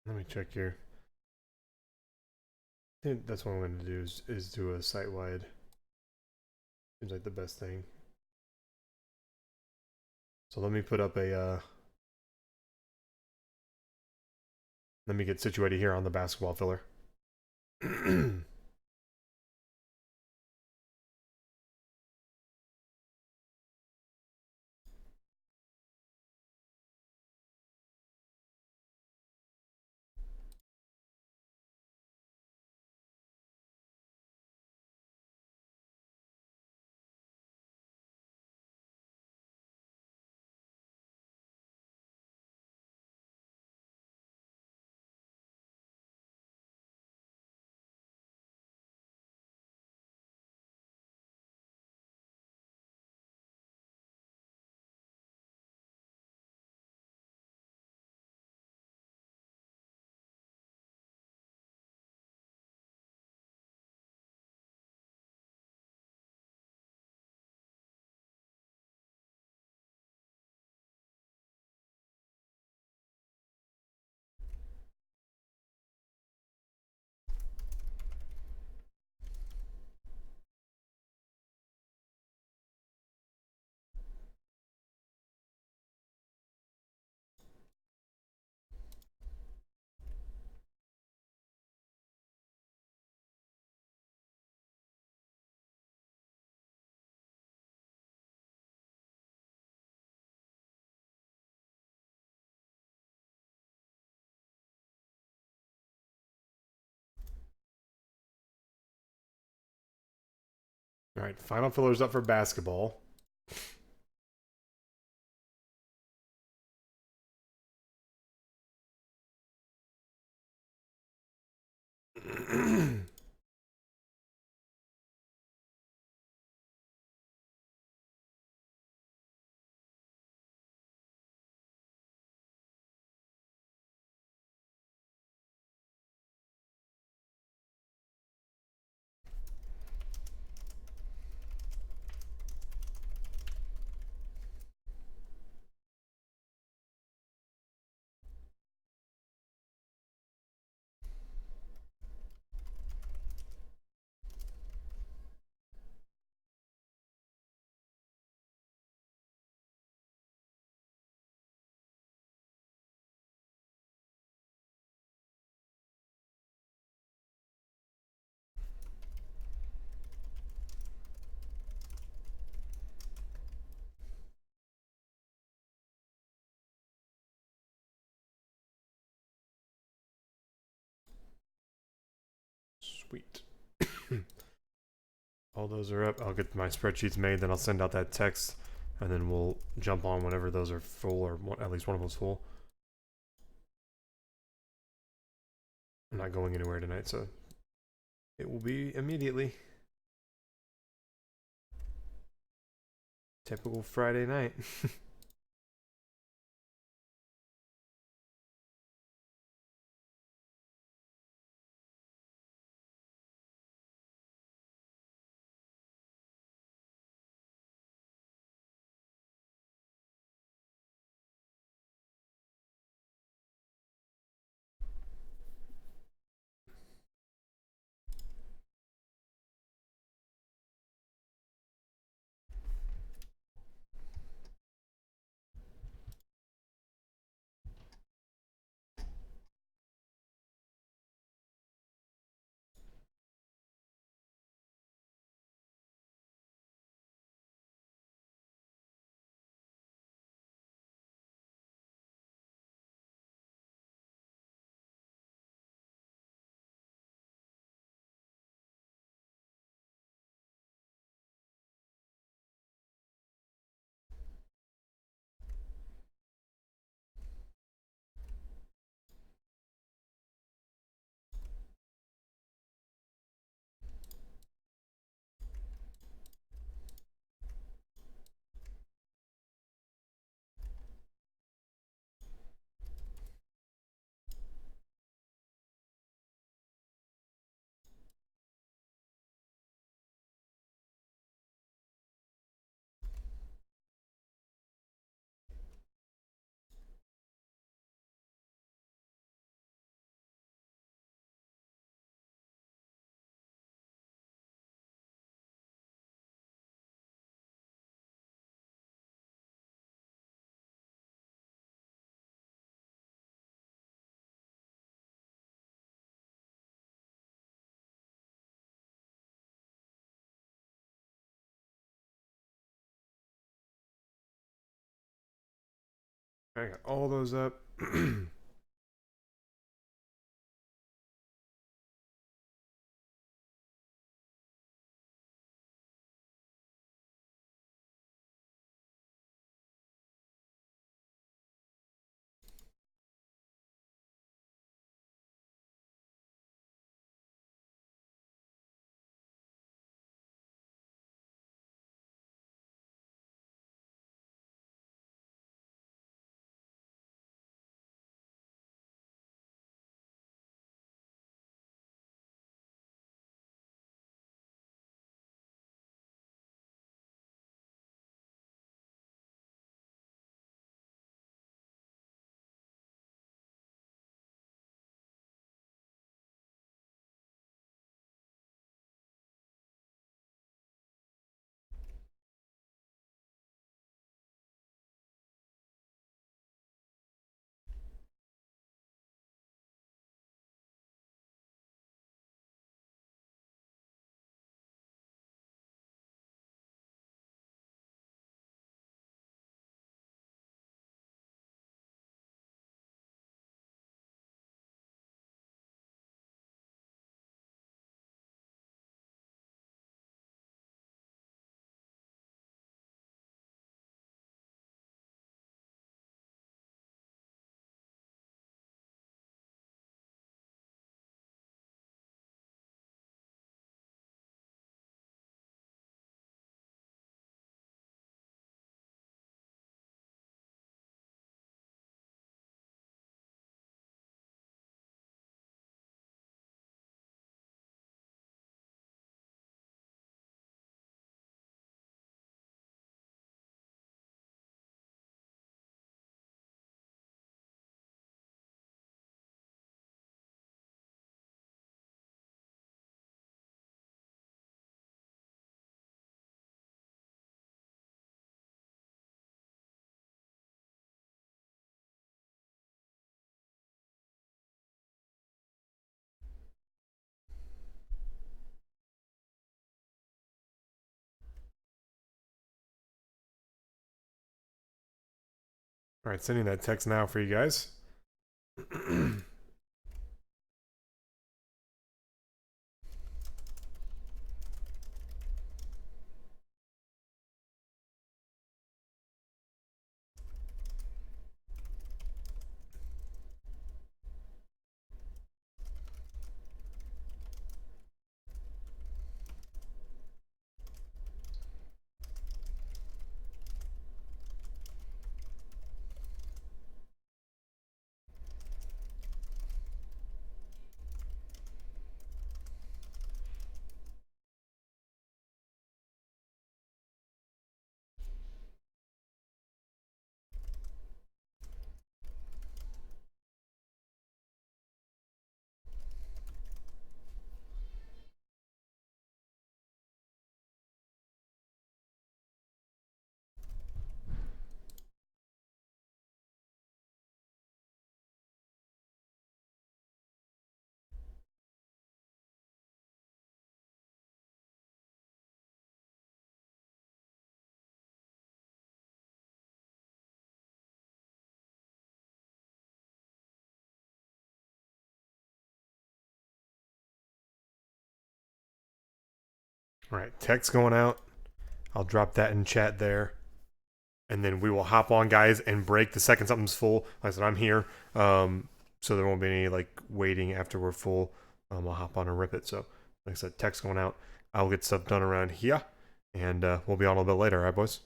Let me check here. I think that's what I'm going to do is do a site wide. Seems like the best thing. So let me put up a. Let me get situated here on the basketball filler. right, final fillers up for basketball. Sweet. All those are up. I'll get my spreadsheets made, then I'll send out that text, and then we'll jump on whenever those are full, or at least one of them's full. I'm not going anywhere tonight, so it will be immediately. Typical Friday night. I got all those up. All right, sending that text now for you guys. All right, text going out. I'll drop that in chat there. And then we will hop on, guys, and break the second something's full. Like I said, I'm here. So there won't be any like waiting after we're full. I'll hop on and rip it. So, like I said, text going out. I'll get stuff done around here. And we'll be on a little bit later. All right, boys?